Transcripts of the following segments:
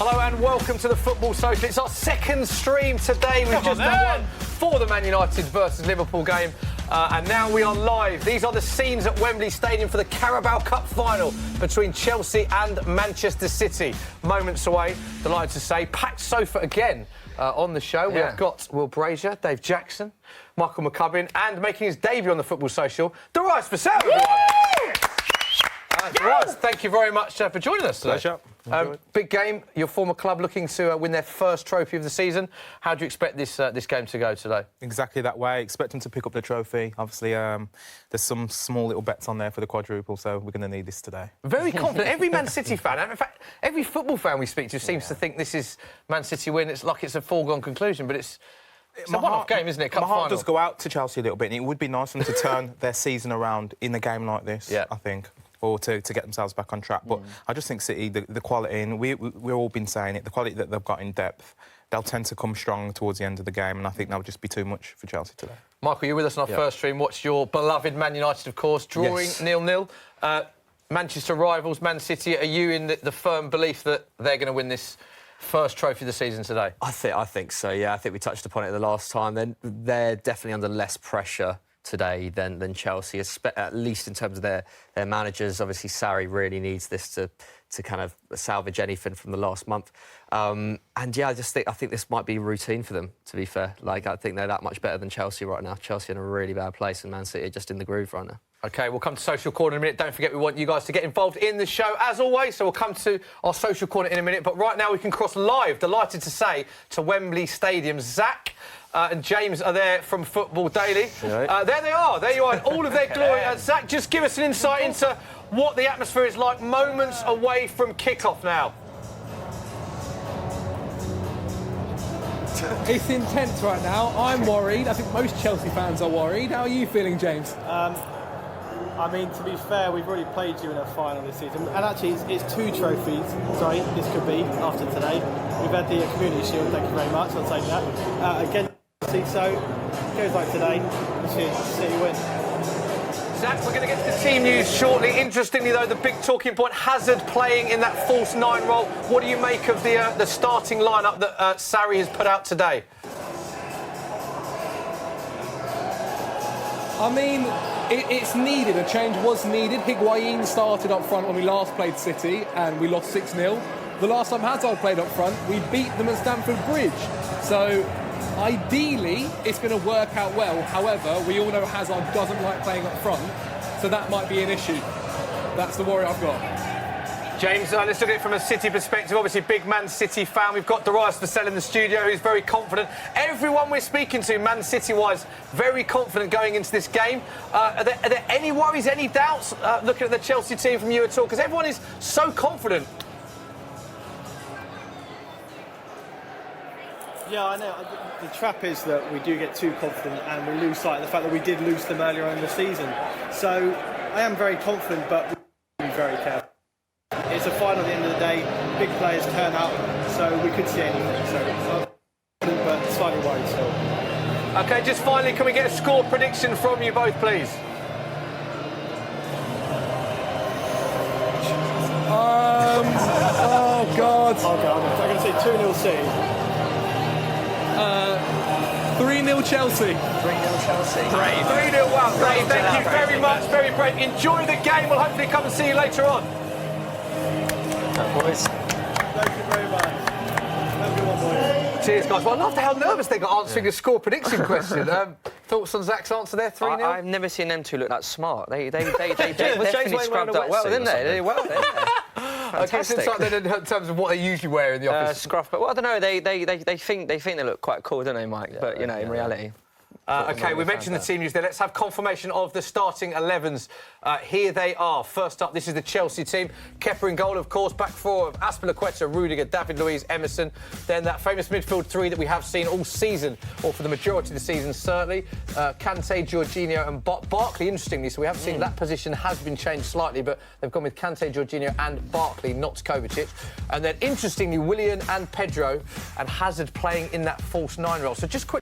Hello and welcome to the Football Social. It's our second stream today. We've just done one for the Man United versus Liverpool game. And now we are live. These are the scenes at Wembley Stadium for the Carabao Cup final between Chelsea and Manchester City. Moments away, delighted to say. Packed sofa again on the show. We have got Will Brazier, Dave Jackson, Michael McCubbin, and making his debut on the Football Social, Darius Vassell, everyone. Darius, thank you very much for joining us today. Pleasure. Big game. Your former club looking to win their first trophy of the season. How do you expect this game to go today? Exactly that way. Expect them to pick up the trophy. Obviously, there's some small little bets on there for the quadruple, so we're going to need this today. Very confident. Every Man City fan, in fact, every football fan we speak to seems to think this is Man City win. It's like it's a foregone conclusion, but it's a one-off game, isn't it? Cup my heart final. does go out to Chelsea a little bit, and it would be nice for them to turn their season around in a game like this, I think. Or to get themselves back on track. But I just think City, the quality, and we've all been saying it, the quality that they've got in depth, they'll tend to come strong towards the end of the game, and I think that'll just be too much for Chelsea today. Michael, you're with us on our first stream. What's your beloved Man United, of course, drawing 0-0. Manchester rivals, Man City, are you in the firm belief that they're going to win this first trophy of the season today? I think so, yeah. I think we touched upon it the last time. They're definitely under less pressure today than Chelsea, at least in terms of their managers. Obviously, Sarri really needs this to kind of salvage anything from the last month. And yeah, I think this might be routine for them, to be fair. Like, I think they're that much better than Chelsea right now. Chelsea in a really bad place, and Man City are just in the groove right now. OK, we'll come to Social Corner in a minute. Don't forget, we want you guys to get involved in the show, as always. So we'll come to our Social Corner in a minute. But right now, we can cross live, delighted to say, to Wembley Stadium. Zach and James are there from Football Daily. There they are. There you are in all of their glory. Zach, just give us an insight into what the atmosphere is like moments away from kick-off now. It's intense right now. I'm worried. I think most Chelsea fans are worried. How are you feeling, James? I mean, to be fair, we've already played you in a final this season. And actually, it's two trophies. Sorry, this could be after today. We've had the Community Shield, thank you very much. I'll take that. Again, so it goes like today. City win. Zach, we're going to get to the team news shortly. Interestingly, though, the big talking point, Hazard playing in that false nine role. What do you make of the starting lineup that Sarri has put out today? I mean, it's needed. A change was needed. Higuain started up front when we last played City, and we lost 6-0. The last time Hazard played up front, we beat them at Stamford Bridge. So ideally, it's going to work out well. However, we all know Hazard doesn't like playing up front, so that might be an issue. That's the worry I've got. James, let's look at it from a City perspective. Obviously, big Man City fan. We've got Darius Vassell in the studio, who's very confident. Everyone we're speaking to, Man City-wise, very confident going into this game. Are there any worries, any doubts looking at the Chelsea team from you at all? Because everyone is so confident. Yeah, I know. The trap is that we do get too confident and we lose sight of the fact that we did lose them earlier in the season. So I am very confident, but we be very careful. It's a final at the end of the day. Big players turn up, so we could see anything. So, but slightly worried still. OK, just finally, can we get a score prediction from you both, please? Oh, God. I'm going to say 2-0 City. 3-0 Chelsea. 3-0 Chelsea. Great. 3-0, wow. Great. Thank you very much. Very brave. Enjoy the game. We'll hopefully come and see you later on. Boys. Thank you very much. Have a good one, boys. Cheers, guys. Well, I loved how nervous they got answering a score prediction question. Thoughts on Zach's answer there, 3-0? I've never seen them two look that smart. They definitely scrubbed up well, didn't they? They did well, didn't they? Fantastic. Insight then in terms of what they usually wear in the office. Scruff, but well, I don't know. They think they look quite cool, don't they, Mike? But you know, in reality. OK, we mentioned the team news there. Let's have confirmation of the starting 11s. Here they are. First up, this is the Chelsea team. Kepa in goal, of course. Back four of Azpilicueta, Rudiger, David Luiz, Emerson. Then that famous midfield three that we have seen all season, or for the majority of the season, certainly. Kante, Jorginho and Barkley, interestingly. So we have seen that position has been changed slightly, but they've gone with Kante, Jorginho and Barkley, not Kovacic. And then, interestingly, Willian and Pedro and Hazard playing in that false nine role. So just quick.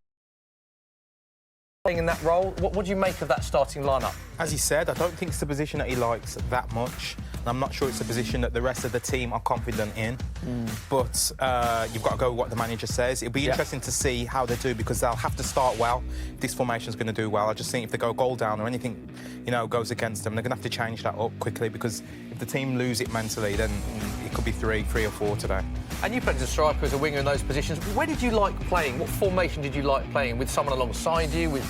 In that role, what do you make of that starting lineup? As he said, I don't think it's the position that he likes that much. And I'm not sure it's a position that the rest of the team are confident in. But you've got to go with what the manager says. It'll be interesting to see how they do, because they'll have to start well. This formation's going to do well. I just think if they go goal down or anything, goes against them, they're going to have to change that up quickly, because if the team lose it mentally, then it could be three or four today. And you played as a striker, as a winger in those positions. Where did you like playing? What formation did you like playing? With someone alongside you?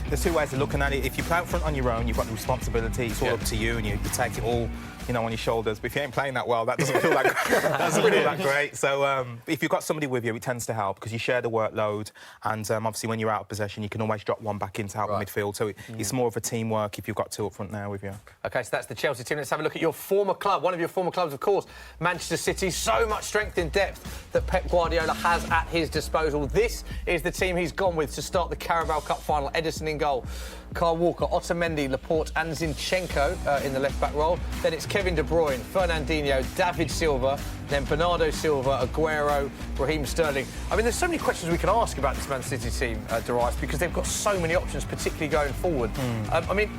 There's two ways of looking at it. If you play up front on your own, you've got the responsibility. It's all up to you, and you take it all, on your shoulders. But if you ain't playing that well, that doesn't feel that great. So if you've got somebody with you, it tends to help, because you share the workload. And obviously, when you're out of possession, you can always drop one back in to help the midfield. So it's more of a teamwork if you've got two up front there with you. OK, so that's the Chelsea team. Let's have a look at your former club. One of your former clubs, of course, Manchester City. So much strength in depth that Pep Guardiola has at his disposal. This is the team he's gone with to start the Carabao Cup final. Ederson in goal. Kyle Walker, Otamendi, Laporte and Zinchenko in the left-back role. Then it's Kevin De Bruyne, Fernandinho, David Silva, then Bernardo Silva, Aguero, Raheem Sterling. I mean, there's so many questions we can ask about this Man City team, Darius, because they've got so many options, particularly going forward. I mean,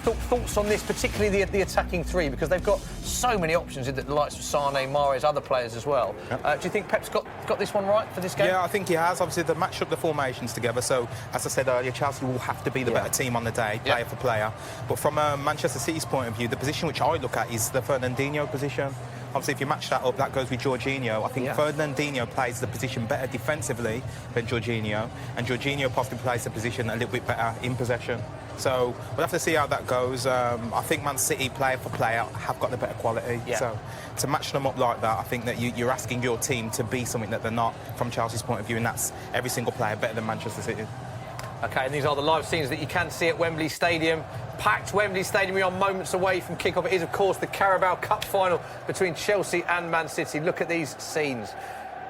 thoughts on this, particularly the attacking three, because they've got so many options in the likes of Sane, Mahrez, other players as well. Do you think Pep's got this one right for this game? Yeah, I think he has. Obviously, they've matched up the formations together. So, as I said earlier, Chelsea will have to be the better team on the day, player for player. But from Manchester City's point of view, the position which I look at is the Fernandinho position. Obviously, if you match that up, that goes with Jorginho. I think Fernandinho plays the position better defensively than Jorginho, and Jorginho possibly plays the position a little bit better in possession. So we'll have to see how that goes. I think Man City, player for player, have got the better quality. So to match them up like that, I think that you're asking your team to be something that they're not from Chelsea's point of view, and that's every single player better than Manchester City. OK, and these are the live scenes that you can see at Wembley Stadium. Packed Wembley Stadium. We are moments away from kick-off. It is, of course, the Carabao Cup final between Chelsea and Man City. Look at these scenes.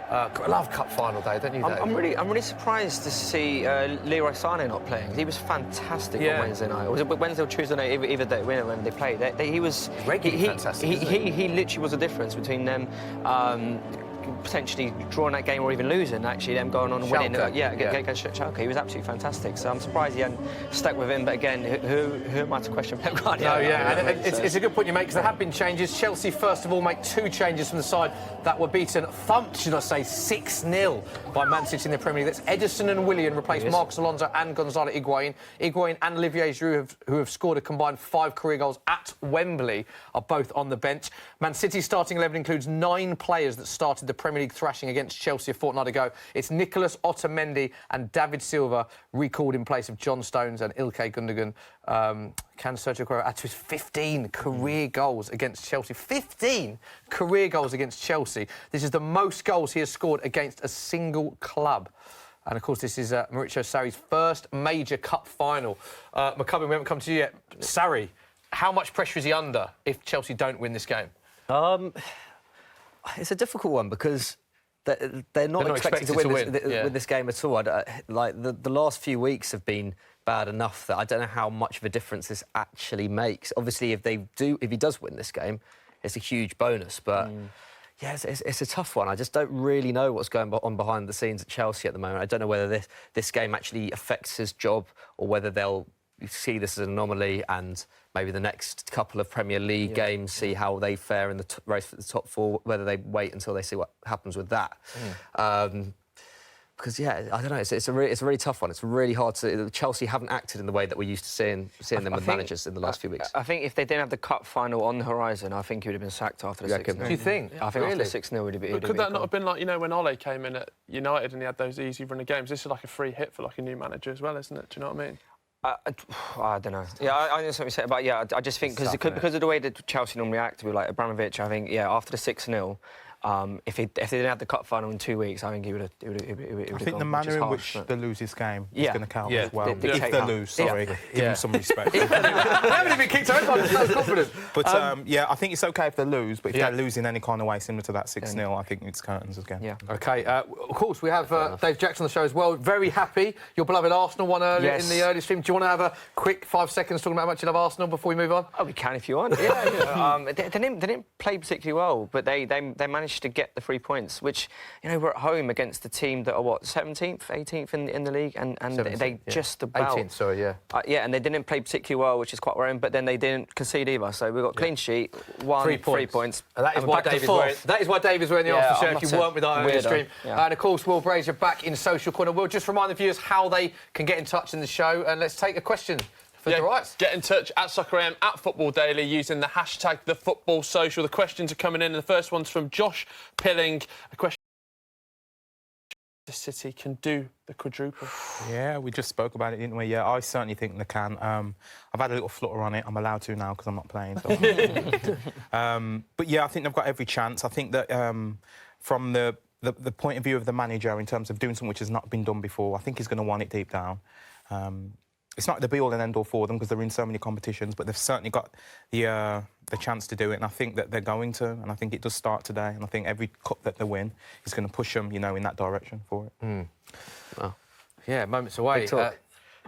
I love Cup final day, don't you, Dave? I'm really surprised to see Leroy Sane not playing. He was fantastic on Wednesday night. Or was it Wednesday or Tuesday night, either day when they played? He was regularly fantastic. He literally was a difference between them potentially drawing that game or even losing, actually, them going on and winning. Against Schalke. He was absolutely fantastic. So I'm surprised he hadn't stuck with him. But again, who am I to question Pep Guardiola? No, it's a good point you make, because there have been changes. Chelsea, first of all, make two changes from the side that were thumped, should I say, 6-0 by Man City in the Premier League. That's Ederson and Willian replace Marcos Alonso and Gonzalo Higuain. Higuain and Olivier Giroud, who have scored a combined 5 career goals at Wembley, are both on the bench. Man City's starting 11 includes 9 players that started the Premier League thrashing against Chelsea a fortnight ago. It's Nicolas Otamendi and David Silva recalled in place of John Stones and Ilkay Gundogan. Can Sergio Aguero add to his 15 career goals against Chelsea? 15 career goals against Chelsea. This is the most goals he has scored against a single club. And, of course, this is Maurizio Sarri's first major cup final. McCubbin, we haven't come to you yet. Sarri, how much pressure is he under if Chelsea don't win this game? It's a difficult one, because they're not expected to win this game at all. Like the last few weeks have been bad enough that I don't know how much of a difference this actually makes. Obviously, if he does win this game, it's a huge bonus. But yeah, it's a tough one. I just don't really know what's going on behind the scenes at Chelsea at the moment. I don't know whether this game actually affects his job, or whether they'll see this as an anomaly, and maybe the next couple of Premier League games see how they fare in the race for the top 4, whether they wait until they see what happens with that. Because, I don't know, it's a really tough one. It's really hard to... Chelsea haven't acted in the way that we're used to seeing them with managers in the last few weeks. I think if they didn't have the cup final on the horizon, I think he would have been sacked after the 6-0. Do you think? I think after the 6-0 would have been... Could that not have been like, when Ole came in at United and he had those easy run of games? This is like a free hit for like a new manager as well, isn't it? Do you know what I mean? I don't know. Yeah, I know something to say about. I just think because of the way that Chelsea normally act with like Abramovich, I think after the 6-0, if they didn't have the cup final in 2 weeks, I think he would have. I think the manner in which they lose this game is going to count as well. If they lose, give them some respect. They haven't even kicked over. I'm so confident. But I think it's okay if they lose. But if they lose in any kind of way similar to that 6-0, I think it's curtains again. Yeah. OK. Of course, we have Dave Jackson on the show as well. Very happy. Your beloved Arsenal won earlier in the early stream. Do you want to have a quick 5 seconds talking about how much you love Arsenal before we move on? Oh, we can if you want. They didn't play particularly well, but they managed managed to get the 3 points, which, you know, we're at home against the team that are, what, 17th, 18th in the league, and 17th, they just about... 18th, sorry, yeah. Yeah, and they didn't play particularly well, which is quite worrying, but then they didn't concede either. So we've got clean sheet, 3 points. And that is why David's wearing the after shirt, if you weren't with our earlier stream. Yeah. And, of course, Will Brazier back in Social Corner. We'll just remind the viewers how they can get in touch in the show, and let's take a question. Get in touch at Soccer AM, at Football Daily, using the hashtag #TheFootballSocial. The questions are coming in, and the first one's from Josh Pilling. A question: the City can do the quadruple. Yeah, we just spoke about it, didn't we? Yeah, I certainly think they can. I've had a little flutter on it. I'm allowed to now because I'm not playing. So. But yeah, I think they've got every chance. I think that from the point of view of the manager, in terms of doing something which has not been done before, I think he's going to want it deep down. It's not the be-all and end-all for them because they're in so many competitions, but they've certainly got the chance to do it, and I think that they're going to, and I think it does start today, and I think every cup that they win is going to push them, you know, in that direction for it. Well, yeah, moments away.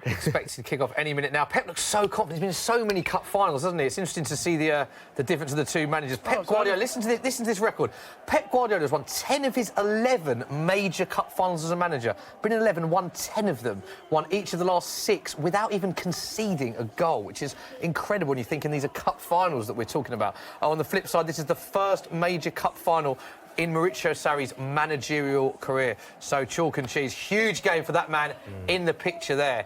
Expected to kick off any minute now. Pep looks so confident. He's been in so many cup finals, hasn't he? It's interesting to see the difference of the two managers. Pep Guardiola, listen to this record. Pep Guardiola has won 10 of his 11 major cup finals as a manager. Been in 11, won 10 of them. Won each of the last 6 without even conceding a goal, which is incredible when you're thinking these are cup finals that we're talking about. On the flip side, this is the first major cup final in Maurizio Sarri's managerial career. So chalk and cheese. Huge game for that man in the picture there.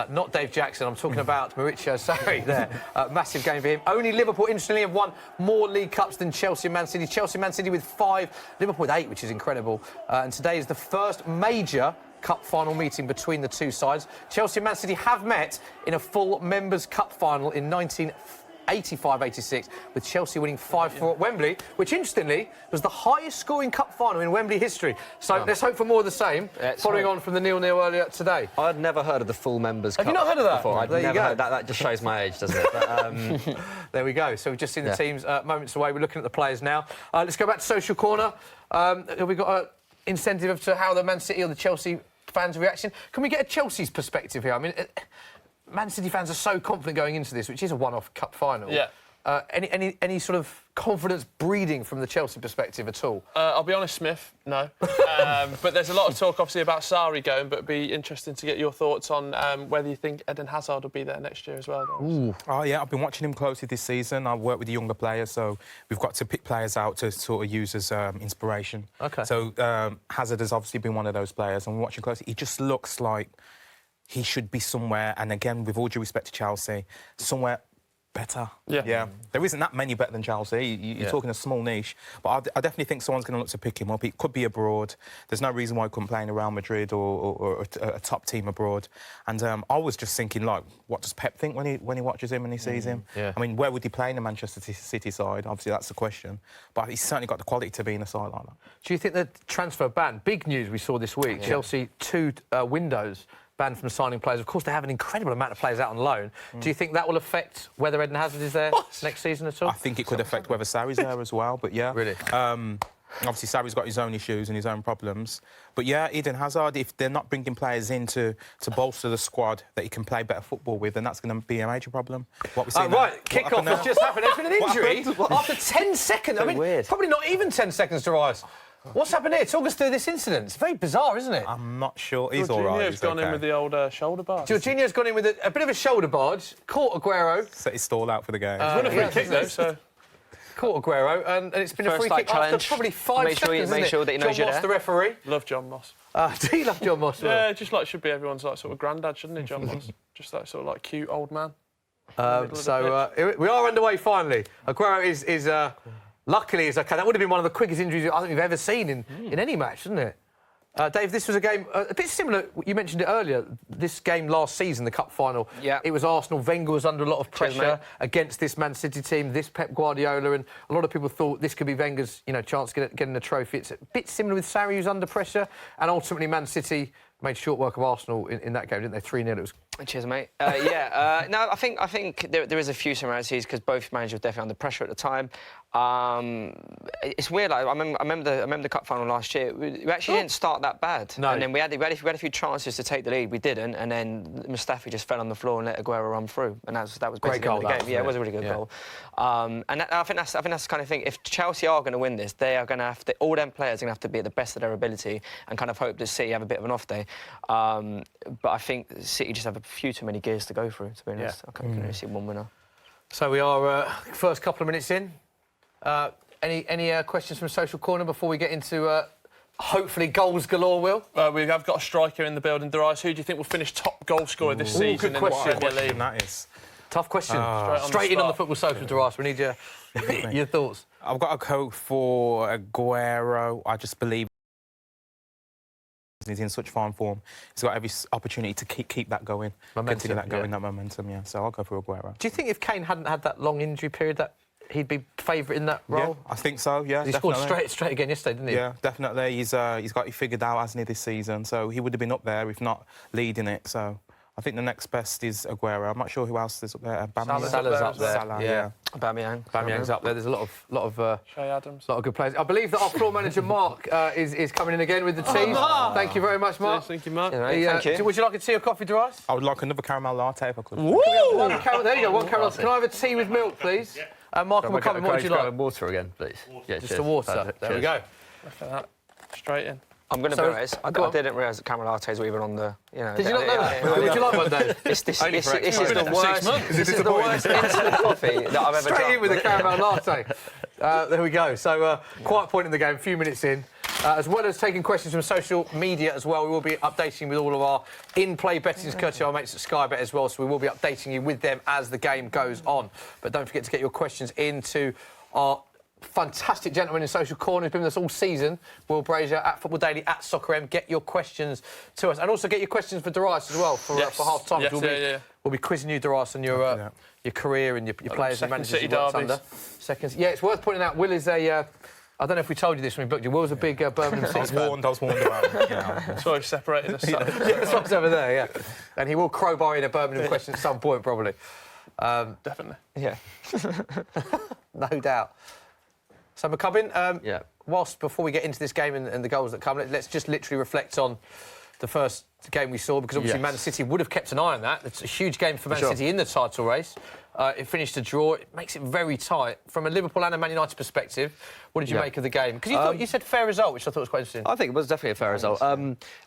Not Dave Jackson, I'm talking about Maurizio Sarri there. Massive game for him. Only Liverpool, interestingly, have won more League Cups than Chelsea and Man City. Chelsea and Man City with 5, Liverpool with 8, which is incredible. And today is the first major cup final meeting between the two sides. Chelsea and Man City have met in a full Members' Cup final in 1985-86, with Chelsea winning 5-4 at Wembley, which, interestingly, was the highest-scoring cup final in Wembley history. So let's hope for more of the same, following on from the 0-0 earlier today. I'd never heard of the full Members' Cup. Have you not heard of that? Before. There you go. That just shows my age, doesn't it? But, there we go. So we've just seen the teams moments away. We're looking at the players now. Let's go back to Social Corner. Have we got an incentive as to how the Man City or the Chelsea fans are reacting? Can we get a Chelsea's perspective here? I mean, Man City fans are so confident going into this, which is a one-off cup final. Yeah. Any sort of confidence breeding from the Chelsea perspective at all? I'll be honest, Smith, no. But there's a lot of talk, obviously, about Sarri going, but it'd be interesting to get your thoughts on whether you think Eden Hazard will be there next year as well. Ooh. Oh, yeah, I've been watching him closely this season. I've worked with the younger players, so we've got to pick players out to sort of use as inspiration. OK. So Hazard has obviously been one of those players, and we're watching closely. He just looks like he should be somewhere, and again, with all due respect to Chelsea, somewhere better. Yeah. There isn't that many better than Chelsea. You're talking a small niche. But I definitely think someone's going to look to pick him up. It could be abroad. There's no reason why he couldn't play in Real Madrid or a top team abroad. And I was just thinking, like, what does Pep think when he watches him and he sees him? Yeah. I mean, where would he play in the Manchester City side? Obviously, that's the question. But he's certainly got the quality to be in a side like that. Do you think the transfer ban, big news we saw this week, Chelsea 2 windows banned from signing players. Of course, they have an incredible amount of players out on loan. Do you think that will affect whether Eden Hazard is there next season at all? I think it could affect whether Sarri's there as well, but yeah. Really? Obviously, Sarri's got his own issues and his own problems. But yeah, Eden Hazard, if they're not bringing players in to bolster the squad that he can play better football with, then that's going to be a major problem. What we see right, kick-off has just happened. There's been an injury after 10 seconds. I mean, weird. Probably not even 10 seconds to rise. What's happened here? Talk us through this incident. It's very bizarre, isn't it? I'm not sure. He's all right. Jorginho's gone in with the old shoulder barge. Jorginho's gone in with a bit of a shoulder barge, caught Aguero. Set his stall out for the game. He's won a free kick, though, so... Caught Aguero, and it's been First a free kick challenge. after probably 5 seconds, Make sure that he knows John you're Moss, there. the referee. Love John Moss. Do you love John Moss? Yeah, just like should be everyone's like sort of granddad, shouldn't he, John Moss? Just that sort of like cute old man. We are underway finally. Aguero is luckily is okay. That would have been one of the quickest injuries I think we've ever seen in any match, isn't it? Dave, this was a game a bit similar. You mentioned it earlier. This game last season, the cup final. Yeah. It was Arsenal. Wenger was under a lot of pressure against this Man City team, this Pep Guardiola, and a lot of people thought this could be Wenger's, chance getting the trophy. It's a bit similar with Sarri, who's under pressure, and ultimately Man City made short work of Arsenal in that game, didn't they? 3-0. It was. Cheers, mate. No, I think there is a few similarities because both managers were definitely under pressure at the time. It's weird. Like, I remember the cup final last year. We actually didn't start that bad. No. And then we had a few chances to take the lead. We didn't, and then Mustafi just fell on the floor and let Aguero run through, and that was basically Great goal, the game. Yeah, it was a really good goal. And I think that's the kind of thing. If Chelsea are going to win this, they are going to have to. All them players are going to have to be at the best of their ability and kind of hope that City have a bit of an off day. But I think City just have a few too many gears to go through, to be honest. I can only see one winner. So we are first couple of minutes in. Any questions from Social Corner before we get into hopefully goals galore, Will? We have got a striker in the building, Darius. Who do you think will finish top goal scorer this season? Good question. In the Premier League? That is. Tough question. Straight in on the Football Social, Darius. We need your thoughts. I've got to go for Aguero. I just believe he's in such fine form. He's got every opportunity to keep that going, continue that going, that momentum. Yeah, so I'll go for Aguero. Do you think if Kane hadn't had that long injury period, that he'd be favourite in that role? Yeah, I think so. Yeah, he scored straight again yesterday, didn't he? Yeah, definitely. He's got it figured out, hasn't he, this season? So he would have been up there if not leading it. So I think the next best is Aguero. I'm not sure who else is up there. Salah's up there. Salah, yeah. Aubameyang's up there. There's a lot of Shay Adams. lot of good players. I believe that our floor manager Mark is coming in again with the team. Thank you very much, Mark. Thank you, Mark. Thank you. Would you like a tea or coffee, Darius? I would like another caramel latte if I could. There you go. One caramel. Can I have a tea with milk, please? Mark and McCubbin, what would you like? Water again, please. Yeah, just a water. There we go. Look at that. Straight in. I'm going to be honest, I didn't realise that caramel lattes were even on the... Did you not know that? Would you like one, Dave? This is the worst instant coffee that I've ever drunk. Straight in with a caramel latte. There we go. So, quiet point in the game, a few minutes in. As well as taking questions from social media as well, we will be updating with all of our in-play bettings, courtesy our mates at Sky Bet as well, so we will be updating you with them as the game goes on. But don't forget to get your questions into our fantastic gentleman in Social Corner who's been with us all season, Will Brazier, at Football Daily, at Soccer M. Get your questions to us. And also get your questions for Darius as well for half-time. Yes, We'll be quizzing you, Darius, on your career and your players and managers you've worked under. Yeah, it's worth pointing out, Will is a... I don't know if we told you this when we booked you. Will's a big Birmingham City fan. I was warned about it. Yeah. Sorry, separating us. It's over there, yeah. And he will crowbar in a Birmingham question at some point, probably. Definitely. Yeah. No doubt. So, McCubbin, whilst before we get into this game and the goals that come, let's just literally reflect on the first game we saw, because obviously Man City would have kept an eye on that. It's a huge game for Man City in the title race. It finished a draw. It makes it very tight. From a Liverpool and a Man United perspective, what did you make of the game? Because you said fair result, which I thought was quite interesting. I think it was definitely a fair result.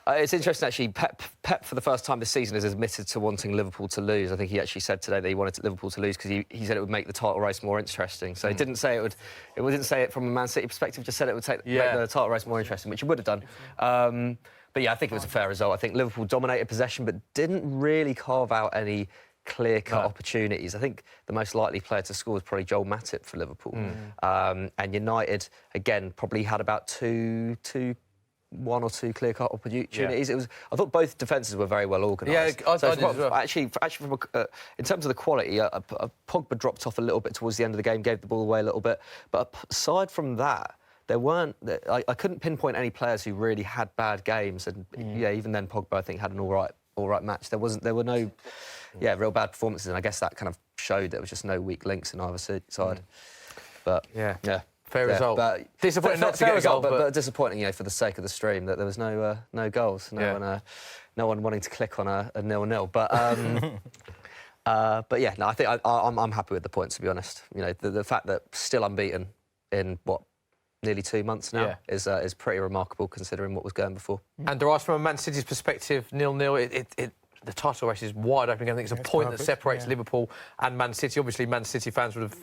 It's interesting, actually. Pep, for the first time this season, has admitted to wanting Liverpool to lose. I think he actually said today that he wanted Liverpool to lose because he said it would make the title race more interesting. So he didn't say it would. It didn't say it from a Man City perspective. Just said it would make the title race more interesting, which it would have done. But yeah, I think it was a fair result. I think Liverpool dominated possession, but didn't really carve out any clear-cut opportunities. I think the most likely player to score was probably Joel Matip for Liverpool. And United, again, probably had about one or two clear-cut opportunities. Yeah. I thought both defences were very well organised. Yeah, I did as well. Actually, from in terms of the quality, Pogba dropped off a little bit towards the end of the game, gave the ball away a little bit. But aside from that, there weren't. I couldn't pinpoint any players who really had bad games. And even then, Pogba, I think, had an all right match. There were no real bad performances, and I guess that kind of showed there was just no weak links in either side. But fair result. But disappointing not to get a goal, but disappointing, for the sake of the stream, that there was no goals, no one wanting to click on a 0-0. But I think I'm happy with the points, to be honest. The fact that still unbeaten in nearly 2 months now is pretty remarkable considering what was going before. And Darius, from a Man City's perspective, 0-0, the title race is wide open. I think it's a point that separates Liverpool and Man City. Obviously, Man City fans would have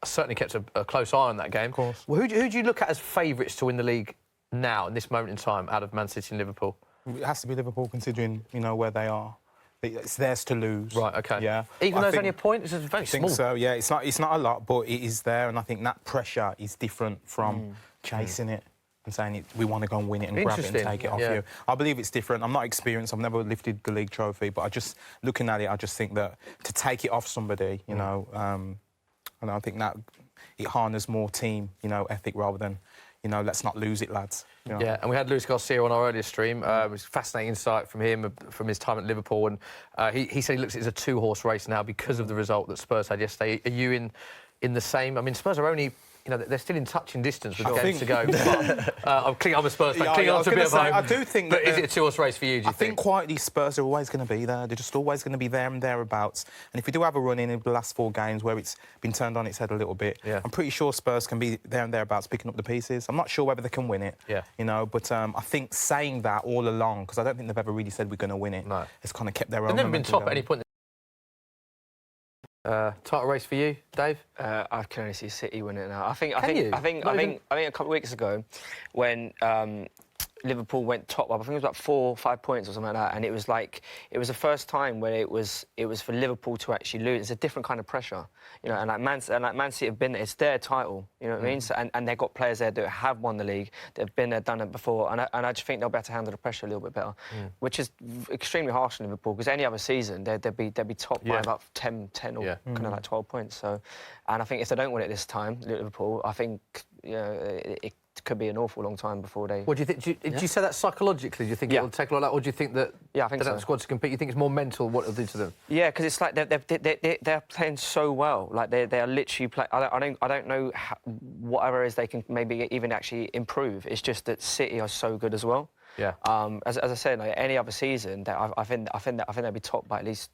certainly kept a close eye on that game. Of course. Well, who do you look at as favourites to win the league now, in this moment in time, out of Man City and Liverpool? It has to be Liverpool, considering where they are. It's theirs to lose. Right. Okay. Yeah. Even though it's only a point, it's very small. I think so. Yeah. It's not a lot, but it is there, and I think that pressure is different from chasing it and saying we want to go and win it and grab it and take it off you. I believe it's different. I'm not experienced. I've never lifted the league trophy, but looking at it, I just think that to take it off somebody, and I think that it harness more team, ethic rather than you know, let's not lose it, lads. You know? Yeah, and we had Luis Garcia on our earlier stream. It was a fascinating insight from him, from his time at Liverpool. And he said he looks at it as a two-horse race now because of the result that Spurs had yesterday. Are you in the same? I mean, Spurs are only... You know, they're still in touching distance with games to go. But, I'm a Spurs fan. Clinging on to a bit of hope. I do think but is it a two-horse race for you, do you think? I think quietly Spurs are always going to be there. They're just always going to be there and thereabouts. And if we do have a run in the last 4 games where it's been turned on its head a little bit, I'm pretty sure Spurs can be there and thereabouts picking up the pieces. I'm not sure whether they can win it, you know, but I think saying that all along, because I don't think they've ever really said we're going to win it, it's kind of kept their own. They've never been top at any point. Title race for you, Dave? I can only see City win it now. I think a couple of weeks ago, when Liverpool went top up, I think it was about 4 or 5 points or something like that, and it was the first time where it was for Liverpool to actually lose. It's a different kind of pressure, you know. And like Man City have been there. It's their title, you know what I mean? So, and they've got players there that have won the league. They've been there, done it before, and I just think they'll be able to handle the pressure a little bit better, which is extremely harsh on Liverpool, because any other season they'd be top by about 10 or kind of like 12 points. So, and I think if they don't win it this time, Liverpool, I think it could be an awful long time before they... What do you think? Do you say that psychologically? Do you think it'll take a lot of that, or do you think that I think the squad to compete? You think it's more mental what it'll do to them? Yeah, because it's like they're playing so well. Like they are literally playing. I don't know what areas they can maybe even actually improve. It's just that City are so good as well. Yeah. As I said, like any other season, I think they'll be top by at least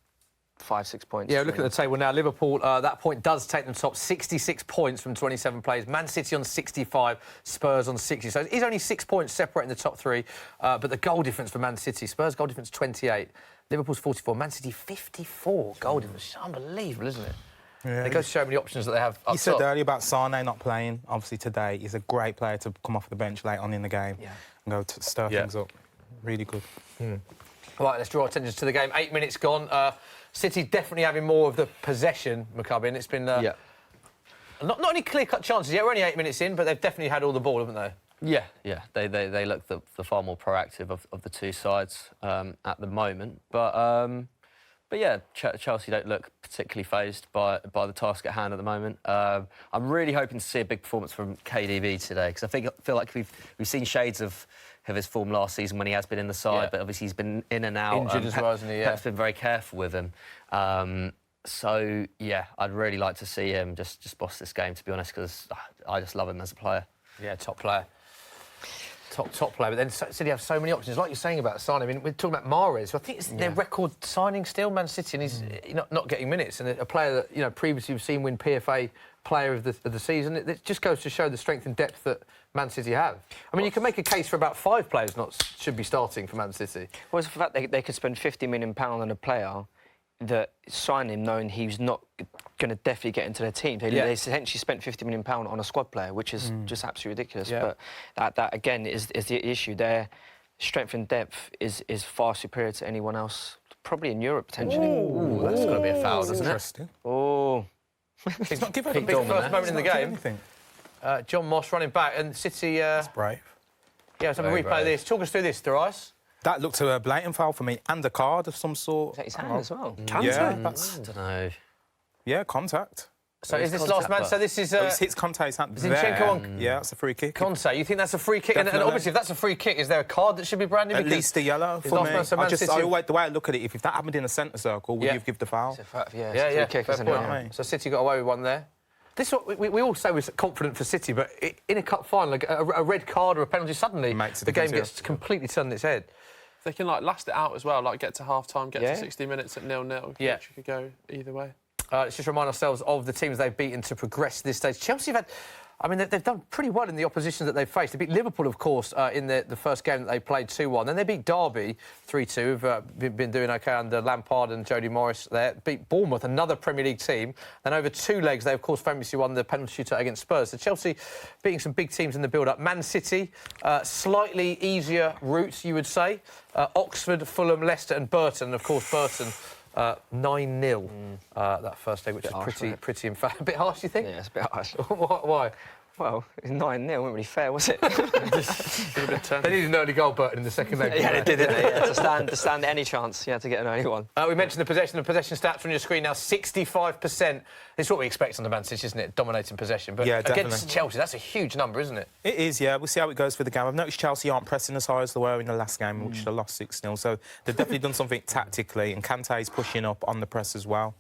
5-6 points. Yeah, looking at the table now, Liverpool, that point does take them top, 66 points from 27 plays. Man City on 65, Spurs on 60. So it's only 6 points separating the top 3. But the goal difference for Man City, Spurs goal difference 28, Liverpool's 44, Man City 54 goal difference. It's unbelievable, isn't it? Yeah, it goes to show how many options that they have up You said earlier about Sane not playing, obviously today. He's a great player to come off the bench late on in the game and go to stir things up. Really good. Right, let's draw our attention to the game. 8 minutes gone. City definitely having more of the possession, McCubbin. It's been not any clear-cut chances yet. We're only 8 minutes in, but they've definitely had all the ball, haven't they? Yeah. They look the far more proactive of the two sides at the moment. But yeah, Chelsea don't look particularly fazed by the task at hand at the moment. I'm really hoping to see a big performance from KDB today, because I feel like we've seen shades of his form last season when he has been in the side, but obviously he's been in and out. Injured as well, hasn't he? Pep's been very careful with him. So, yeah, I'd really like to see him just boss this game, to be honest, because I just love him as a player. Yeah, top player. Top player, but then City have so many options. Like you're saying about Sane, I mean, we're talking about Mahrez. I think it's their record signing still, Man City, and he's not getting minutes. And a player that, you know, previously we've seen win PFA Player of the season. It just goes to show the strength and depth that Man City have. I mean, you can make a case for about 5 players should be starting for Man City. Well, it's the fact they could spend £50 million on a player that sign him knowing he's not going to definitely get into their team. They essentially spent £50 million on a squad player, which is just absolutely ridiculous. But that again is the issue. Their strength and depth is far superior to anyone else, probably in Europe potentially. Ooh, that's got to be a foul, doesn't it? Interesting. Oh. He's not given a big first moment in the game. John Moss running back, and City... That's brave. Yeah, let's have a replay of this. Talk us through this, Darius. That looked a blatant foul for me, and a card of some sort. Is that his hand as well? Yeah, I don't know. Yeah, contact. So is this last man? So this is... It's hits Conte's hand Zinchenko on... Yeah, that's a free kick. Conte, you think that's a free kick? And obviously, if that's a free kick, is there a card that should be branded? At least a yellow for me. The way I look at it, if that happened in a centre circle, would you give the foul? It's a free kick, isn't it? So City got away with one there. This is what we all say was confident for City, but in a cup final, like a red card or a penalty, suddenly the game gets completely turned on its head. They can last it out as well, get to half-time, get to 60 minutes at 0-0. Yeah. Which could go either way. Let's just remind ourselves of the teams they've beaten to progress to this stage. Chelsea have had... I mean, they've done pretty well in the opposition that they've faced. They beat Liverpool, of course, in the first game that they played 2-1. Then they beat Derby 3-2, who've been doing OK under Lampard and Jody Morris there. Beat Bournemouth, another Premier League team. Then over 2 legs, they, of course, famously won the penalty shootout against Spurs. So Chelsea beating some big teams in the build-up. Man City, slightly easier route, you would say. Oxford, Fulham, Leicester and Burton. And, of course, Burton... 9-0 that first leg, which is pretty emphatic. A bit harsh, you think? Yeah, it's a bit harsh. Why? Well, it was 9-0. Wasn't really fair, was it? They needed an early goal, Burton, in the second leg. Yeah, they did, didn't they? Yeah, to stand any chance, you had to get an early one. We mentioned the possession stats on your screen now. 65%. This is what we expect on the Man City, isn't it? Dominating possession. But yeah, against Chelsea, that's a huge number, isn't it? It is, yeah. We'll see how it goes for the game. I've noticed Chelsea aren't pressing as high as they were in the last game, which they lost 6-0. So they've definitely done something tactically, and Kante's pushing up on the press as well.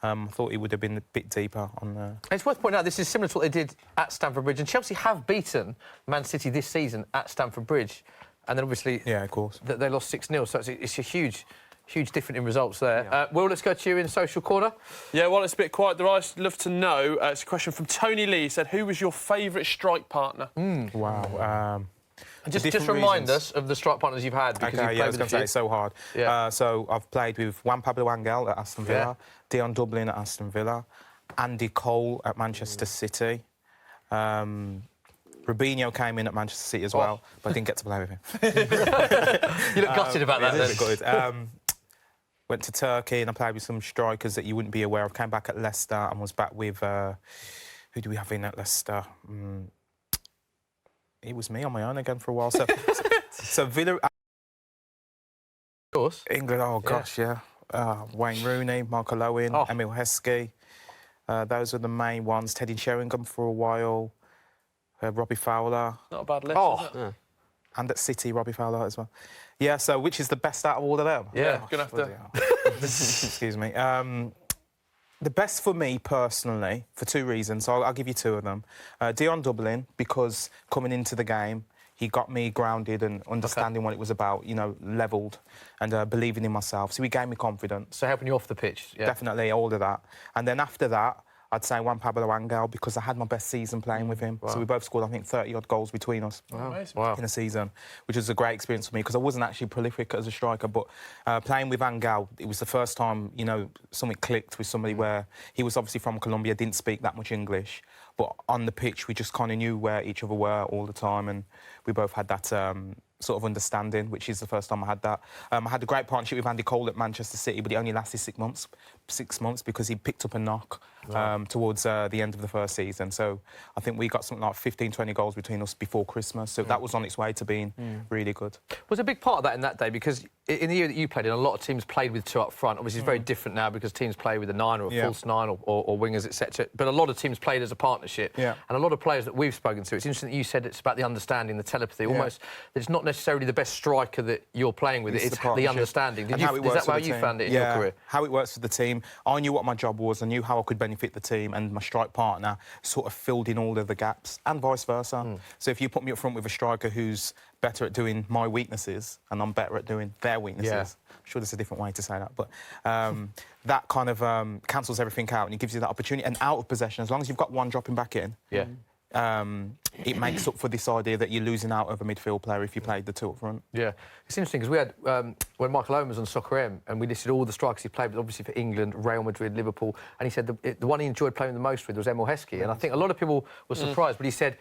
I thought he would have been a bit deeper on the... It's worth pointing out this is similar to what they did at Stamford Bridge, and Chelsea have beaten Man City this season at Stamford Bridge, and then obviously of course they lost 6-0, so it's a huge difference in results there. Yeah. Will, let's go to you in social corner. Yeah, well, it's a bit quiet there. I'd love to know. It's a question from Tony Lee. He said, who was your favourite strike partner? Wow. Just remind us of the strike partners you've had. Because I was going to say, it's so hard. Yeah. So I've played with Juan Pablo Angel at Aston Villa, Dion Dublin at Aston Villa, Andy Cole at Manchester City. Robinho came in at Manchester City as well, but I didn't get to play with him. You look gutted about that, then. Good. Went to Turkey and I played with some strikers that you wouldn't be aware of. Came back at Leicester and was back with... who do we have in at Leicester? It was me on my own again for a while. So Villa... Of course. England, oh, gosh, yeah. Wayne Rooney, Michael Owen, Emil Heskey. Those are the main ones. Teddy Sheringham for a while. Robbie Fowler. Not a bad list, is it? And at City, Robbie Fowler as well. Yeah, so which is the best out of all of them? Yeah, going to have to... Excuse me. The best for me, personally, for two reasons. I'll give you two of them. Dion Dublin, because coming into the game, he got me grounded and understanding what it was about, levelled and believing in myself. So he gave me confidence. So helping you off the pitch? Yeah. Definitely, all of that. And then after that, I'd say Juan Pablo Angel, because I had my best season playing with him. Wow. So we both scored, I think, 30-odd goals between us in a season, which was a great experience for me, because I wasn't actually prolific as a striker, but playing with Angel, it was the first time, something clicked with somebody where he was obviously from Colombia, didn't speak that much English, but on the pitch, we just kind of knew where each other were all the time, and we both had that... sort of understanding, which is the first time I had that. I had a great partnership with Andy Cole at Manchester City, but it only lasted 6 months because he picked up a knock towards the end of the first season. So I think we got something like 15, 20 goals between us before Christmas. So that was on its way to being really good. Was a big part of that in that day, because in the year that you played in, a lot of teams played with two up front. Obviously, it's very different now because teams play with a 9 or a false 9 or wingers, etc. But a lot of teams played as a partnership. Yeah. And a lot of players that we've spoken to, it's interesting that you said it's about the understanding, the telepathy, almost. It's not necessarily the best striker that you're playing with, it's the understanding. Is that how you found it in your career? How it works with the team. I knew what my job was, I knew how I could benefit the team, and my strike partner sort of filled in all of the gaps, and vice versa. So if you put me up front with a striker who's better at doing my weaknesses and I'm better at doing their weaknesses, I'm sure there's a different way to say that, but that kind of cancels everything out and it gives you that opportunity. And out of possession, as long as you've got one dropping back in, it makes up for this idea that you're losing out of a midfield player if you played the two up front. Yeah, it's interesting because we had, when Michael Owen was on Soccer M, and we listed all the strikers he played with, obviously for England, Real Madrid, Liverpool, and he said the one he enjoyed playing the most with was Emil Heskey, and I think a lot of people were surprised, but he said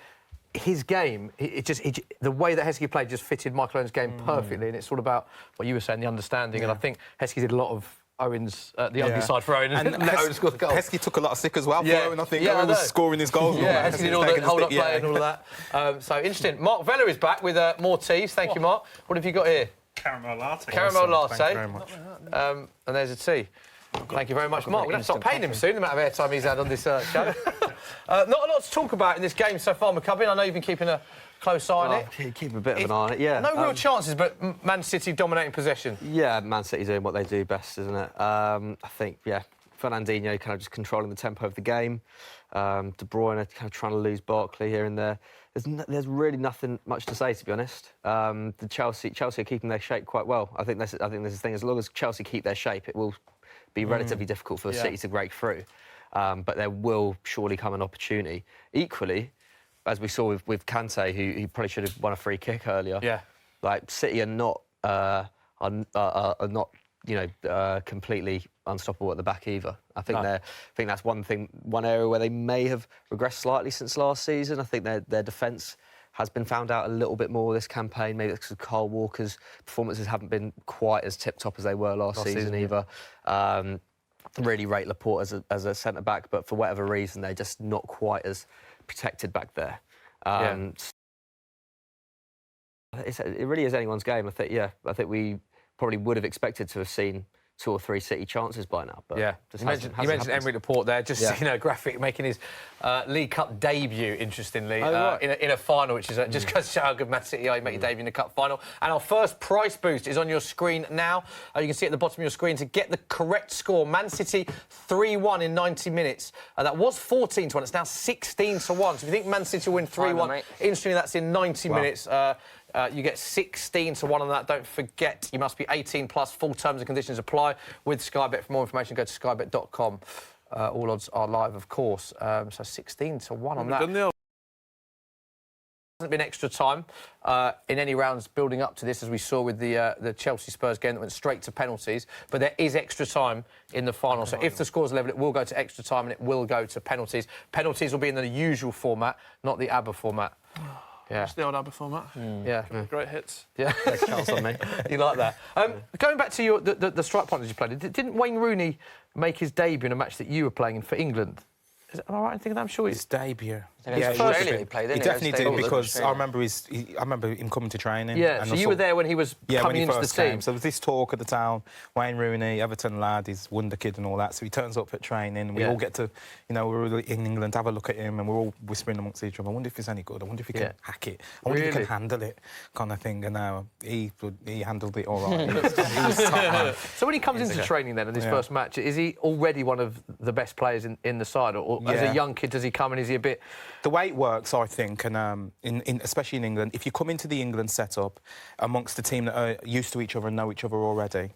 his game, the way that Heskey played just fitted Michael Owen's game perfectly, and it's all about what you were saying, the understanding, and I think Heskey did a lot of Owen's, the ugly side for Owen, and Owen scored the goal. Heskey took a lot of stick as well for Owen, I think. Owen was scoring his goals. Yeah, Heskey did all the hold-up play and all of that. So, interesting. Mark Vella is back with more teas. Thank you, Mark. What have you got here? Caramel latte. Caramel latte. Thank you very much. And there's a tea. Thank you very much, Mark. We're going to start paying him soon, the amount of airtime he's had on this show. Not a lot to talk about in this game so far, McCubbin. I know you've been keeping a close eye on it. Keep a bit of an eye on it, yeah. No real chances, but Man City dominating possession. Yeah, Man City doing what they do best, isn't it? I think, Fernandinho kind of just controlling the tempo of the game. De Bruyne kind of trying to lose Barkley here and there. There's really nothing much to say, to be honest. The Chelsea are keeping their shape quite well. I think this is the thing. As long as Chelsea keep their shape, it will be relatively difficult for the City to break through. But there will surely come an opportunity. Equally, as we saw with Kante, who probably should have won a free kick earlier. Yeah. Like, City are not completely unstoppable at the back either. I think that's one area where they may have regressed slightly since last season. I think their defence has been found out a little bit more this campaign. Maybe it's because Kyle Walker's performances haven't been quite as tip-top as they were last season either. really rate Laporte as a centre-back, but for whatever reason, they're just not quite as protected back there. It really is anyone's game. I think we probably would have expected to have seen 2 or 3 City chances by now. But you mentioned Aymeric Laporte there, just graphic, making his League Cup debut, interestingly, in a final, which is just because how good Man City are, you make your debut in the Cup final. And our first price boost is on your screen now. You can see at the bottom of your screen to get the correct score. Man City 3-1 in 90 minutes. That was 14-1. It's now 16-1. So if you think Man City will win 3-1, interestingly, that's in 90 minutes. You get 16-1 on that. Don't forget, you must be 18 plus. Full terms and conditions apply with Sky Bet. For more information, go to skybet.com. All odds are live, of course. So 16-1 on that. Hasn't been extra time in any rounds building up to this, as we saw with the Chelsea Spurs game that went straight to penalties. But there is extra time in the final. So if the score's level, it will go to extra time and it will go to penalties. Penalties will be in the usual format, not the ABBA format. Yeah. It's the old ABBA format. Great hits. Yeah. Chance on me. You like that? Going back to the strike partners you played, didn't Wayne Rooney make his debut in a match that you were playing in for England? Am I right in thinking that? I'm sure his debut. He played, he definitely did, because I remember him coming to training. Yeah, and so you were there when he was coming into the team. So there was this talk at the town, Wayne Rooney, Everton lad, he's wonder kid and all that. So he turns up at training, and we all get to, we're all in England, have a look at him, and we're all whispering amongst each other, I wonder if he's any good, I wonder if he can hack it, I wonder if he can handle it, kind of thing. And he handled it all right. He was top man. So when he comes into training then in his first match, is he already one of the best players in the side? Or as a young kid, does he come and is he a bit... The way it works, I think, and especially in England, if you come into the England setup amongst the team that are used to each other and know each other already,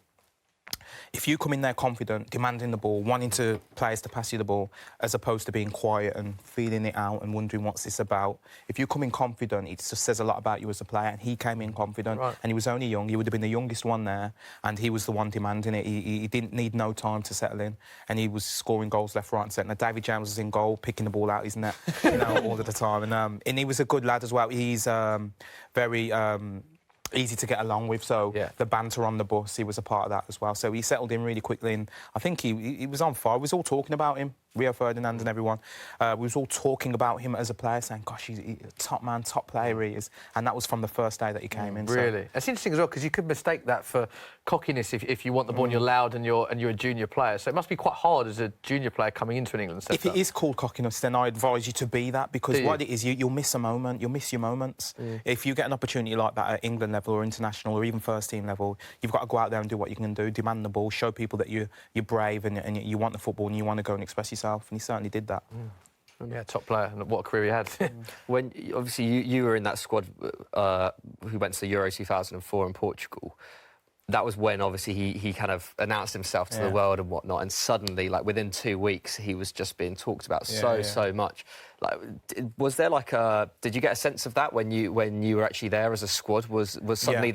if you come in there confident, demanding the ball, wanting players to pass you the ball, as opposed to being quiet and feeling it out and wondering what's this about, if you come in confident, it just says a lot about you as a player. And he came in confident, and he was only young. He would have been the youngest one there, and he was the one demanding it. He didn't need no time to settle in, and he was scoring goals left, right and centre. David James was in goal, picking the ball out his net all of the time. And he was a good lad as well. He's very... easy to get along with, so the banter on the bus, he was a part of that as well. So he settled in really quickly, and I think he was on fire. We was all talking about him, Rio Ferdinand and everyone. We was all talking about him as a player, saying, gosh, he's a top man, top player he is. And that was from the first day that he came in. Really? So. It's interesting as well, because you could mistake that for cockiness if you want the ball and you're loud and you're a junior player. So it must be quite hard as a junior player coming into an England setup. If it is called cockiness, then I advise you to be that, because what it is, you'll miss a moment, you'll miss your moments. If you get an opportunity like that at England level or international or even first team level, you've got to go out there and do what you can do, demand the ball, show people that you're brave and you want the football and you want to go and express yourself, and he certainly did that. Yeah, top player, and what a career he had. When obviously you were in that squad who went to the Euro 2004 in Portugal. That was when obviously he kind of announced himself to the world and whatnot, and suddenly, like within 2 weeks, he was just being talked about so much. Like, was there like did you get a sense of that when you were actually there as a squad? Was suddenly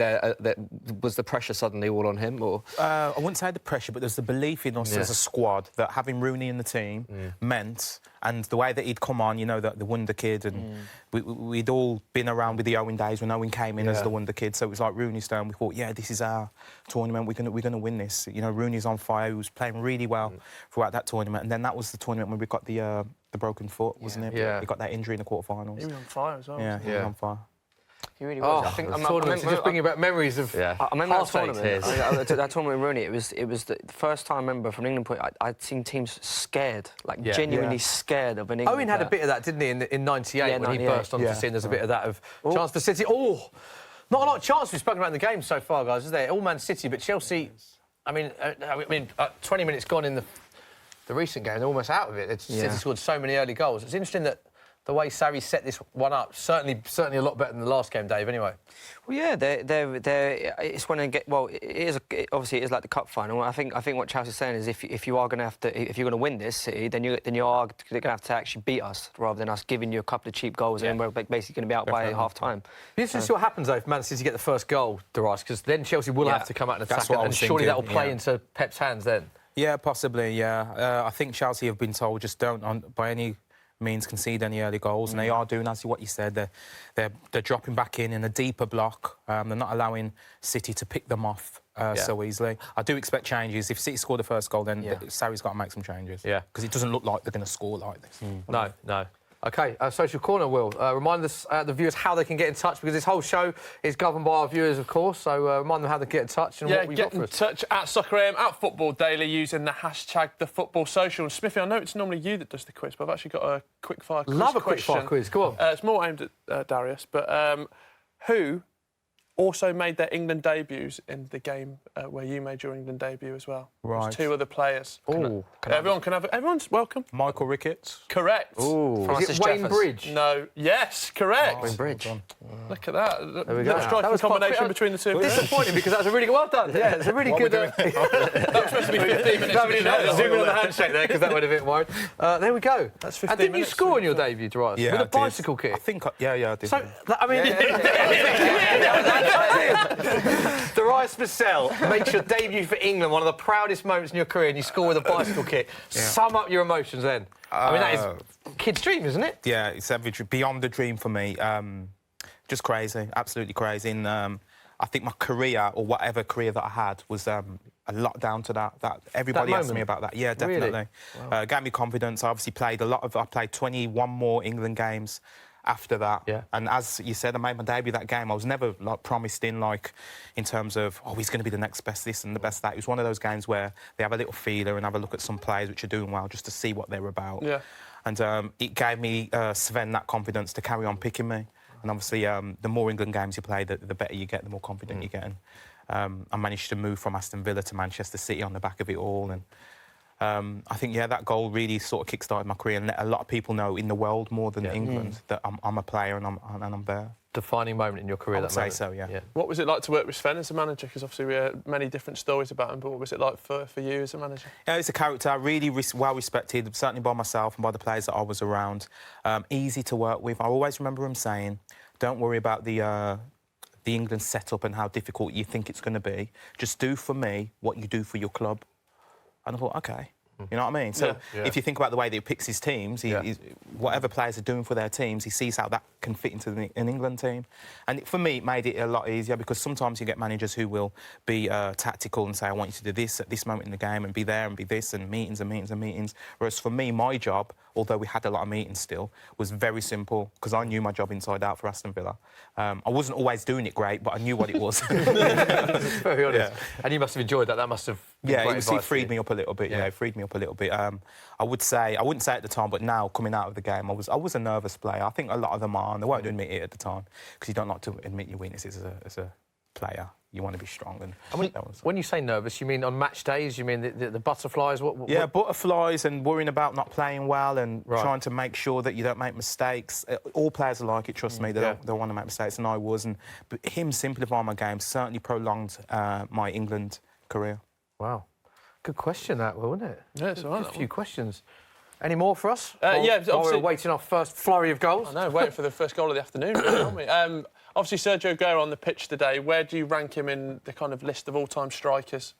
was the pressure suddenly all on him, or? I wouldn't say the pressure, but there's the belief in us as a squad that having Rooney in the team meant, and the way that he'd come on, the wonder kid, and we'd all been around with the Owen days when Owen came in as the wonder kid, so it was like Rooney's turn. We thought, this is our tournament. We're gonna win this. Rooney's on fire. He was playing really well throughout that tournament, and then that was the tournament when we got the broken foot, wasn't it? Yeah. He got that injury in the quarterfinals. He was on fire as well. Yeah, he was on fire. He really was. I think just bringing back memories of I remember that tournament. That tournament with Rooney, it was the first time I remember from an England point, I'd seen teams scared, like genuinely scared of an England Owen had a bit of that, didn't he, in 98 when he burst onto the scene. There's a bit of that of chance for City. Not a lot of chance we've spoken about in the game so far, guys, is there? All Man City, but Chelsea, 20 minutes gone in the recent game, they're almost out of it. City scored so many early goals. It's interesting that the way Sarri set this one up, certainly a lot better than the last game, Dave, anyway. Well, yeah, it's when they get... Well, obviously it is like the cup final. I think what Chelsea's saying is if you're going to win this, City, then you are going to have to actually beat us, rather than us giving you a couple of cheap goals and we're basically going to be out by half-time. It's interesting to see what happens, though, if Man City get the first goal, Darius, because then Chelsea will have to come out and attack, and surely that will play into Pep's hands then. Yeah, possibly, yeah. I think Chelsea have been told, just don't, by any means concede any early goals, and they are doing, as what you said, they're dropping back in a deeper block. They're not allowing City to pick them off so easily. I do expect changes. If City score the first goal, then Sarri's got to make some changes. Yeah. Because it doesn't look like they're going to score like this. No. OK, Social Corner, Will. Remind us, the viewers, how they can get in touch, because this whole show is governed by our viewers, of course, so remind them how they get in touch and what we've got for us. Get in touch at Soccer AM, at Football Daily, using the hashtag #TheFootballSocial. And Smithy, I know it's normally you that does the quiz, but I've actually got a quick-fire quiz. Love a quick-fire quiz, go on. It's more aimed at Darius, but who also made their England debuts in the game where you made your England debut as well? Right. There's 2 other players. Can Everyone's welcome. Michael Ricketts. Correct. Is it Wayne Bridge? No. Yes, correct. Wayne Bridge. Look at that. There we go. Striking combination between the two. Disappointing, because that was a really good... Well done. Yeah, it's a really good... That was supposed to be 15 minutes. Zoom in on the handshake there, because that would have been wide. There we go. That's 15 And didn't you minutes. score in your debut, Darius? Yeah, With a I did. bicycle kick? I think, I did. So, I mean... Darius Vassell makes your debut for England, one of the proudest moments in your career, and you score with a bicycle kick. Sum up your emotions then. I mean, that is kid's dream, isn't it? Yeah, it's beyond the dream for me. Just crazy, absolutely crazy. And I think my career, or whatever career that I had, was a lot down to that. Everybody asked me about that. Yeah, definitely. Really? Wow. Gave me confidence. I obviously played I played 21 more England games after that. Yeah. And as you said, I made my debut that game. I was never promised in terms of, he's going to be the next best this and the best that. It was one of those games where they have a little feeler and have a look at some players which are doing well, just to see what they're about. Yeah. And it gave me, Sven, that confidence to carry on picking me. And obviously, the more England games you play, the better you get, the more confident you get. And I managed to move from Aston Villa to Manchester City on the back of it all. And I think, that goal really sort of kick-started my career and let a lot of people know in the world, more than England, that I'm a player and I'm there. Defining moment in your career, I would that say moment. so, yeah. What was it like to work with Sven as a manager? Because obviously we heard many different stories about him, but what was it like for you as a manager? Yeah, he's a character, really well respected, certainly by myself and by the players that I was around. Easy to work with. I always remember him saying, don't worry about the England setup and how difficult you think it's going to be. Just do for me what you do for your club. And I thought, OK. You know what I mean? So if you think about the way that he picks his teams, whatever players are doing for their teams, he sees how that can fit into an England team. And for me, it made it a lot easier, because sometimes you get managers who will be tactical and say, I want you to do this at this moment in the game and be there and be this, and meetings and meetings and meetings. Whereas for me, my job, although we had a lot of meetings still, was very simple, because I knew my job inside out for Aston Villa. I wasn't always doing it great, but I knew what it was. Very honest. Yeah. And you must have enjoyed that. That must have... it freed me up a little bit. Yeah, it freed me up a little bit. I wouldn't say at the time, but now coming out of the game, I was a nervous player. I think a lot of them are, and they won't admit it at the time, because you don't like to admit your weaknesses as a player. You want to be strong. And when you say nervous, you mean on match days? You mean the butterflies? What? Butterflies and worrying about not playing well and trying to make sure that you don't make mistakes. All players are like it, trust me. They don't want to make mistakes, and I was. But him simplifying my game certainly prolonged my England career. Wow. Good question, that, wasn't it? Yeah, it's all right. A few questions. Any more for us? Obviously... we're waiting our first flurry of goals. I know, waiting for the first goal of the afternoon, really, aren't we? Obviously, Sergio Aguero on the pitch today. Where do you rank him in the kind of list of all-time strikers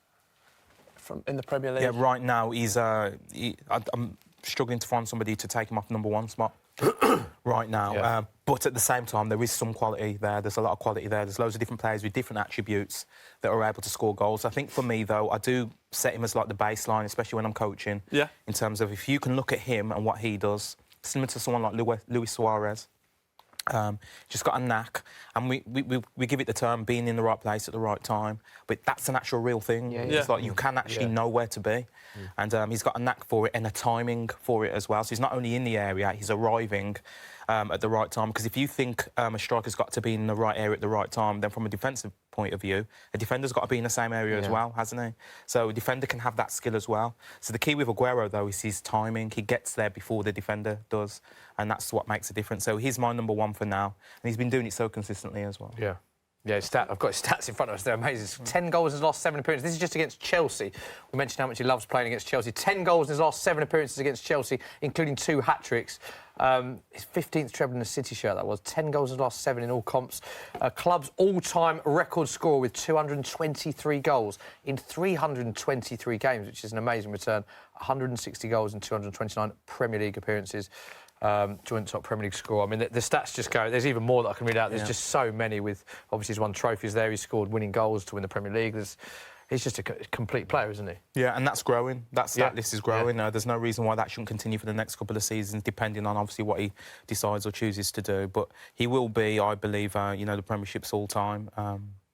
in the Premier League? Yeah, right now, I'm struggling to find somebody to take him off #1 spot. Right now. Yeah. But at the same time, there is some quality there. There's a lot of quality there. There's loads of different players with different attributes that are able to score goals. I think for me, though, I do set him as like the baseline, especially when I'm coaching. Yeah. In terms of if you can look at him and what he does, similar to someone like Luis Suarez. Just got a knack, and we give it the term being in the right place at the right time, but that's an actual real thing. It's like you can actually know where to be, and he's got a knack for it and a timing for it as well. So he's not only in the area, he's arriving at the right time, because if you think a striker's got to be in the right area at the right time, then from a defensive point of view, a defender's got to be in the same area as well, hasn't he? So a defender can have that skill as well. So the key with Aguero, though, is his timing. He gets there before the defender does, and that's what makes a difference. So he's my #1 for now, and he's been doing it so consistently as well. Yeah. Yeah, I've got his stats in front of us. They're amazing. 10 goals in his last 7 appearances. This is just against Chelsea. We mentioned how much he loves playing against Chelsea. 10 goals in his last 7 appearances against Chelsea, including 2 hat-tricks. His 15th treble in the City shirt, that was. 10 goals in his last 7 in all comps. Club's all-time record scorer with 223 goals in 323 games, which is an amazing return. 160 goals in 229 Premier League appearances. joint top Premier League scorer. I mean, the stats just go. There's even more that I can read out. There's just so many. With obviously he's won trophies there. He's scored winning goals to win the Premier League. He's just a complete player, isn't he? Yeah, and that's growing. That stat list is growing. There's no reason why that shouldn't continue for the next couple of seasons, depending on obviously what he decides or chooses to do. But he will be, I believe, the Premiership's all-time.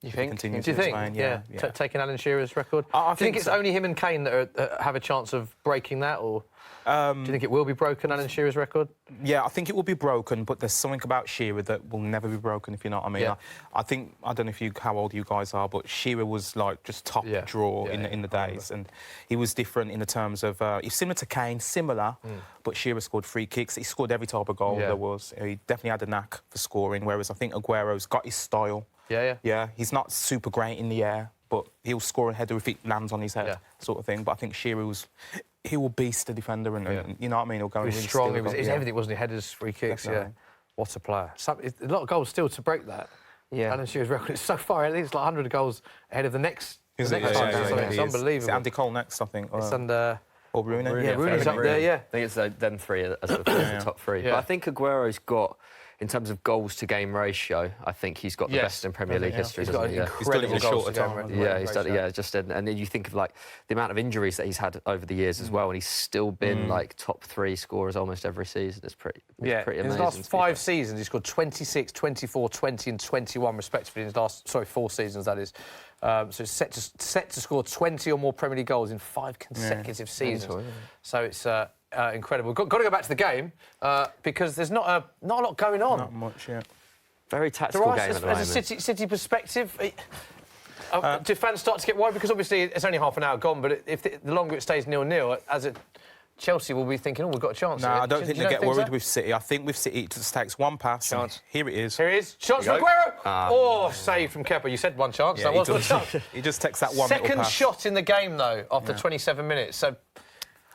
You think? Do you think? Spain, yeah. Taking Alan Shearer's record. I think it's so. only him and Kane that have a chance of breaking that, or do you think it will be broken, Alan Shearer's record? Yeah, I think it will be broken, but there's something about Shearer that will never be broken, if you know what I mean. Yeah. I think, I don't know how old you guys are, but Shearer was like just top draw in the days, and he was different in the terms of he's similar to Kane, but Shearer scored free kicks. He scored every type of goal there was. He definitely had a knack for scoring, whereas I think Aguero's got his style. Yeah, he's not super great in the air, but he'll score a header if it lands on his head, sort of thing. But I think Shearer he will beast the defender, and you know what I mean. He'll go. He was really strong. He was steal everything, wasn't he? Headers, free kicks. Definitely. Yeah, what a player! A lot of goals still to break that. Yeah, Alan Shearer's record is so far. I think it's like 100 goals ahead of the next. Is it? It's unbelievable. It's Andy Cole next, I think. It's under. Or Rooney. Yeah, Rooney's up there. Yeah, I think it's them three as the top three. Yeah. But I think Aguero's got, in terms of goals to game ratio, I think he's got the best in Premier League history. He's got an incredible goals to game ratio. Yeah, he's done. Yeah, and then you think of like the amount of injuries that he's had over the years as well, and he's still been like top 3 scorers almost every season. It's pretty amazing. In his last 5 seasons, he's scored 26, 24, 20, and 21 respectively. In his last 4 seasons, that is. So it's set to score 20 or more Premier League goals in 5 consecutive seasons. So it's incredible. Got to go back to the game because there's not a lot going on. Not much, yeah. Very tactical game at the moment. As a City perspective, do fans start to get worried? Because obviously it's only half an hour gone, but if the longer it stays 0-0, Chelsea will be thinking, we've got a chance. No, here. I don't think they get worried so? with City. I think with City, it just takes one pass. Chance. Here it is. Here it is. Chance for Aguero. Save from Kepa. You said one chance. Yeah, that was one chance. He just takes that one little Second pass. shot in the game, though, after 27 minutes. So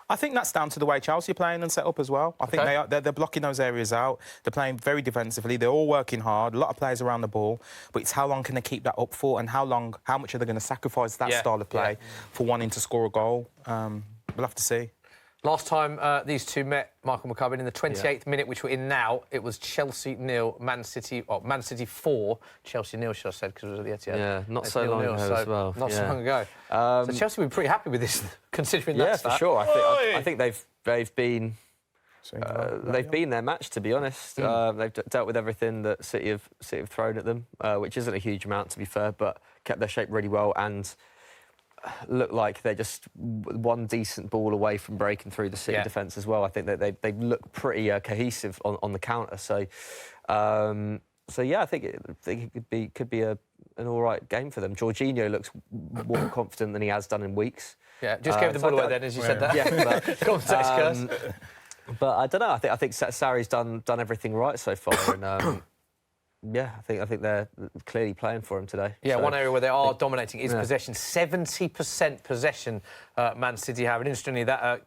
I think that's down to the way Chelsea are playing and set up as well. I think they're blocking those areas out. They're playing very defensively. They're all working hard. A lot of players around the ball. But it's how long can they keep that up for, and how much are they going to sacrifice that style of play for wanting to score a goal? We'll have to see. Last time these two met, Michael McCubbin, in the 28th minute, which we're in now, it was Chelsea 0, Man City 4, Chelsea 0, should I say, because it was at the Etihad. Yeah, not so long ago as well. Not so long ago. So Chelsea will be pretty happy with this, considering that. Yeah, for sure. I think they've been their match, to be honest. They've dealt with everything that City have thrown at them, which isn't a huge amount, to be fair, but kept their shape really well and look like they're just one decent ball away from breaking through the City defence as well. I think that they look pretty cohesive on the counter. So yeah, I think it could be an all right game for them. Jorginho looks more confident than he has done in weeks. Yeah, just gave the ball away then, as you said that. Yeah, but I don't know. I think Sarri's done everything right so far, and yeah, I think they're clearly playing for him today. Yeah, so one area where they are dominating is possession. 70% possession Man City have. And interestingly, that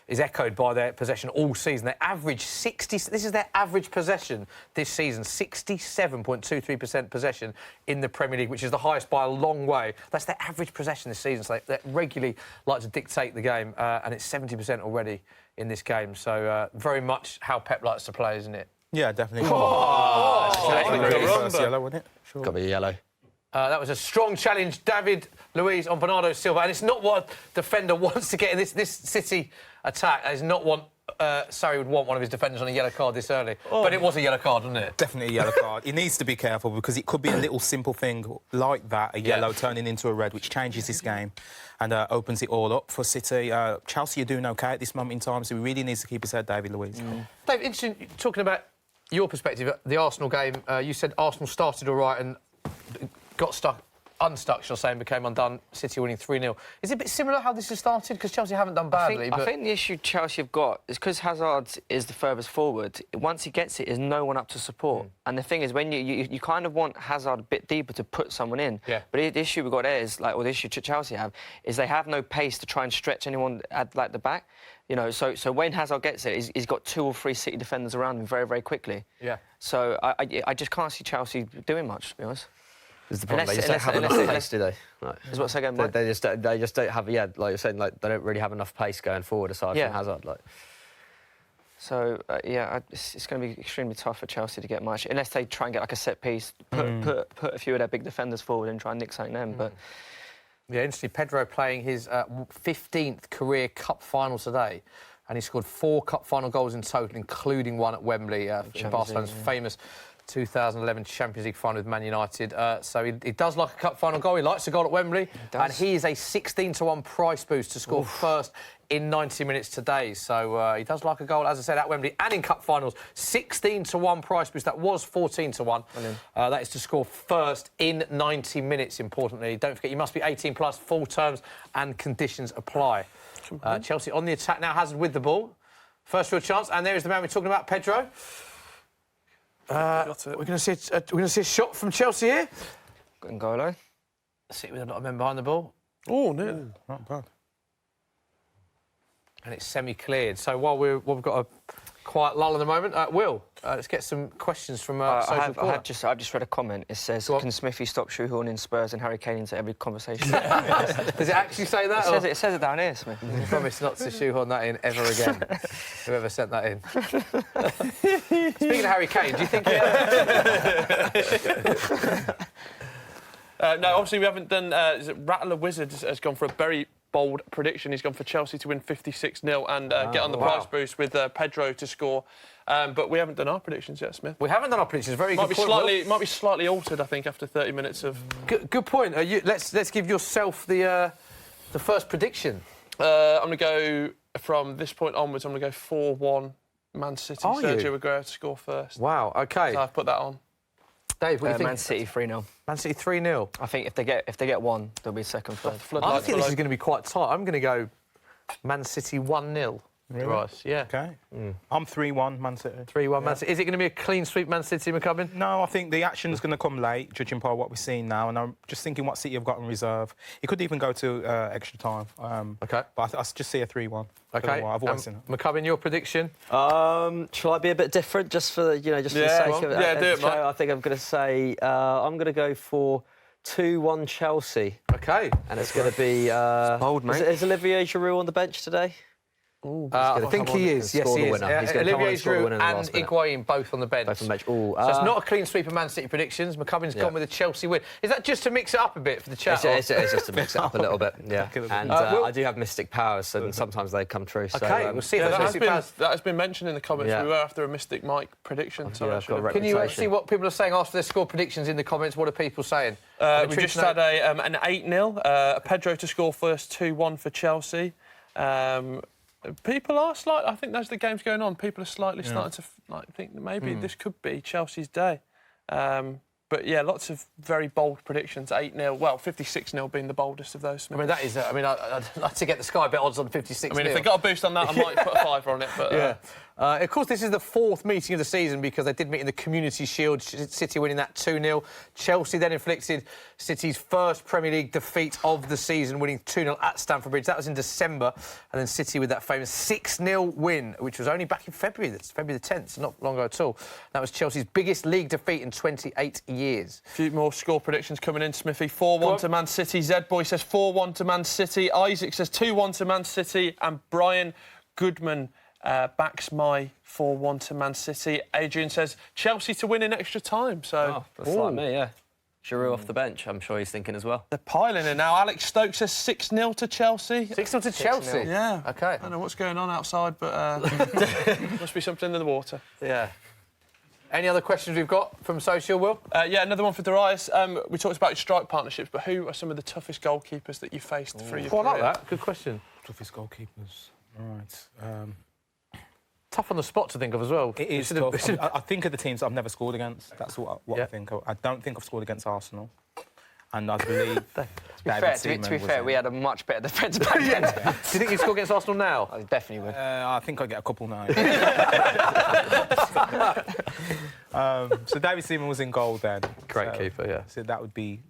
is echoed by their possession all season. They average 60... This is their average possession this season, 67.23% possession in the Premier League, which is the highest by a long way. That's their average possession this season. So they regularly like to dictate the game, and it's 70% already in this game. So very much how Pep likes to play, isn't it? Yeah, definitely. First yellow, wouldn't it? Sure. Got to be yellow. That was a strong challenge, David Luiz on Bernardo Silva, and it's not what a defender wants to get in this City attack. That is not what Sarri would want one of his defenders on a yellow card this early. But it was a yellow card, wasn't it? Definitely a yellow card. He needs to be careful because it could be a little simple thing like that, a yellow turning into a red, which changes this game and opens it all up for City. Chelsea are doing OK at this moment in time, so he really needs to keep his head, David Luiz. Dave, interesting, talking about your perspective, the Arsenal game, you said Arsenal started all right and got unstuck, shall I say, and became undone. City winning 3-0. Is it a bit similar how this has started? Because Chelsea haven't done badly. I think the issue Chelsea have got is because Hazard is the furthest forward. Once he gets it, there's no one up to support. And the thing is, when you kind of want Hazard a bit deeper to put someone in. Yeah. But the issue we've got there is, or the issue Chelsea have, is they have no pace to try and stretch anyone at the back. You know, so when Hazard gets it, he's got 2 or 3 City defenders around him very, very quickly. Yeah. So I just can't see Chelsea doing much, to be honest. Is the problem. They just don't have enough pace, do they? Like, is what second? They just don't have. Yeah, like you're saying, like they don't really have enough pace going forward aside from Hazard. Like, So, it's going to be extremely tough for Chelsea to get much, unless they try and get like a set piece, put a few of their big defenders forward and try and nick something them. But yeah, interestingly, Pedro playing his 15th career cup final today, and he scored 4 cup final goals in total, including one at Wembley in Barcelona's famous 2011 Champions League final with Man United. So he does like a cup final goal. He likes a goal at Wembley, and he is a 16-1 price boost to score first in 90 minutes today. So he does like a goal, as I said, at Wembley and in cup finals. 16-1 price boost. That was 14-1. That is to score first in 90 minutes, importantly. Don't forget, you must be 18 plus, full terms and conditions apply. Chelsea on the attack now, Hazard with the ball. First real chance, and there is the man we're talking about, Pedro. We're going to see a shot from Chelsea here. N'Golo. See with a lot of men behind the ball. Oh, no. Not bad. And it's semi-cleared. So while we've got a quiet lull at the moment, Will, let's get some questions from Social Corner. I've just read a comment. It says, "Can Smithy stop shoehorning Spurs and Harry Kane into every conversing?" Does it actually say that? It says it down here, Smith. I promise not to shoehorn that in ever again. Whoever sent that in. Speaking of Harry Kane, do you think... No, obviously we haven't done... Rattler Wizard has gone for a very bold prediction. He's gone for Chelsea to win 56-0 and get on the price boost with Pedro to score. But we haven't done our predictions yet, Smith. We haven't done our predictions. Very Might good be point. might be slightly altered, I think, after 30 minutes of... Good point. Let's give yourself the first prediction. I'm going to go, from this point onwards, I'm going to go 4-1 Man City. Sergio Aguero to score first. Wow, OK. So I've put that on. Dave, what do you think? Man City 3-0. Man City 3-0. I think if they get one, there'll be second, third. I think this is going to be quite tight. I'm going to go Man City 1-0. Really? Right, yeah. OK. I'm 3-1 Man City. 3-1 Man City. Is it going to be a clean sweep Man City, McCubbin? No, I think the action's going to come late, judging by what we're seeing now. And I'm just thinking what City have got in reserve. It could even go to extra time. OK. But I just see a 3-1. OK. I've always seen it. McCubbin, your prediction? Shall I be a bit different, just for the sake of it? Yeah, do it, mate. I think I'm going to say I'm going to go for 2-1 Chelsea. OK. And it's going to be... bold, mate. Is Olivier Giroud on the bench today? I think he is. Yes, he is. Olivier Giroud and Higuain both on the bench. Both on the bench. So it's not a clean sweep of Man City predictions. McCubbin's gone with a Chelsea win. Is that just to mix it up a bit for the chat? It's just to mix it up a little bit, yeah. And I do have mystic powers, and sometimes they come true. So, OK, we'll see if those mystic powers... That has been mentioned in the comments. Yeah. We were after a Mystic Mike prediction. So I've got a Can you reputation. see what people are saying after their score predictions in the comments? What are people saying? We just had an 8-0. Pedro to score first, 2-1 for Chelsea. People are slightly... I think as the game's going on, people are slightly starting to think that maybe this could be Chelsea's day. But, yeah, lots of very bold predictions. 8-0, well, 56-0 being the boldest of those. I mean, that is... I'd like to get the Sky bet odds on 56. I mean, if they got a boost on that, I might put a fiver on it. But, yeah. Of course, this is the 4th meeting of the season because they did meet in the Community Shield, City winning that 2-0. Chelsea then inflicted City's first Premier League defeat of the season, winning 2-0 at Stamford Bridge. That was in December. And then City with that famous 6-0 win, which was only back in February. That's February the 10th, not long ago at all. That was Chelsea's biggest league defeat in 28 years. A few more score predictions coming in, Smithy. 4-1 to Man City. Z-Boy says 4-1 to Man City. Isaac says 2-1 to Man City. And Brian Goodman backs my 4-1 to Man City. Adrian says Chelsea to win in extra time. So That's like me, yeah. Giroud off the bench, I'm sure he's thinking as well. they're piling in now. Alex Stokes says 6-0 to Chelsea. 6-0 to Chelsea? Yeah. OK. I don't know what's going on outside, but must be something in the water. Yeah. Any other questions we've got from social, Will? Yeah, another one for Darius. We talked about strike partnerships, but who are some of the toughest goalkeepers that you faced through your I like career? that. Good question. Toughest goalkeepers. All right. Tough on the spot to think of as well. It is tough. I think of the teams I've never scored against. That's what I think. I don't think I've scored against Arsenal. And I believe... To be fair, we had a much better defence back then. Do you think you'd score against Arsenal now? I definitely would. I think I'll get a couple now. So David Seaman was in goal then. Great keeper, yeah. So that would be,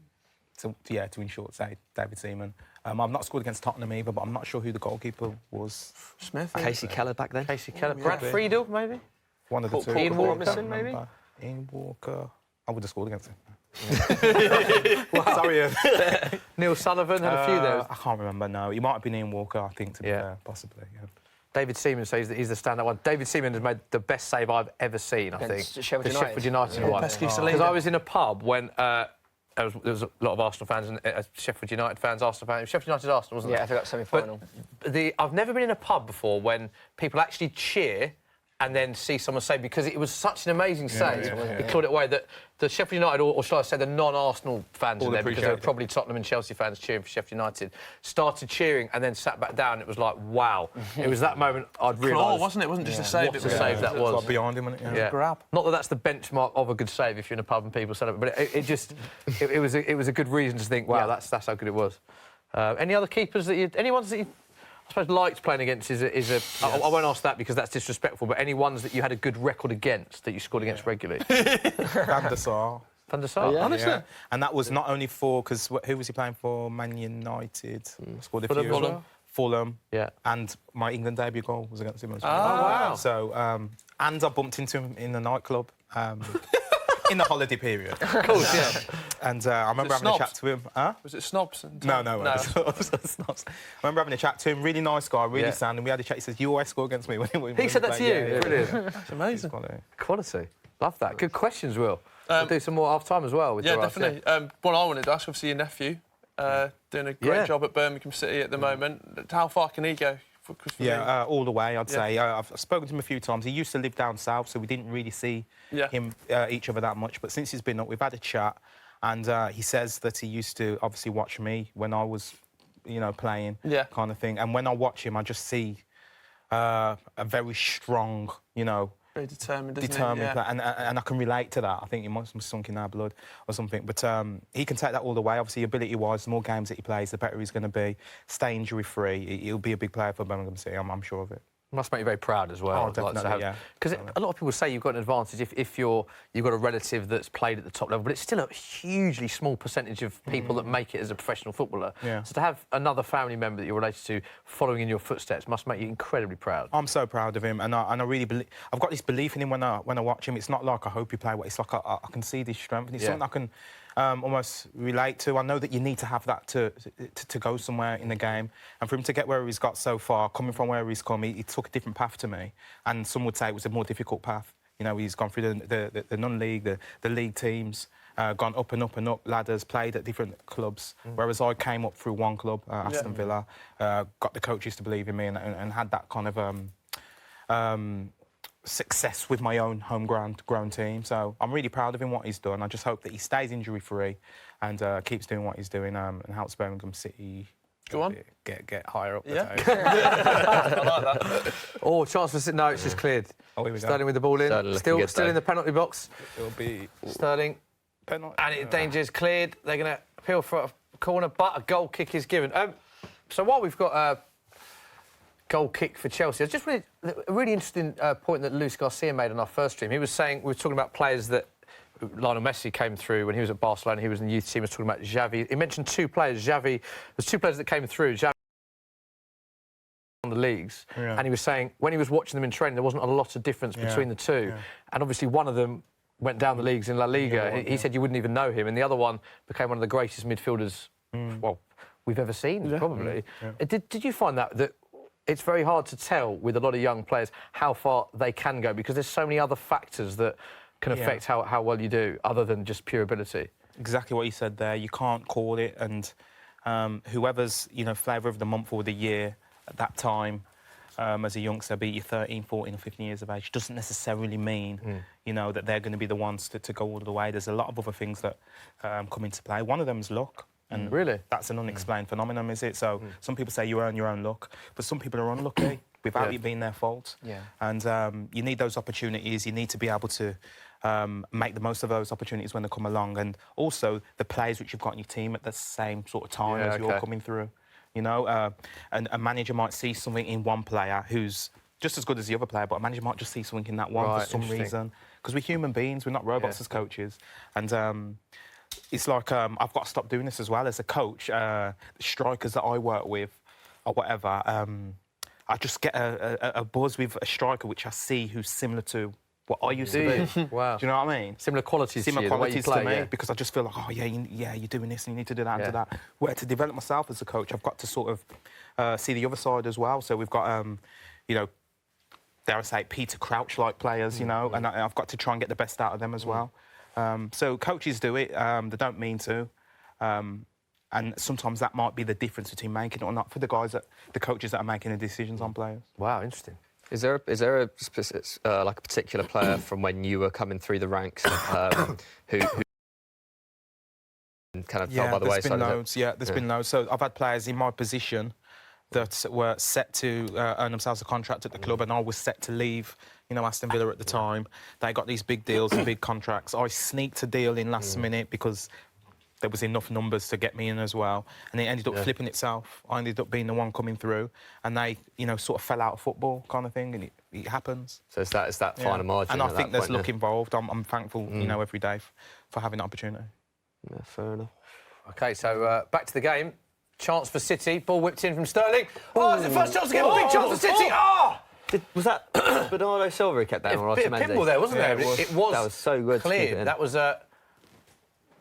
to ensure, say, David Seaman. I've not scored against Tottenham either, but I'm not sure who the goalkeeper was. Smith? Casey Keller back then? Casey Keller. Brad Friedel, maybe? One of the two. Ian Walker, maybe? Ian Walker. I would have scored against him. Sorry. Neil Sullivan had a few there. I can't remember, no. He might have been Ian Walker, I think, to be fair, possibly, yeah. David Seaman says that he's the standout one. David Seaman has made the best save I've ever seen, I think. Sheffield United. Sheffield United one. Because I was in a pub when there was a lot of Arsenal fans and Sheffield United fans, Arsenal fans. Sheffield United Arsenal, wasn't it? Yeah, I think that's semi-final. But I've never been in a pub before when people actually cheer and then see someone save, because it was such an amazing save. It clawed it away. That the Sheffield United, or shall I say the non-Arsenal fans in there, because they were probably Tottenham and Chelsea fans cheering for Sheffield United, started cheering and then sat back down. It was like, wow. It was that moment I'd realised... wasn't it? It wasn't just a save. What a save that was. Like behind him, wasn't it? Yeah. Grab. Not that that's the benchmark of a good save if you're in a pub and people celebrate, but it was a good reason to think, wow, that's how good it was. Any other keepers that you... Any ones that you... I suppose liked playing against is a... Yes. I won't ask that because that's disrespectful, but any ones that you had a good record against that you scored against regularly? Van der Sar. Van der Sar? Honestly? Yeah. And that was not only for... Because who was he playing for? Man United. Scored a few. Fulham. Yeah. And my England debut goal was against him as well. Oh, wow. So, and I bumped into him in the nightclub. In the holiday period. Of course, yeah. And I remember having a chat to him. Huh? Was it Snobs? No. Snobs. I remember having a chat to him. Really nice guy, really sound. And we had a chat. He says, "You always score against me." When he said that to you? Yeah. Brilliant. That's amazing. Quality. Love that. Good questions, Will. We'll do some more half-time as well. With Definitely. What I wanted to ask, obviously, your nephew, doing a great job at Birmingham City at the moment. How far can he go? All the way, I'd say. I've spoken to him a few times. He used to live down south, so we didn't really see him each other that much. But since he's been up, we've had a chat, and he says that he used to obviously watch me when I was, playing, kind of thing. And when I watch him, I just see a very strong, very determined, player, and I can relate to that. I think it must be sunk in our blood or something. But he can take that all the way. Obviously, ability-wise, the more games that he plays, the better he's going to be. Stay injury-free. He'll be a big player for Birmingham City. I'm sure of it. Must make you very proud as well. Oh, definitely, Because a lot of people say you've got an advantage if you've got a relative that's played at the top level, but it's still a hugely small percentage of people that make it as a professional footballer. Yeah. So to have another family member that you're related to following in your footsteps must make you incredibly proud. I'm so proud of him, and I really believe... I've got this belief in him when I watch him. It's not like I hope he play well. It's like I can see this strength, and it's something I can... almost relate to. I know that you need to have that to go somewhere in the game, and for him to get where he's got so far, coming from where he's come, he took a different path to me, and some would say it was a more difficult path. He's gone through the non-league, the league teams, gone up and up and up ladders, played at different clubs, whereas I came up through one club, Aston Villa, got the coaches to believe in me, and had that kind of success with my own homegrown team. So I'm really proud of him, what he's done. I just hope that he stays injury-free and keeps doing what he's doing and helps Birmingham City get higher up the table. I like that. Oh, chance for... No, it's just cleared. Oh, here we go. Sterling with the ball in. Still in the penalty box. It'll be... Sterling. Penalty. And danger is cleared. They're going to appeal for a corner, but a goal kick is given. So while we've got... goal kick for Chelsea. It's just a really interesting point that Luis Garcia made on our first stream. He was saying, we were talking about players that Lionel Messi came through when he was at Barcelona. He was in the youth team. He was talking about Xavi. He mentioned two players. There's two players that came through. Xavi on the leagues, and he was saying when he was watching them in training, there wasn't a lot of difference between the two. And obviously one of them went down the leagues in La Liga. He said you wouldn't even know him, and the other one became one of the greatest midfielders we've ever seen, probably. Did you find that it's very hard to tell with a lot of young players how far they can go because there's so many other factors that can affect how well you do, other than just pure ability? Exactly what you said there. You can't call it, and whoever's flavour of the month or the year at that time, as a youngster, be you 13, 14 or 15 years of age, doesn't necessarily mean that they're going to be the ones to go all the way. There's a lot of other things that come into play. One of them is luck. And really? That's an unexplained phenomenon, is it? So some people say you earn your own luck, but some people are unlucky without it being their fault. Yeah. And you need those opportunities. You need to be able to make the most of those opportunities when they come along. And also the players which you've got in your team at the same sort of time as you're coming through. And a manager might see something in one player who's just as good as the other player, but a manager might just see something in that one for some reason. Because we're human beings, we're not robots as coaches. And it's like I've got to stop doing this as well as a coach. Strikers that I work with or whatever, I just get a buzz with a striker which I see who's similar to what I used to be. Wow. Do you know what I mean? Similar qualities to you, qualities to me, because I just feel like, you're doing this and you need to do that and do that. Where to develop myself as a coach, I've got to sort of see the other side as well. So we've got you know, dare I say, Peter Crouch-like players, you know, and I've got to try and get the best out of them as well. So coaches do it. They don't mean to. And sometimes that might be the difference between making it or not for the coaches that are making the decisions on players. Wow, interesting. Is there a like a particular player from when you were coming through the ranks who kind of fell by the wayside? There's been loads. So I've had players in my position that were set to earn themselves a contract at the club, and I was set to leave, you know, Aston Villa at the time. They got these big deals and big contracts. I sneaked a deal in last minute because there was enough numbers to get me in as well, and it ended up flipping itself. I ended up being the one coming through, and they, you know, sort of fell out of football kind of thing, and it happens. So it's that finer margin. And I think there's luck involved. I'm thankful, you know, every day for having the opportunity. Yeah, fair enough. OK, so back to the game. Chance for City. Ball whipped in from Sterling. Oh, it's the first chance again. Big chance for City. Was that Bernardo Silva who kept that? A bit of pinball there, wasn't there? It was. That was so good. Clear. That was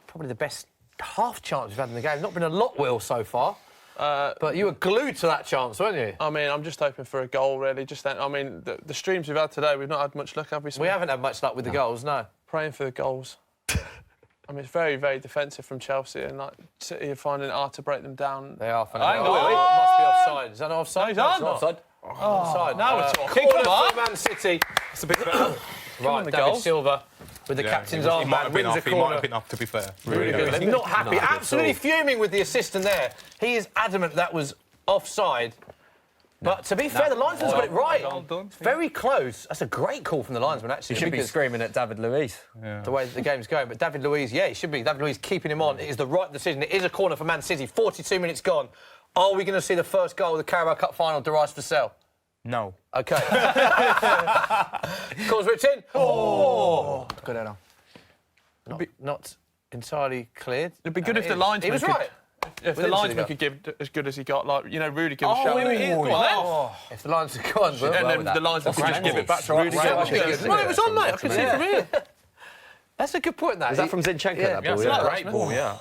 probably the best half chance we've had in the game. Not been a lot, Will, so far. But you were glued to that chance, weren't you? I mean, I'm just hoping for a goal, really. I mean, the streams we've had today, we've not had much luck, have we? We haven't had much luck with the goals, no. Praying for the goals. I mean, it's very, very defensive from Chelsea, and like City are finding it hard to break them down. They are finding it must be offside. Is that not offside? No, it's not offside. Offside. Now we're talking. Corner for Man City. It's a bit better. Right, David Silva with the captain's armband wins a corner. He might have been off, to be fair. Really good. He's not happy. Absolutely fuming with the assistant there. He is adamant that was offside. But to be fair, the linesman's got it right. Well done. Very close. That's a great call from the linesman, actually. You should be screaming at David Luiz. The way the game's going. But David Luiz, he should be. David Luiz keeping him on. It is the right decision. It is a corner for Man City. 42 minutes gone. Are we going to see the first goal of the Carabao Cup final, Darius Vassell? No. OK. Calls whipped in. Oh! Good header. Not entirely cleared. It'd be good if the linesman He was right. If the linesman could give as good as he got, like, you know, Rudy give a shout. If the linesman go on, and then the linesman could just give it back to Rudy. No, it was on, mate. I can see from here. That's a good point, that. Is that from Zinchenko, that ball? Yeah, Great ball, yeah.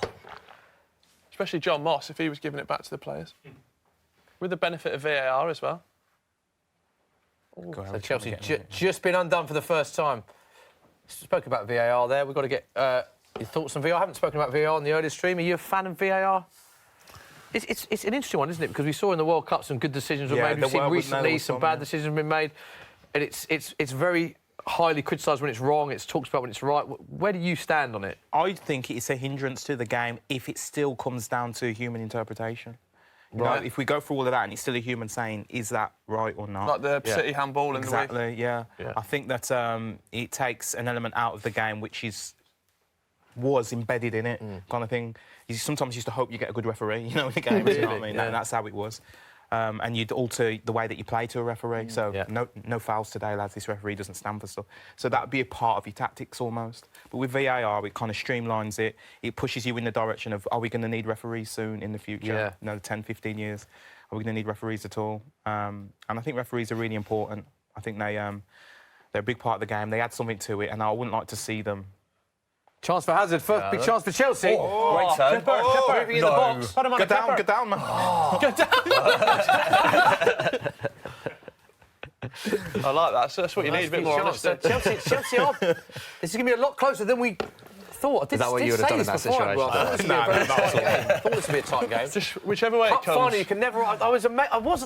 Especially John Moss, if he was giving it back to the players. With the benefit of VAR as well. So Chelsea just been undone for the first time. Spoke about VAR there. We've got to get your thoughts on VAR. I haven't spoken about VAR in the earlier stream. Are you a fan of VAR? It's an interesting one, isn't it? Because we saw in the World Cup some good decisions were made. We've seen recently some bad decisions have been made. And it's very highly criticised when it's wrong. It's talked about when it's right. Where do you stand on it? I think it's a hindrance to the game if it still comes down to human interpretation. You know, if we go through all of that and it's still a human saying, is that right or not? Like the City handball in the way. Exactly, yeah. I think that it takes an element out of the game which was embedded in it, kind of thing. You sometimes used to hope you get a good referee, you know, in the game, you know what I mean? And that's how it was. And you'd alter the way that you play to a referee. So no fouls today, lads. This referee doesn't stand for stuff. So that would be a part of your tactics almost. But with VAR, it kind of streamlines it. It pushes you in the direction of, are we going to need referees soon in the future? Yeah. You know, 10, 15 years. Are we going to need referees at all? And I think referees are really important. I think they're a big part of the game. They add something to it, and I wouldn't like to see them. Chance for Hazard. First big chance for Chelsea. Great turn. Kepa moving in the box. Go down, man. Go down. I like that. So that's what you need, a bit more honesty. Chelsea are... This is going to be a lot closer than we thought. Is that what you would have done in that situation? I thought this would be a tight game. Just whichever way it comes. Finally, you can never... I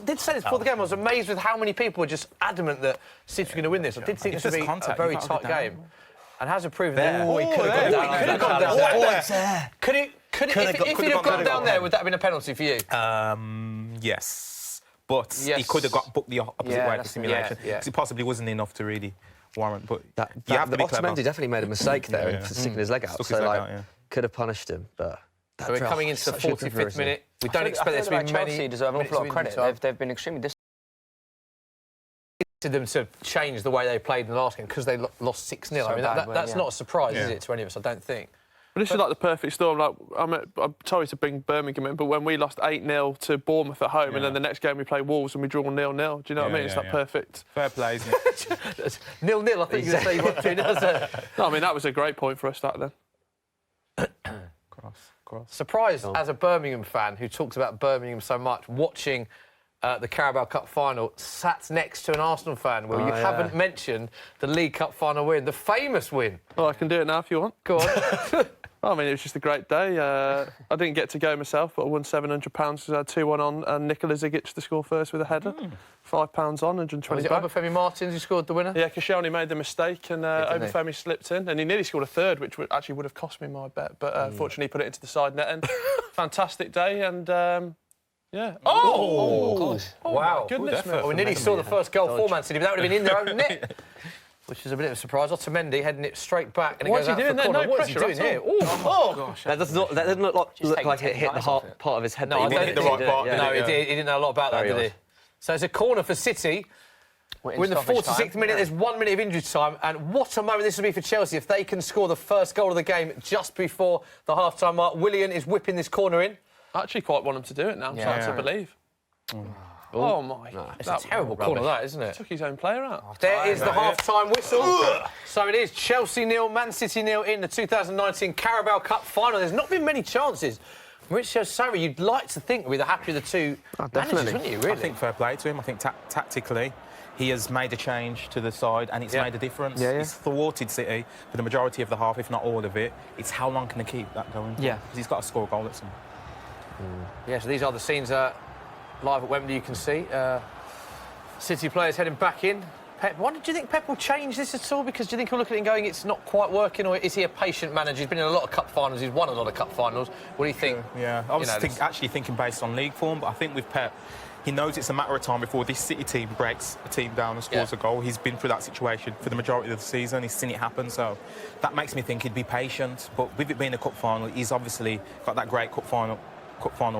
did say this before the game. I was amazed with how many people were just adamant that City were going to win this. I did think this would be a very tight game. And Hazard proved that. Oh, he could have gone down. If he'd have gone down there, would that have been a penalty for you? Yes. But he could have got booked the opposite way to simulation. Because it possibly wasn't enough to really warrant. But you have to be clever. Otamendi definitely made a mistake there in sticking his leg out. So, could have punished him, but... So we're coming into the 45th minute. We don't expect there to be many... Chelsea deserve an awful lot of credit. They've been extremely to them to change the way they played in the last game because they lost 6-0. I mean, that's not a surprise, is it, to any of us? I don't think. But this is like the perfect storm. Like I'm sorry to bring Birmingham in, but when we lost 8-0 to Bournemouth at home, and then the next game we play Wolves and we draw 0-0, do you know what I mean? It's like perfect. Fair play, isn't it? 0-0. I think you're going to say 2-0. No, I mean that was a great point for us that then. Cross. Surprised as a Birmingham fan who talks about Birmingham so much, watching the Carabao Cup final, sat next to an Arsenal fan, Will. You haven't mentioned the League Cup final win, the famous win. Well, I can do it now if you want. Go on. I mean, it was just a great day. I didn't get to go myself, but I won £700 because I had 2-1 on, and Nikola Zigic to score first with a header. £5 on, 120 Was it Obafemi Martins who scored the winner? Yeah, Koscielny made the mistake, and Obafemi slipped in, and he nearly scored a third, which actually would have cost me my bet, but fortunately he put it into the side net. And fantastic day, and yeah. Oh! Wow. Goodness me. Well, we nearly saw the first goal for Man City, but that would have been in their own net. Which is a bit of a surprise. Otamendi heading it straight back, and it goes out for the corner. What is he doing here? Oh gosh! That doesn't look like it hit the part of his head. No, I don't hit the right part. No, he didn't know a lot about that, did he? So it's a corner for City. We're in the 46th minute. There's 1 minute of injury time, and what a moment this will be for Chelsea if they can score the first goal of the game just before the half-time mark. Willian is whipping this corner in. I actually quite want him to do it now. Yeah. So to believe. Oh my! No, it's a terrible corner, that, isn't it? Took his own player out. There is the half-time whistle. So it is Chelsea 0, Man City 0 in the 2019 Carabao Cup final. There's not been many chances. Maurizio Sarri, you'd like to think we're the happier of the two managers, wouldn't you, really? I think fair play to him. I think tactically he has made a change to the side, and it's made a difference. He's thwarted City for the majority of the half, if not all of it. It's how long can he keep that going? Yeah. Because he's got to score a goal at some. Yeah, so these are the scenes live at Wembley, you can see. City players heading back in. Pep, do you think Pep will change this at all? Because do you think he'll look at it and going, it's not quite working, or is he a patient manager? He's been in a lot of cup finals, he's won a lot of cup finals. What do you think? Yeah, I was actually thinking based on league form, but I think with Pep, he knows it's a matter of time before this City team breaks a team down and scores a goal. He's been through that situation for the majority of the season. He's seen it happen, so that makes me think he'd be patient. But with it being a cup final, he's obviously got that great cup final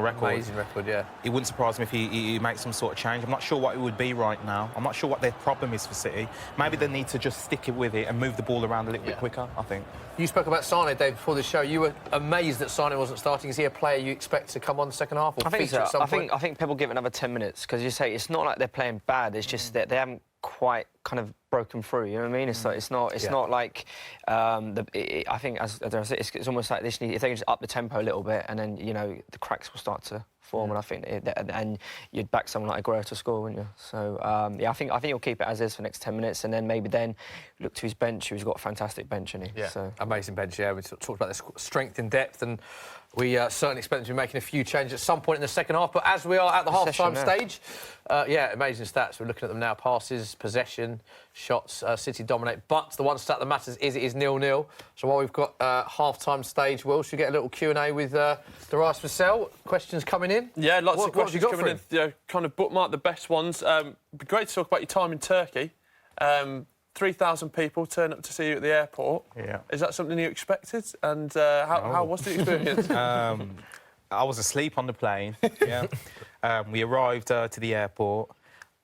record. Amazing record, yeah. It wouldn't surprise me if he makes some sort of change. I'm not sure what it would be right now. I'm not sure what their problem is for City. Maybe they need to just stick it with it and move the ball around a little bit quicker, I think. You spoke about Sane, Dave, before the show. You were amazed that Sane wasn't starting. Is he a player you expect to come on the second half or feature at some point? I think Pep will give it another 10 minutes, because you say it's not like they're playing bad, it's just that they haven't quite kind of broken through, you know what I mean? It's like, it's not like I think as I said, it's almost like this. If they can just up the tempo a little bit, and then the cracks will start to form, and I think and you'd back someone like Aguero to score, wouldn't you? So I think he'll keep it as is for the next 10 minutes, and then maybe look to his bench. He's got a fantastic bench, hasn't he? Yeah, so. Amazing bench. Yeah, we talked about this strength in depth, and we certainly expect to be making a few changes at some point in the second half. But as we are at the half-time stage, amazing stats. We're looking at them now: passes, possession, shots. City dominate, but the one stat that matters is it is 0-0. So while we've got half-time stage, Will, should we get a little Q&A with Darius Vassell? Questions coming in? Yeah, lots of questions coming in. Kind of bookmark the best ones. It'd be great to talk about your time in Turkey. 3,000 people turn up to see you at the airport. Yeah. Is that something you expected? And how was the experience? I was asleep on the plane. Yeah. We arrived to the airport.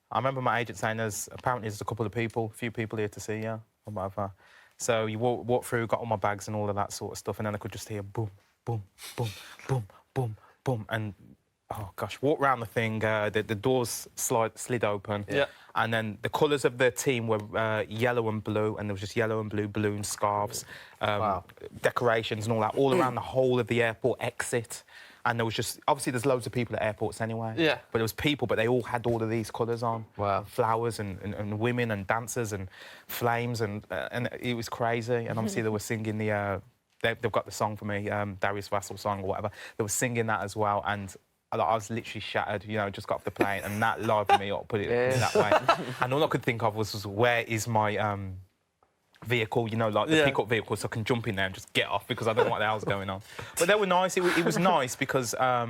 I remember my agent saying apparently there's a few people here to see you, or whatever. So you walk through, got all my bags and all of that sort of stuff, and then I could just hear boom, boom, boom, boom, boom, boom, and oh gosh, walk round the thing. The doors slid open. Yeah. And then the colours of the team were yellow and blue, and there was just yellow and blue balloons, scarves, decorations and all that, all around the whole of the airport exit. And there was just, obviously there's loads of people at airports anyway. Yeah. But there was people, but they all had all of these colours on. Wow. Flowers and women and dancers and flames, and it was crazy. And obviously they were singing they've got the song for me, Darius Vassell song or whatever. They were singing that as well, and I was literally shattered, just got off the plane, and that livened me up, put it in that way. And all I could think of was where is my vehicle, like the pickup vehicle, so I can jump in there and just get off, because I don't know what the hell's going on. But they were nice. It was nice because, I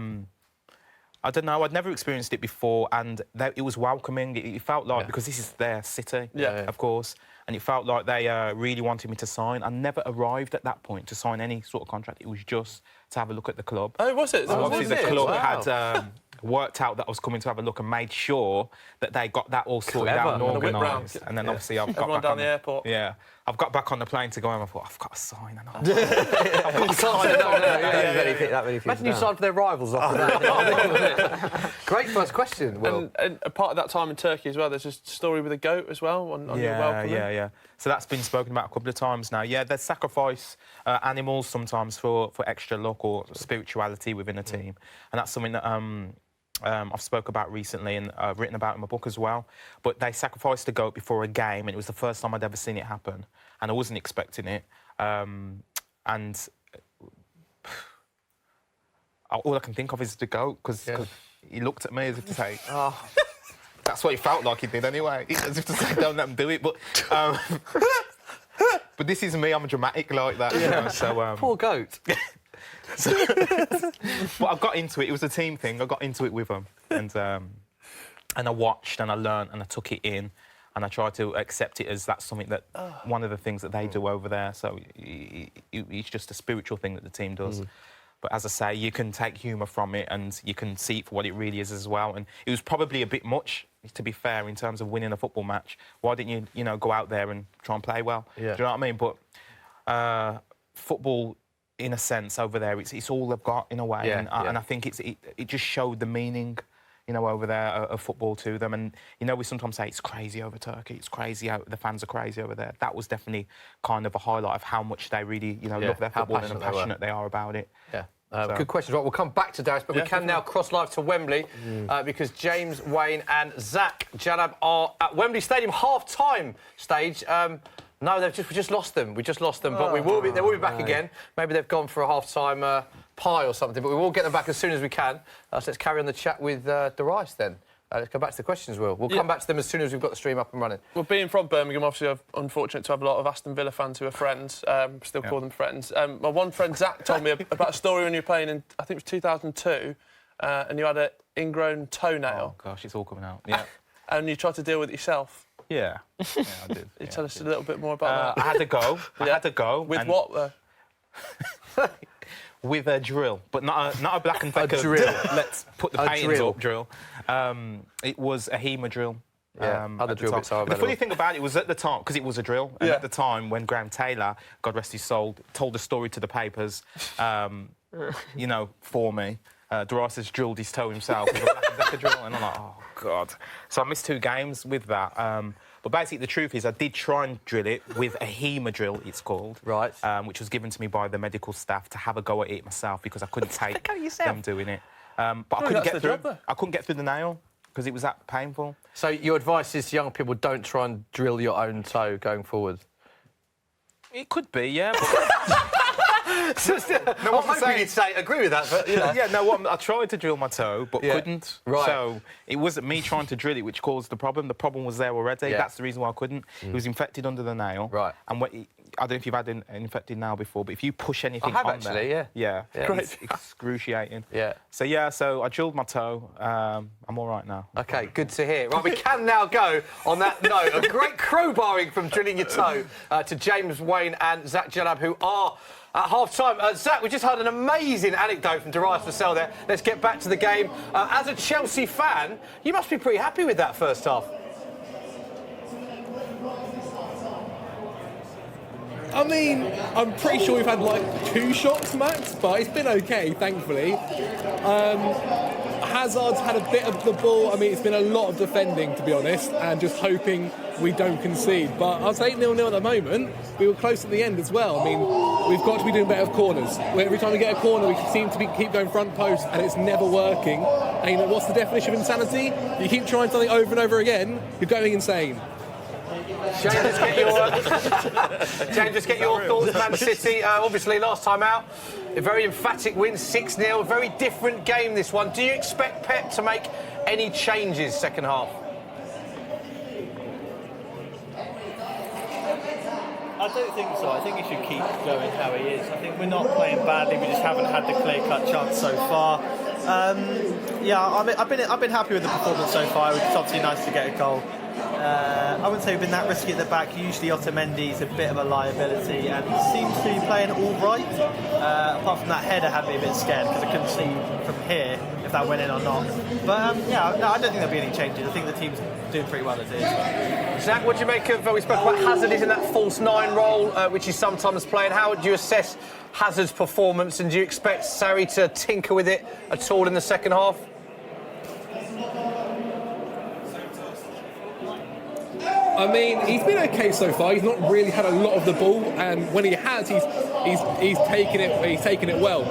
don't know, I'd never experienced it before, and it was welcoming. It felt like, because this is their city, of course, and it felt like they really wanted me to sign. I never arrived at that point to sign any sort of contract. It was just to have a look at the club. Oh, was it? So obviously the club had worked out that I was coming to have a look and made sure that they got that all sorted out and organised. And then obviously I've got everyone back down the airport. Yeah, I've got back on the plane to go home. I thought, I've got to sign. Imagine you signed for their rivals after that. Great first question, Will. And a part of that time in Turkey as well, there's a story with a goat as well on your welcoming. Yeah. So that's been spoken about a couple of times now. Yeah, they sacrifice animals sometimes for extra luck or spirituality within a team. And that's something that I've spoke about recently and written about in my book as well. But they sacrificed a goat before a game, and it was the first time I'd ever seen it happen, and I wasn't expecting it. And all I can think of is the goat, because he looked at me as if to say, "Oh." That's what he felt like he did anyway, as if to say, "Don't let him do it." But but this is me. I'm dramatic like that. You know, so poor goat. But I got into it. It was a team thing. I got into it with them, and I watched and I learned and I took it in, and I tried to accept it as that's something that one of the things that they do over there. So it's just a spiritual thing that the team does. But as I say, you can take humour from it and you can see it for what it really is as well. And it was probably a bit much, to be fair, in terms of winning a football match. Why didn't you, go out there and try and play well? Yeah. Do you know what I mean? But football, in a sense, over there, it's all they've got in a way. Yeah, and I think it just showed the meaning, over there of football to them. And, we sometimes say it's crazy over Turkey, it's crazy out, the fans are crazy over there. That was definitely kind of a highlight of how much they really, love their football and how passionate they are about it. Yeah. Good questions. Right, we'll come back to Darius, but we can now cross live to Wembley because James, Wayne and Zach Jalab are at Wembley Stadium half-time stage. No, we just lost them. We just lost them, but they will be back again. Maybe they've gone for a half-time pie or something, but we will get them back as soon as we can. So let's carry on the chat with Darius then. Let's go back to the questions, Will. We'll come back to them as soon as we've got the stream up and running. Well, being from Birmingham, obviously, I'm unfortunate to have a lot of Aston Villa fans who are friends. Still call them friends. My one friend, Zach, told me about a story when you were playing in, I think it was 2002, and you had an ingrown toenail. Oh, gosh, it's all coming out. Yeah. And you tried to deal with it yourself. Yeah, I did. Can you tell us a little bit more about that? I had a go. With what, though? With a drill, but not a black and decker drill. Let's put the paintings up drill. It was a HEMA drill. Other drill bits are available. The funny thing about it was at the time, because it was a drill, and at the time when Graham Taylor, God rest his soul, told the story to the papers, for me, Darius has drilled his toe himself with a black and decker drill, and I'm like, oh, God. So I missed 2 games with that. But basically, the truth is, I did try and drill it with a HEMA drill, it's called. Right. Which was given to me by the medical staff to have a go at it myself because I couldn't take them doing it. But I couldn't get through. I couldn't get through the nail because it was that painful. So your advice is to young people, don't try and drill your own toe going forward? It could be, yeah. But... No, I'm hoping you'd say agree with that, but I tried to drill my toe, but couldn't. Right. So it wasn't me trying to drill it which caused the problem. The problem was there already. Yeah. That's the reason why I couldn't. It was infected under the nail. Right. And I don't know if you've had an infected nail before, but if you push anything I have on actually, there, yeah. it's excruciating. Yeah. So I drilled my toe. I'm all right now. OK, good to hear. Right, we can now go on that note. A great crowbarring from drilling your toe to James, Wayne and Zach Jalab, who are at half-time. Zach, we just heard an amazing anecdote from Darius Vassell there. Let's get back to the game. As a Chelsea fan, you must be pretty happy with that first half. I mean, I'm pretty sure we've had like 2 shots max, but it's been okay, thankfully. Hazard's had a bit of the ball. I mean, it's been a lot of defending, to be honest, and just hoping we don't concede. But I was 8-0 at the moment. We were close at the end as well. I mean, we've got to be doing better with corners. Every time we get a corner, we seem to keep going front post, and it's never working. And what's the definition of insanity? You keep trying something over and over again, you're going insane. James, just get your thoughts, Man City. Obviously, last time out, a very emphatic win, 6-0. A very different game, this one. Do you expect Pep to make any changes second half? I don't think so. I think he should keep going how he is. I think we're not playing badly. We just haven't had the clear-cut chance so far. I've been happy with the performance so far. It's obviously nice to get a goal. I wouldn't say we've been that risky at the back. Usually Otamendi's a bit of a liability, and he seems to be playing all right. Apart from that header, had me a bit scared because I couldn't see from here if that went in or not. But I don't think there'll be any changes. I think the team's doing pretty well as it is. Zach, what do you make of? We spoke about Hazard is in that false 9 role, which he's sometimes playing. How would you assess Hazard's performance, and do you expect Sarri to tinker with it at all in the second half? I mean, he's been okay so far. He's not really had a lot of the ball, and when he has, he's taken it well.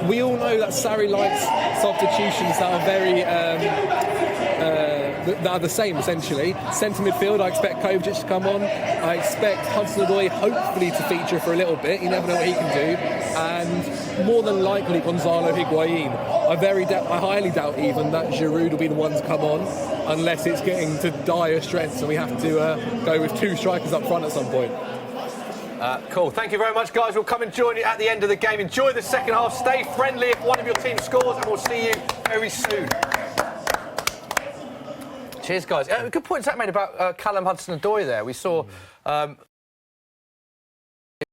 We all know that Sarri likes substitutions that are very that are the same essentially. Centre midfield, I expect Kovacic to come on. I expect Hudson-Odoi hopefully to feature for a little bit. You never know what he can do, and more than likely Gonzalo Higuain. I highly doubt even that Giroud will be the one to come on, unless it's getting to dire strengths and we have to go with 2 strikers up front at some point. Cool. Thank you very much, guys. We'll come and join you at the end of the game. Enjoy the second half. Stay friendly if one of your team scores, and we'll see you very soon. Cheers, guys. Good point Zach made about Callum Hudson-Odoi there. We saw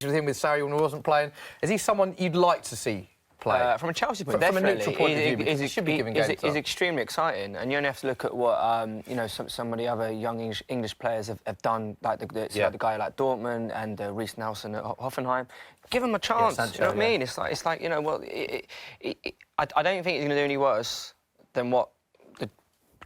with him with Sarri when he wasn't playing. Is he someone you'd like to see play? From a Chelsea point, from definitely. a neutral point of view, because he should be given game time. He's extremely exciting, and you only have to look at what some of the other young English players have done, like the guy like Dortmund and Reece Nelson at Hoffenheim. Give him a chance. Sancho, you know what I mean? It's like you know what? I don't think he's going to do any worse than what the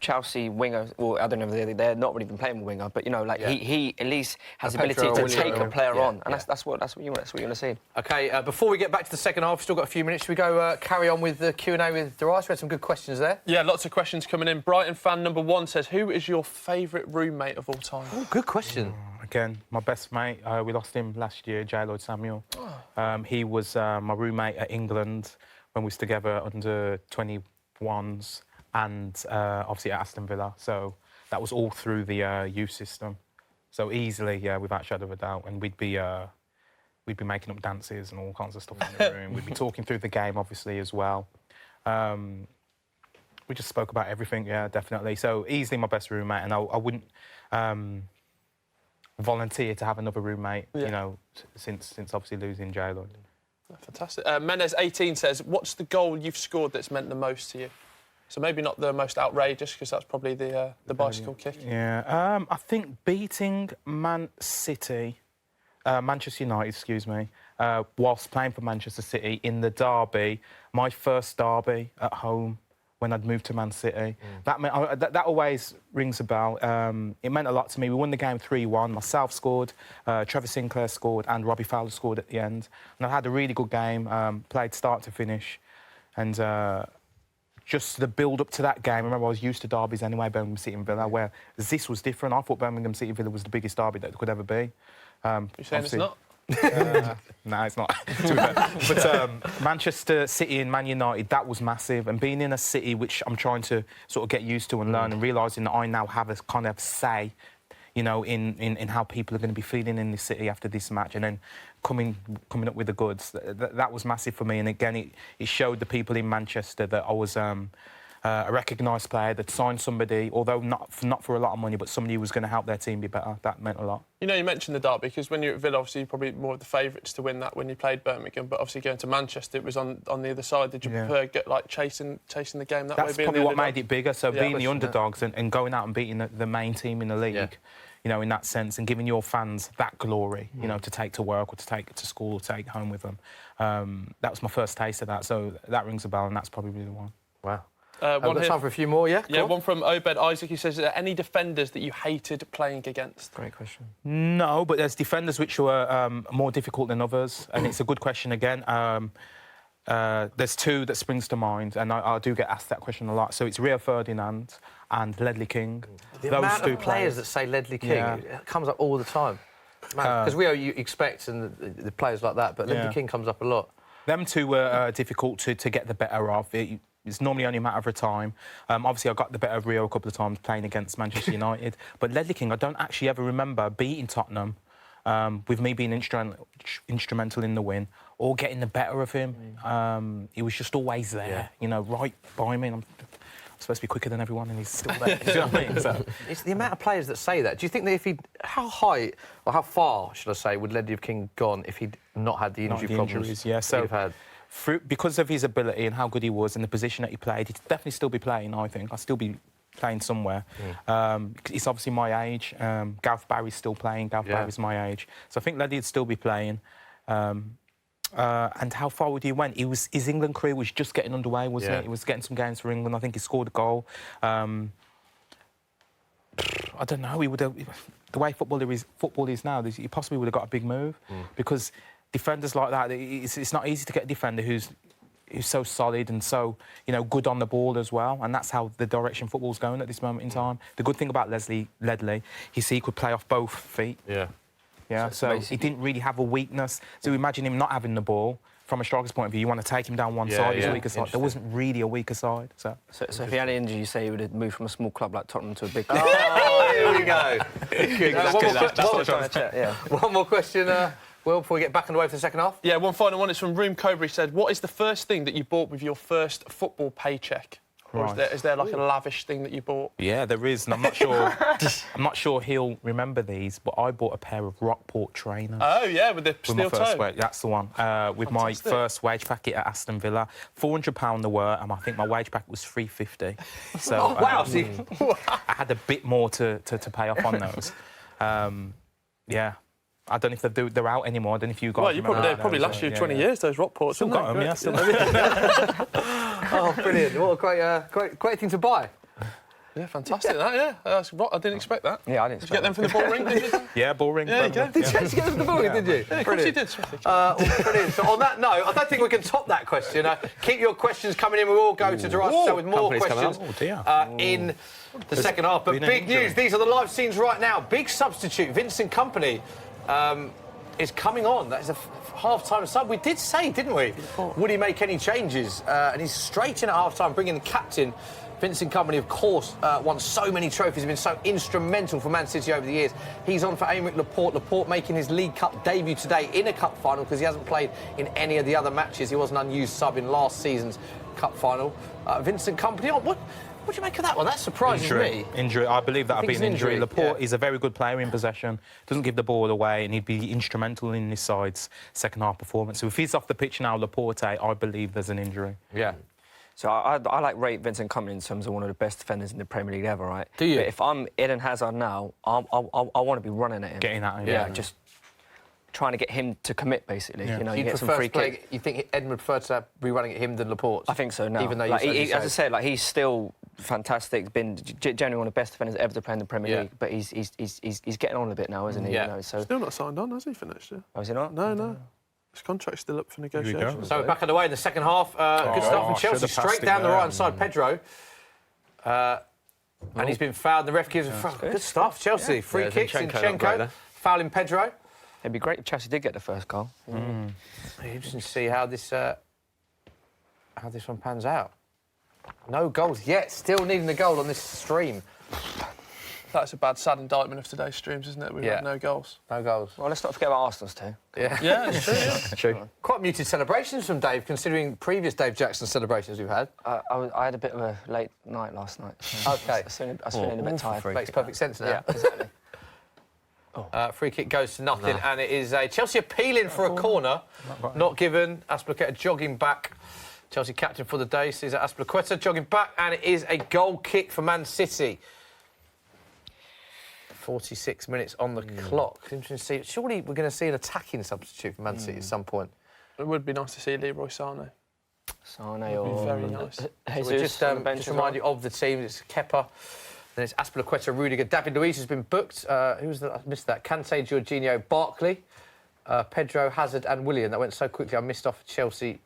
Chelsea winger. Well, I don't know if they're not really even playing with winger, but he at least has the ability to take a player on, and that's what you want to see. Okay, before we get back to the second half, we've still got a few minutes. Should we go carry on with the Q&A with Darius? We had some good questions there. Yeah, lots of questions coming in. Brighton fan number 1 says, "Who is your favourite roommate of all time?" Oh, good question. Again, my best mate. We lost him last year, J. Lloyd Samuel. He was my roommate at England when we was together under 21s. And obviously at Aston Villa, so that was all through the youth system. So easily, without a shadow of a doubt, and we'd be making up dances and all kinds of stuff in the room. We'd be talking through the game, obviously, as well. We just spoke about everything, yeah, definitely. So easily my best roommate, and I wouldn't volunteer to have another roommate, you know, since obviously losing J. Lloyd. Fantastic. Menez18 says, "What's the goal you've scored that's meant the most to you?" So maybe not the most outrageous, because that's probably the bicycle kick. Yeah, I think beating Manchester United, excuse me, whilst playing for Manchester City in the derby, my first derby at home when I'd moved to Man City. That always rings a bell. It meant a lot to me. We won the game 3-1. Myself scored, Trevor Sinclair scored, and Robbie Fowler scored at the end. And I had a really good game, played start to finish, and just the build-up to that game. I remember I was used to derbies anyway, Birmingham City and Villa, where this was different. I thought Birmingham City Villa was the biggest derby that could ever be. You're saying it's not? No, it's not. But Manchester City and Man United, that was massive. And being in a city which I'm trying to sort of get used to and learn, and realising that I now have a kind of say, you know, in how people are going to be feeling in this city after this match, and then coming up with the goods. That was massive for me. And again, it showed the people in Manchester that I was a recognised player, that signed somebody, although not for a lot of money, but somebody who was going to help their team be better. That meant a lot. You know, you mentioned the derby, because when you were at Villa, obviously, you're probably more of the favourites to win that when you played Birmingham, but obviously going to Manchester, it was on the other side. Did you prefer chasing the game that way? That's probably what made it bigger. So being the underdogs and going out and beating the main team in the league, you know, in that sense, and giving your fans that glory, you know, to take to work or to take to school or take home with them. That was my first taste of that, so that rings a bell, and that's probably the one. Wow. One time for a few more, yeah? Yeah, one from Obed Isaac. He says, "Are there any defenders that you hated playing against?" Great question. No, but there's defenders which were more difficult than others, and it's a good question again. There's 2 that springs to mind, and I do get asked that question a lot. So it's Rio Ferdinand and Ledley King. The amount of players that say Ledley King, it comes up all the time. Because Rio you expect, and the players like that, but Ledley King comes up a lot. Them 2 were difficult to get the better of. It's normally only a matter of time. Obviously, I got the better of Rio a couple of times playing against Manchester United. But Ledley King, I don't actually ever remember beating Tottenham, with me being instrumental in the win, or getting the better of him. He was just always there, you know, right by me. I'm supposed to be quicker than everyone, and he's still there. Do you know what I mean? So, it's the amount of players that say that. Do you think that how high, or how far, should I say, would Ledley King gone if he'd not had the injury problems? Yeah, so he'd have had? Because of his ability and how good he was and the position that he played, he'd definitely still be playing, I think. I'd still be playing somewhere. He's obviously my age. Gareth Barry's still playing. Gareth Barry's my age. So I think Ledley'd still be playing. And how far would he went? His England career was just getting underway, wasn't it? He was getting some games for England. I think he scored a goal. I don't know. He would have, the way football is now. He possibly would have got a big move because defenders like that. It's not easy to get a defender who's so solid and so good on the ball as well. And that's how the direction football's going at this moment in time. The good thing about Ledley, he could play off both feet. Yeah. So he didn't really have a weakness. So imagine him not having the ball. From a striker's point of view, you want to take him down one side, he's a weaker side. There wasn't really a weaker side. So if he had an injury, you say he would have moved from a small club like Tottenham to a big club. Oh, here we go. One more question, Will, before we get back on the way for the second half. Yeah, one final one. It's from Room Cobra. He said, what is the first thing that you bought with your first football paycheck? Or is there like a lavish thing that you bought? Yeah, there is, and I'm not sure. I'm not sure he'll remember these, but I bought a pair of Rockport trainers. Oh yeah, with the steel toe. That's the one. With my first wage packet at Aston Villa, £400 they were, and I think my wage packet was £350. So wow! I had a bit more to pay off on those. Yeah. I don't know if they're out anymore. I don't know if you guys. Well, they probably last you 20 years. Those Rockports. Still got them, yeah. Still got Oh, brilliant! What a great thing to buy. Yeah, fantastic. That, I didn't expect that. Yeah, I didn't. Did you get them from the ball ring? Did you? Yeah, ball ring. Yeah, you go. Did you actually get them from the ball ring? Did you? Yeah, of course you did. Brilliant. So on that note, I don't think we can top that question. Keep your questions coming in. We will go to Durant Show with more questions in the second half. But big news. These are the live scenes right now. Big substitute. Vincent Kompany is coming on. That is a half-time sub. We did say, didn't we? Would he make any changes? And he's straight in at half-time, bringing the captain. Vincent Kompany, of course, won so many trophies, been so instrumental for Man City over the years. He's on for Aymeric Laporte. Laporte making his League Cup debut today in a cup final because he hasn't played in any of the other matches. He was an unused sub in last season's cup final. Vincent Kompany, what do you make of that one? That surprises me. Injury. I believe that'll be an injury. Laporte is a very good player in possession, doesn't give the ball away, and he'd be instrumental in this side's second half performance. So if he's off the pitch now, Laporte, I believe there's an injury. Yeah. So I like rate Vincent Kompany in terms of one of the best defenders in the Premier League ever, right? Do you? But if I'm Eden Hazard now, I want to be running at him. Getting at him. Yeah, just trying to get him to commit, basically. Yeah. You get some free kick. You think Eden would prefer to be running at him than Laporte? I think so now. Even though, as I said, he's still fantastic. Been generally one of the best defenders ever to play in the Premier League. But he's getting on a bit now, isn't he? Yeah. Still not signed on, has he, for next year? Oh, is he not? No. His contract's still up for negotiation. So back underway in the second half. Good start from Chelsea. Straight down the right-hand side, Pedro. And he's been fouled. The ref gives a foul. Good stuff, Chelsea. Free kicks, Zinchenko. Fouling Pedro. It'd be great if Chelsea did get the first goal. Interesting to see how this one pans out. No goals yet. Still needing the goal on this stream. That's a bad, sad indictment of today's streams, isn't it? We've had no goals. No goals. Well, let's not forget about Arsenal's too. Yeah, it's true. Yeah. True. Quite muted celebrations from Dave, considering previous Dave Jackson celebrations we've had. I had a bit of a late night last night. OK. I was feeling a bit tired. Makes perfect sense now. Yeah, exactly. Free kick goes to nothing, and it is Chelsea appealing for a corner. Not given. Azpilicueta jogging back. Chelsea captain for the day, Cesar Azpilicueta jogging back, and it is a goal kick for Man City. 46 minutes on the clock. Interesting to see. Surely we're going to see an attacking substitute for Man City at some point. It would be nice to see Leroy Sané. Sané or... Very nice. So we'll just remind you of the team. It's Kepa, then it's Azpilicueta, Rudiger. David Luiz has been booked. I missed that. Kante, Jorginho, Barkley, Pedro, Hazard and Willian. That went so quickly I missed off a Chelsea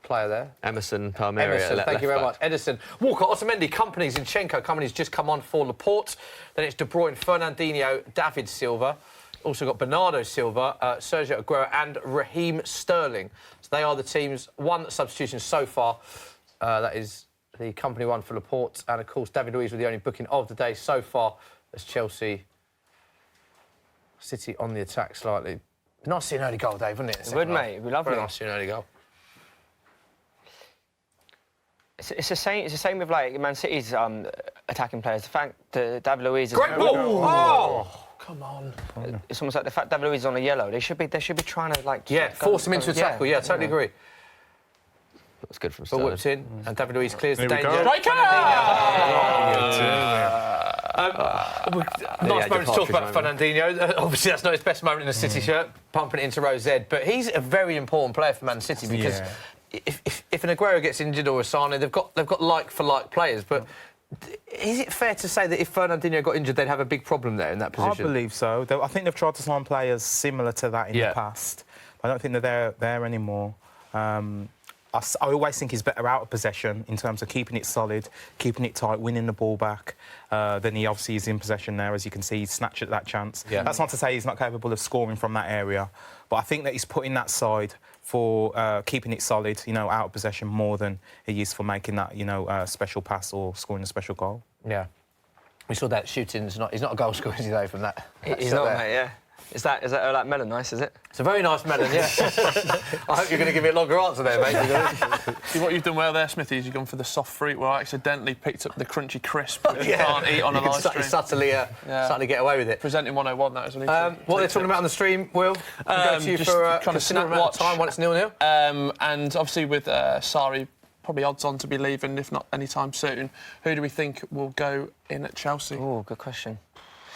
player there. Emerson, Palmieri. Thank you very much. Edison, Walker, Otamendi, Kompany, Zinchenko. Kompany's just come on for Laporte. Then it's De Bruyne, Fernandinho, David Silva. Also got Bernardo Silva, Sergio Aguero and Raheem Sterling. So they are the team's one substitution so far. That is the Kompany one for Laporte. And, of course, David Luiz with the only booking of the day so far as Chelsea City on the attack slightly. Nice to see an early goal, Dave, wouldn't it? It would, mate. It'd be lovely. Very nice to see an early goal. It's the same with like Man City's attacking players. The fact that David Luiz is great ball. Oh, come on! It's almost like the fact David Luiz is on a yellow. They should be trying to like force him into a tackle. Yeah, totally agree. That's good from Ball whipped in, and David Luiz clears the danger. Striker! Nice moment to talk about Fernandinho. Obviously, that's not his best moment in a City shirt, pumping it into row Z. But he's a very important player for Man City because if an Aguero gets injured or a Sané, they've got like-for-like players. But Is it fair to say that if Fernandinho got injured, they'd have a big problem there in that position? I believe so. I think they've tried to sign players similar to that in the past. I don't think they're there anymore. I always think he's better out of possession in terms of keeping it solid, keeping it tight, winning the ball back. Then he obviously is in possession there, as you can see. He snatched at that chance. Yeah. That's not to say he's not capable of scoring from that area, but I think that he's putting that side for keeping it solid, out of possession more than he is for making that, special pass or scoring a special goal. Yeah. We saw that shooting's he's not a goal scorer, is he, though, from that? He's not, mate, yeah. Is that like melon nice, is it? It's a very nice melon, yeah. I hope you're going to give me a longer answer there, mate. See, what you've done well there, Smithy, is you've gone for the soft fruit where I accidentally picked up the crunchy crisp which you can't eat on a live stream. Subtly get away with it. Presenting 101, that is. What they're talking about on the stream, Will? Go to you for trying to snack watch time when it's 0-0. And obviously with Sarri probably odds on to be leaving, if not anytime soon, who do we think will go in at Chelsea? Oh, good question.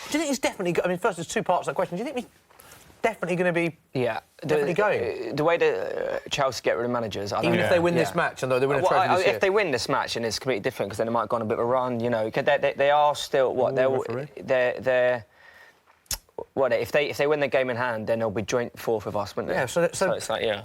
Do you think he's definitely... I mean, first, there's two parts to that question. Do you think he's definitely going to be definitely going? The way that Chelsea get rid of managers... Even if they win this match and they win a trophy this year? If they win this match, and it's completely different, because then they might have gone a bit of a run, They are still... If they win the game in hand, then they'll be joint fourth with us, wouldn't they? Yeah, so it's like,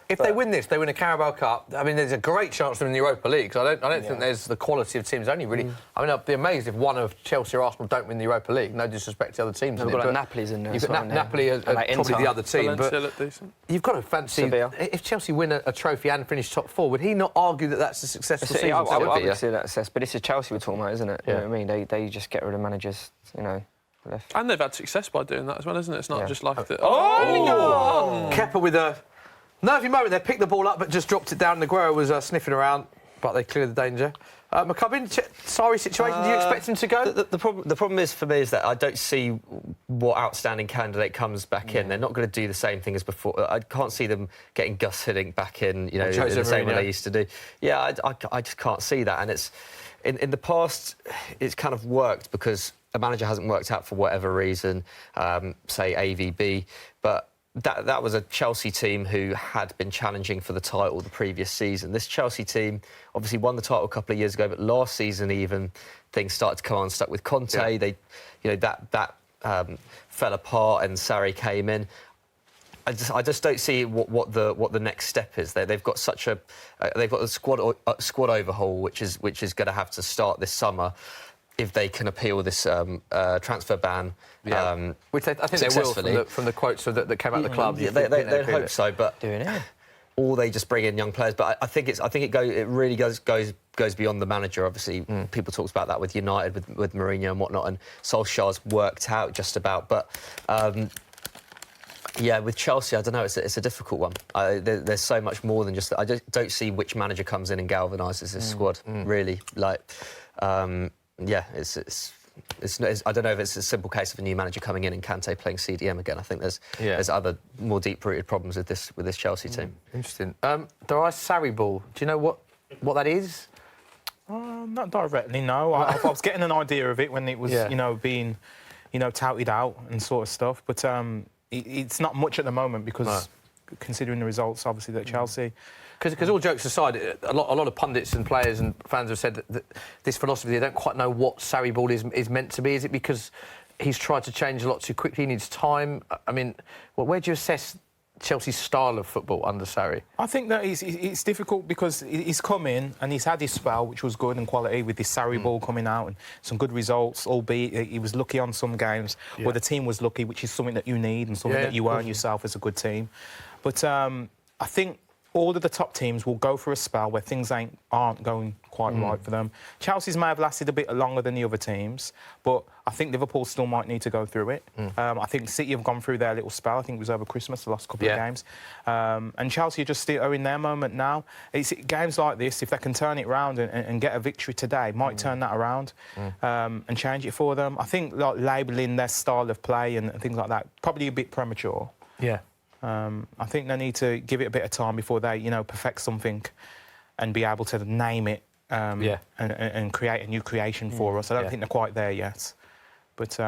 If they win this, they win a Carabao Cup. I mean, there's a great chance they're in the Europa League. Because I don't think there's the quality of teams only really. I mean, I'd be amazed if one of Chelsea or Arsenal don't win the Europa League. No disrespect to other teams. We've got Napoli's in there. You've got Napoli as probably the other team. But decent. You've got to fancy if Chelsea win a trophy and finish top four. Would he not argue that that's a successful season? I would say that's success. But this is Chelsea we're talking about, isn't it? You know what I mean? They just get rid of managers. Left. And they've had success by doing that as well, isn't it? It's not just like the... Kepa with a nervy moment there, picked the ball up but just dropped it down. Aguero was sniffing around, but they cleared the danger. McCubbin, Sarri situation, do you expect him to go? The problem is, for me, is that I don't see what outstanding candidate comes back in. They're not going to do the same thing as before. I can't see them getting Gus Hiddink back in, in the same way they used to do. Yeah, I just can't see that. And it's in the past, it's kind of worked because a manager hasn't worked out for whatever reason, say AVB, but that was a Chelsea team who had been challenging for the title the previous season. This Chelsea team obviously won the title a couple of years ago, but last season even things started to come unstuck with Conte. They, that fell apart and Sarri came in. I just don't see what the next step is. They've got such a they've got a squad overhaul which is going to have to start this summer if they can appeal this transfer ban. Which I think they will from the quotes that came out of the club. They hope so, but or they just bring in young players. But I think it really goes beyond the manager. Obviously, people talked about that with United, with Mourinho and whatnot, and Solskjaer's worked out just about. But with Chelsea, I don't know. It's a difficult one. There's so much more than just that. I just don't see which manager comes in and galvanises this squad. Really, I don't know if it's a simple case of a new manager coming in and Kante playing CDM again. I think there's other more deep-rooted problems with this Chelsea team. Interesting. The Sarri ball. Do you know what that is? Not directly, no. I was getting an idea of it when it was being touted out and sort of stuff, but it's not much at the moment because considering the results, obviously, that Chelsea. Because all jokes aside, a lot of pundits and players and fans have said that this philosophy, they don't quite know what Sarri ball is meant to be. Is it because he's tried to change a lot too quickly, he needs time? I mean, where do you assess Chelsea's style of football under Sarri? I think that it's difficult because he's come in and he's had his spell, which was good and quality, with this Sarri ball coming out and some good results, albeit he was lucky on some games where the team was lucky, which is something that you need and something that you earn yourself as a good team. But I think all of the top teams will go for a spell where things aren't going quite right for them. Chelsea's may have lasted a bit longer than the other teams, but I think Liverpool still might need to go through it. I think City have gone through their little spell. I think it was over Christmas, the last couple of games. And Chelsea are in their moment now. It's games like this, if they can turn it around and get a victory today, might turn that around and change it for them. I think labelling their style of play and things like that, probably a bit premature. Yeah. I think they need to give it a bit of time before they, perfect something and be able to name it and create a new creation for us. I don't think they're quite there yet. But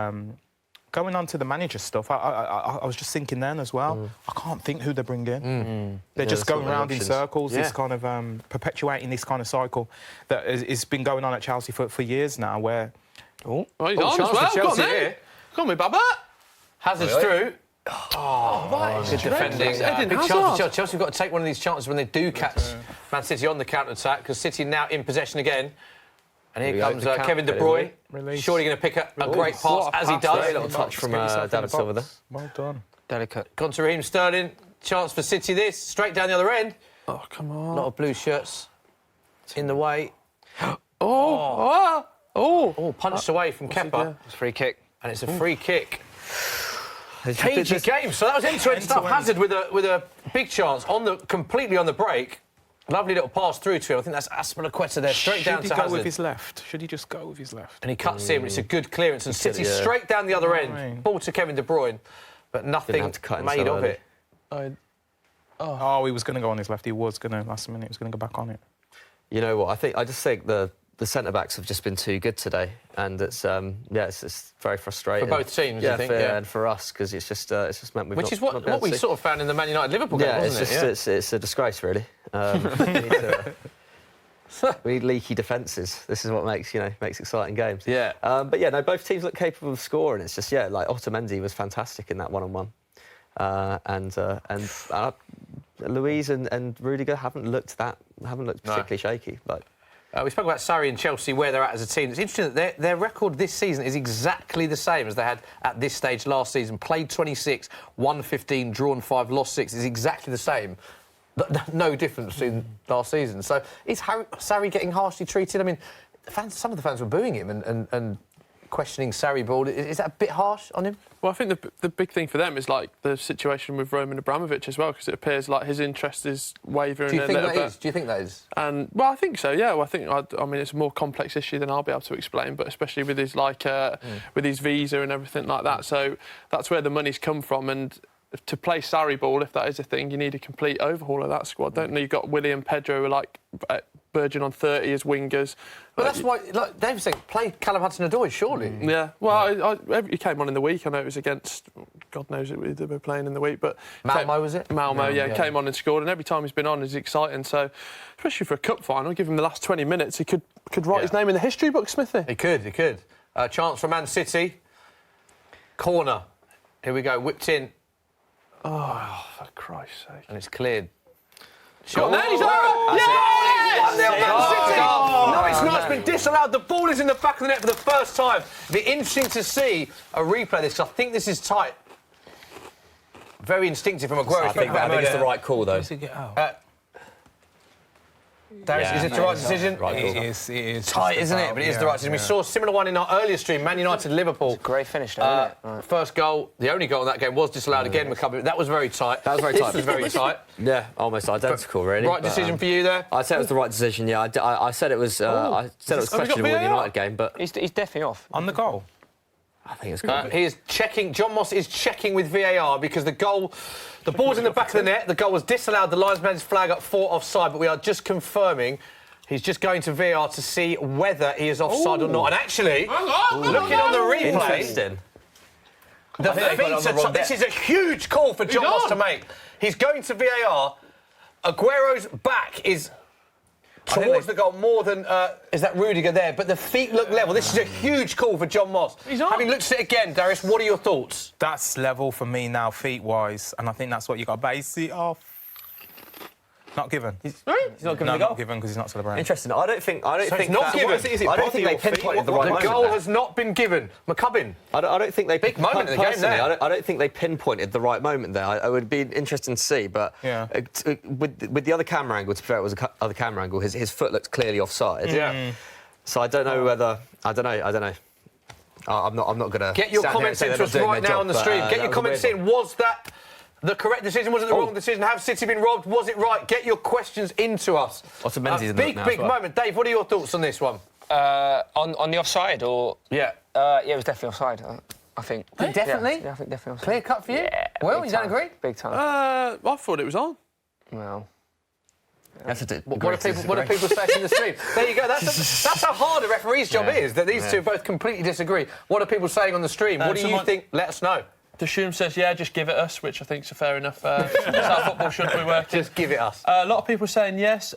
going on to the manager stuff, I was just thinking then as well, I can't think who they're bringing. They're just going around in circles, this kind of perpetuating this kind of cycle that has been going on at Chelsea for years now, where... He's on as well. Chelsea here. Come on, Baba. Hazard's through. Good defending. Big chance for Chelsea. Chelsea have got to take one of these chances when they do catch Man City on the counter-attack, because City now in possession again. And here comes Kevin De Bruyne. Surely going to pick up a great pass, as he does. A little touch from David Silva there. Well done. Delicate. Gone to Raheem Sterling. Chance for City this. Straight down the other end. Oh, come on. A lot of blue shirts in the way. Punched away from Kepa. It's a free kick. And it's a free kick. Cagey game. So that was end-to-end stuff. Hazard with a big chance, completely on the break. Lovely little pass through to him. I think that's Aspilicueta there, straight down to Hazard. Should he go with his left? Should he just go with his left? And he cuts in. It's a good clearance. And City straight down the other end. Ball to Kevin De Bruyne. But nothing made of it. He was going to go on his left. He was going to, last minute, he was going to go back on it. You know what? I just think the centre-backs have just been too good today, and it's it's very frustrating. For both teams, you think? Yeah, and for us, because it's just meant we've Which is what we sort of found in the Man United-Liverpool game, wasn't it? It's a disgrace, really. We need leaky defences. This is what makes exciting games. Yeah. But yeah, no, both teams look capable of scoring. It's just like Otamendi was fantastic in that one-on-one, and Luiz and Rudiger haven't looked particularly shaky, but. We spoke about Sarri and Chelsea, where they're at as a team. It's interesting that their record this season is exactly the same as they had at this stage last season. Played 26, won 15, drawn 5, lost 6. It's exactly the same. No difference in last season. So is Sarri getting harshly treated? I mean, some of the fans were booing him and questioning Sarri ball. Is that a bit harsh on him? Well, I think the big thing for them is like the situation with Roman Abramovich as well, because it appears like his interest is wavering a little bit. Do you think that is? And well, I think so. Yeah. Well, I mean, it's a more complex issue than I'll be able to explain, but especially with his with his visa and everything like that. So that's where the money's come from. And to play Sarri ball, if that is a thing, you need a complete overhaul of that squad, don't you? You've got William, Pedro, who are like verging on 30 as wingers. But that's why, like Dave was saying, play Callum Hudson-Odoi, surely. Yeah. Well, he came on in the week. I know it was against, God knows who they were playing in the week, but Malmo, was it? Malmo, yeah, came on and scored, and every time he's been on is exciting. So, especially for a cup final, give him the last 20 minutes, he could write his name in the history book, Smithy. He could. Chance for Man City. Corner. Here we go. Whipped in. Oh, for Christ's sake! And it's cleared. Got there, he's out! Yeah! 1-0 Man City! No, it's not. It's been disallowed. The ball is in the back of the net for the first time. It'd be interesting to see a replay of this, because I think this is tight. Very instinctive from Aguero. I think it's the right call, though. Darius, is it the right decision? Right, it is. Tight, isn't it? But it is the right decision. We saw a similar one in our earlier stream, Man United-Liverpool. Great finish, though, isn't it? First goal, the only goal in that game was disallowed again. That was very tight. This was very tight. Yeah, almost identical, really. Right decision for you there? I'd say it was the right decision. Yeah, I said it was. I said it was questionable in the United game, but he's definitely off on the goal. I think it's good. He is checking. John Moss is checking with VAR because the ball's in the back of the net. The goal was disallowed. The linesman's flag up for offside, but we are just confirming. He's just going to VAR to see whether he is offside or not. And actually, looking on the replay, this is a huge call for John Moss to make. He's going to VAR. Aguero's back is towards the goal more than is that Rudiger there, but the feet look level. This is a huge call for John Moss. Having looked at it again, Darius, what are your thoughts? That's level for me now, feet-wise, and I think that's what you got to base it off. Not given. He's not given the goal. Not given because he's not celebrating. Interesting. I don't think it's not given. I don't think they pinpointed the right moment. The goal has not been given. McCubbin. I don't think they big moment in the game there. I don't think they pinpointed the right moment there. I would be interesting to see, but with the other camera angle, to be fair, it was the other camera angle. His foot looked clearly offside. Yeah. So I don't know whether I don't know. I'm not going to get your comments into us right now on the stream. Get your comments in. Was that the correct decision? Was it the wrong decision? Have City been robbed? Was it right? Get your questions into us. Big moment. Dave, what are your thoughts on this one? On the offside, or yeah, it was definitely offside. I think. Definitely. Yeah, I think definitely offside. Clear cut for you. Yeah. Well, you don't agree? Big time. I thought it was on. Well. What are people saying in the stream? There you go. That's how hard a referee's job is, that these two both completely disagree. What are people saying on the stream? What do you think? Let us know. Deshum says, yeah, just give it us, which I think is a fair enough. That's how football should be working. Just give it us. A lot of people saying yes.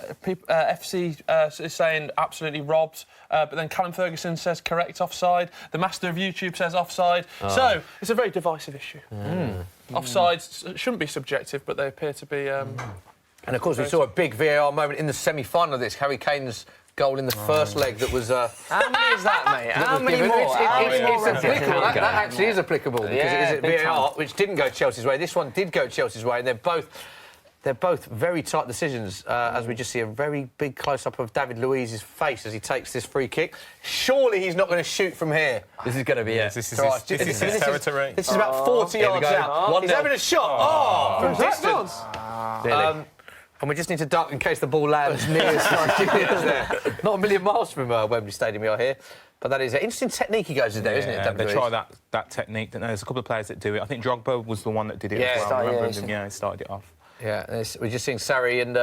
FC is saying absolutely robbed. But then Callum Ferguson says correct offside. The master of YouTube says offside. So it's a very divisive issue. Offsides shouldn't be subjective, but they appear to be... And of course, we saw a big VAR moment in the semi-final of this. Harry Kane's goal in the first leg that was... How many is that, mate? How many more? It's applicable. That actually is applicable because it is VAR, which didn't go Chelsea's way. This one did go Chelsea's way, and they're both very tight decisions, as we just see a very big close-up of David Luiz's face as he takes this free kick. Surely he's not going to shoot from here. This is going to be it. This is his territory. This is about 40 yards out. He's having a shot. From distance. And we just need to duck in case the ball lands near there. Not a million miles from Wembley Stadium we are here. But that is an interesting technique he goes with there, isn't it? They try that technique. There's a couple of players that do it. I think Drogba was the one that did it as well. He started it off. Yeah, we're just seeing Sarri and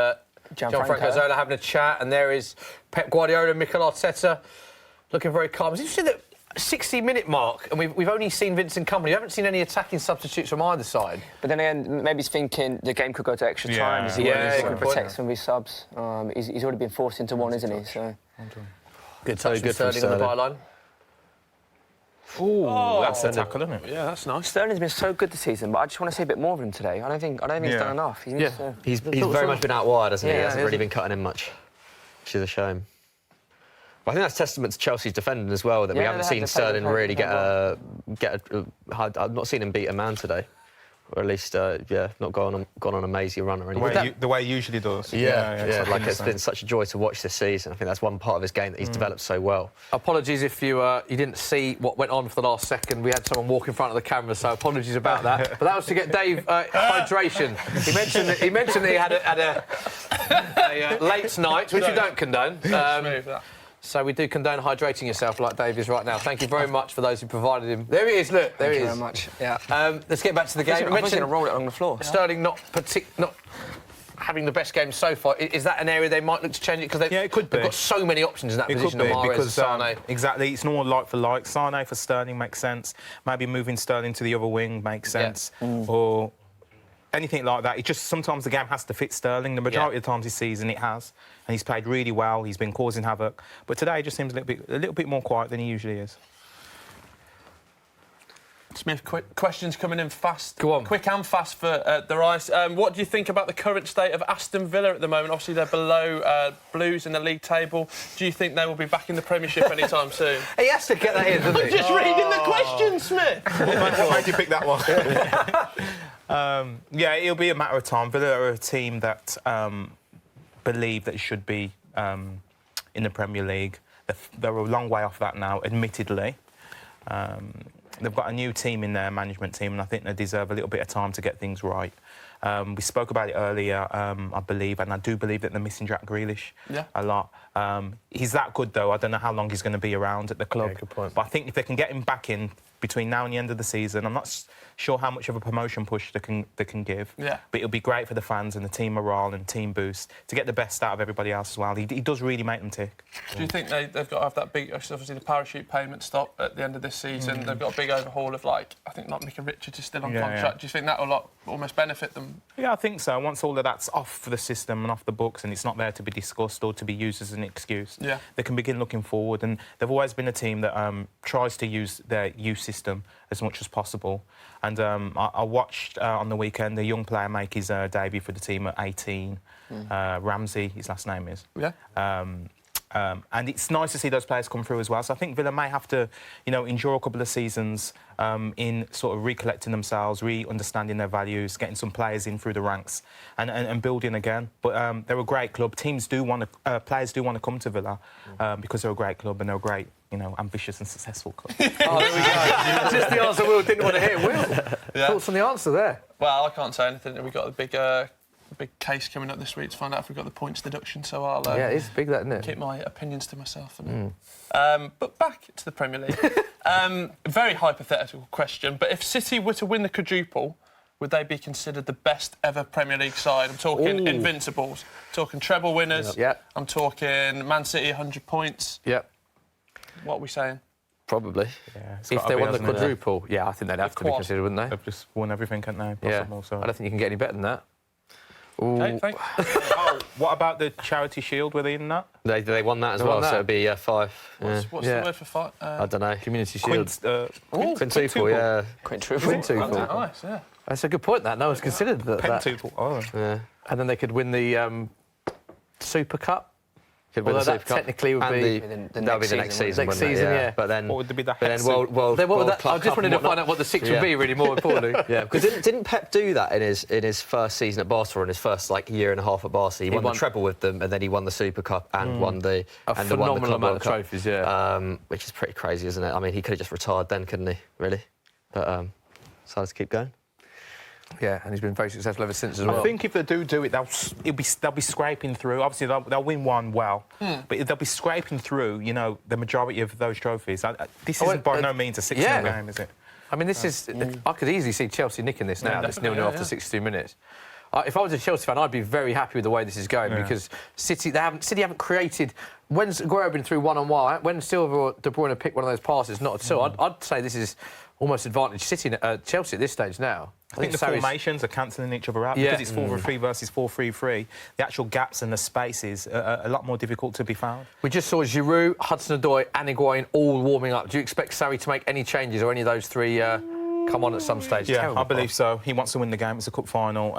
Gianfranco Zola having a chat, and there is Pep Guardiola and Mikel Arteta looking very calm. It's interesting that 60-minute mark, and we've only seen Vincent Kompany. We haven't seen any attacking substitutes from either side. But then again, maybe he's thinking the game could go to extra time. He can protect some of his subs. He's already been forced into one, isn't he? So good touch from Sterling on the byline. That's a tackle, isn't it? Yeah, that's nice. Sterling's been so good this season, but I just want to see a bit more of him today. I don't think he's done enough. He's very much been out wide, hasn't he? He hasn't really been cutting in much, which is a shame. But I think that's testament to Chelsea's defending as well, that we haven't seen Sterling really get a... I've not seen him beat a man today. Or at least, not gone on a mazy run or anything. The way he usually does. It's been such a joy to watch this season. I think that's one part of his game that he's developed so well. Apologies if you didn't see what went on for the last second. We had someone walk in front of the camera, so apologies about that. But that was to get Dave hydration. He mentioned that he had a late night, which we don't condone. So we do condone hydrating yourself like Dave is right now. Thank you very much for those who provided him. There he is, look, there he is. Thank you very much. Yeah. Let's get back to the game. I'm going to roll it along the floor. Sterling not having the best game so far. Is that an area they might look to change it? Because it could be. They've got so many options in that position. It could be, because Sane. Exactly, it's more like for like. Sane for Sterling makes sense. Maybe moving Sterling to the other wing makes sense. Or anything like that. It just sometimes the game has to fit Sterling. The majority of the times this season it has, and he's played really well. He's been causing havoc, but today he just seems a little bit more quiet than he usually is. Smith, quick questions coming in fast. Go on. Quick and fast for the Rice. What do you think about the current state of Aston Villa at the moment? Obviously, they're below Blues in the league table. Do you think they will be back in the Premiership anytime soon? He has to get that in, doesn't he? I'm just reading the question, Smith. What made you pick that one? It'll be a matter of time. Villa are a team that believe that it should be in the Premier League. They're a long way off that now, admittedly. They've got a new team in their management team, and I think they deserve a little bit of time to get things right. We spoke about it earlier, I believe, and I do believe that they're missing Jack Grealish a lot. He's that good, though. I don't know how long he's going to be around at the club. Yeah, good point. But I think if they can get him back in between now and the end of the season, I'm not sure how much of a promotion push they can give. Yeah. But it'll be great for the fans and the team morale and team boost to get the best out of everybody else as well. He does really make them tick. Do you think they've got to have that big, obviously the parachute payment stop at the end of this season? They've got a big overhaul of I think Micah Richards is still on contract. Do you think that will almost benefit them? Yeah, I think so. Once all of that's off the system and off the books and it's not there to be discussed or to be used as an excuse, they can begin looking forward. And they've always been a team that tries to use their youth system as much as possible. And I watched on the weekend a young player make his debut for the team at 18. Ramsey, his last name is. Yeah. And it's nice to see those players come through as well. So I think Villa may have to, endure a couple of seasons in sort of recollecting themselves, re-understanding their values, getting some players in through the ranks and building again. But they're a great club. Players do want to come to Villa because they're a great club and they're a great, ambitious and successful club. There we go. Just the answer Will didn't want to hear. Will, thoughts on the answer there? Well, I can't say anything. We've got a big case coming up this week to find out if we've got the points deduction, so I'll it's big, that, isn't it? Keep my opinions to myself. But back to the Premier League. Very hypothetical question, but if City were to win the quadruple, would they be considered the best ever Premier League side? I'm talking invincibles. I'm talking treble winners. Yep. I'm talking Man City 100 points. Yep. What are we saying? Probably. Yeah, If they won the quadruple, yeah, I think they'd have to be considered, wouldn't they? They've just won everything, can't they? Yeah. Possible, so. I don't think you can get any better than that. Okay, thanks. What about the Charity Shield? Were they in that? They won that as well, so it'd be 5. What's the word for fight? I don't know. Community Shield. Quintuple, yeah. Quintuple. Nice, yeah. That's a good point, that. No one's considered that. Pentuple. Oh. Yeah. And then they could win the Super Cup. Could win the Super Cup. Technically would be... That'll be the next season, Next season, yeah. But then... What would be the World I just wanted to find out what the 6 would be, really, more importantly. Yeah, because didn't Pep do that in his first season at Barcelona, in his first year and a half at Barca? He won the treble with them, and then he won the Super Cup and won the phenomenal amount of trophies, which is pretty crazy, isn't it? I mean, he could have just retired then, couldn't he? Really? But decided to keep going. Yeah, and he's been very successful ever since as well. I think if they do it, they'll be scraping through. Obviously, they'll win one well, but they'll be scraping through, the majority of those trophies. This isn't by no means a 6-0 game, is it? I mean, this is... I could easily see Chelsea nicking this now, this 0-0 after 62 minutes. If I was a Chelsea fan, I'd be very happy with the way this is going because City haven't created... When's Aguero been through one-on-one? When Silva or De Bruyne picked one of those passes? Not at all. I'd say this is almost advantage Chelsea at this stage now. I think the formations are cancelling each other out because it's 4-3 versus 4-3-3. The actual gaps and the spaces are a lot more difficult to be found. We just saw Giroud, Hudson-Odoi and Higuain all warming up. Do you expect Sarri to make any changes or any of those three come on at some stage? Yeah, I believe so. He wants to win the game. It's a cup final.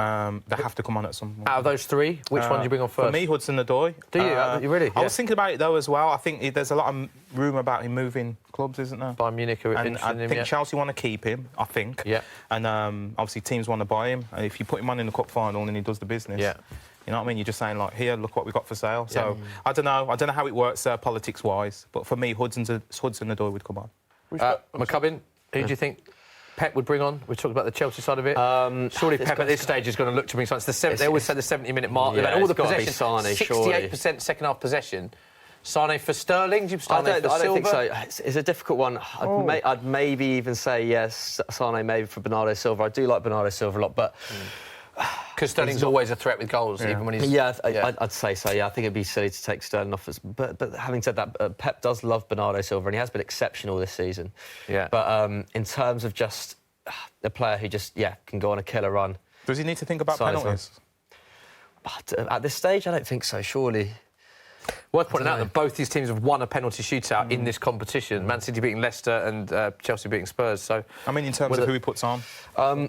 They have to come on at some point. Out of those three, which one do you bring on first? For me, Hudson-Odoi. Do you? You really? I was thinking about it, though, as well. I think there's a lot of rumour about him moving clubs, isn't there? Bayern Munich are and I think Chelsea want to keep him, I think. Yeah. And obviously teams want to buy him. And if you put him on in the cup final and he does the business, you know what I mean? You're just saying, here, look what we got for sale. So, I don't know. I don't know how it works politics-wise. But for me, Hudson-Odoi would come on. McCubbin, who do you think Pep would bring on? We talked about the Chelsea side of it. Surely Pep at this stage is going to look to bring something. They always say the 70-minute mark. They've had all the possession. 68% second-half possession. Sane for Sterling? I don't think so. It's a difficult one. I'd maybe even say yes, Sane maybe for Bernardo Silva. I do like Bernardo Silva a lot, but... Because Sterling's always a threat with goals, even when he's... I'd say so, I think it'd be silly to take Sterling off. But having said that, Pep does love Bernardo Silva, and he has been exceptional this season. Yeah. But in terms of just a player who just, can go on a killer run... Does he need to think about penalties? But at this stage, I don't think so, surely... Worth pointing out that both these teams have won a penalty shootout in this competition. Man City beating Leicester and Chelsea beating Spurs. So, I mean, in terms of who he puts on, I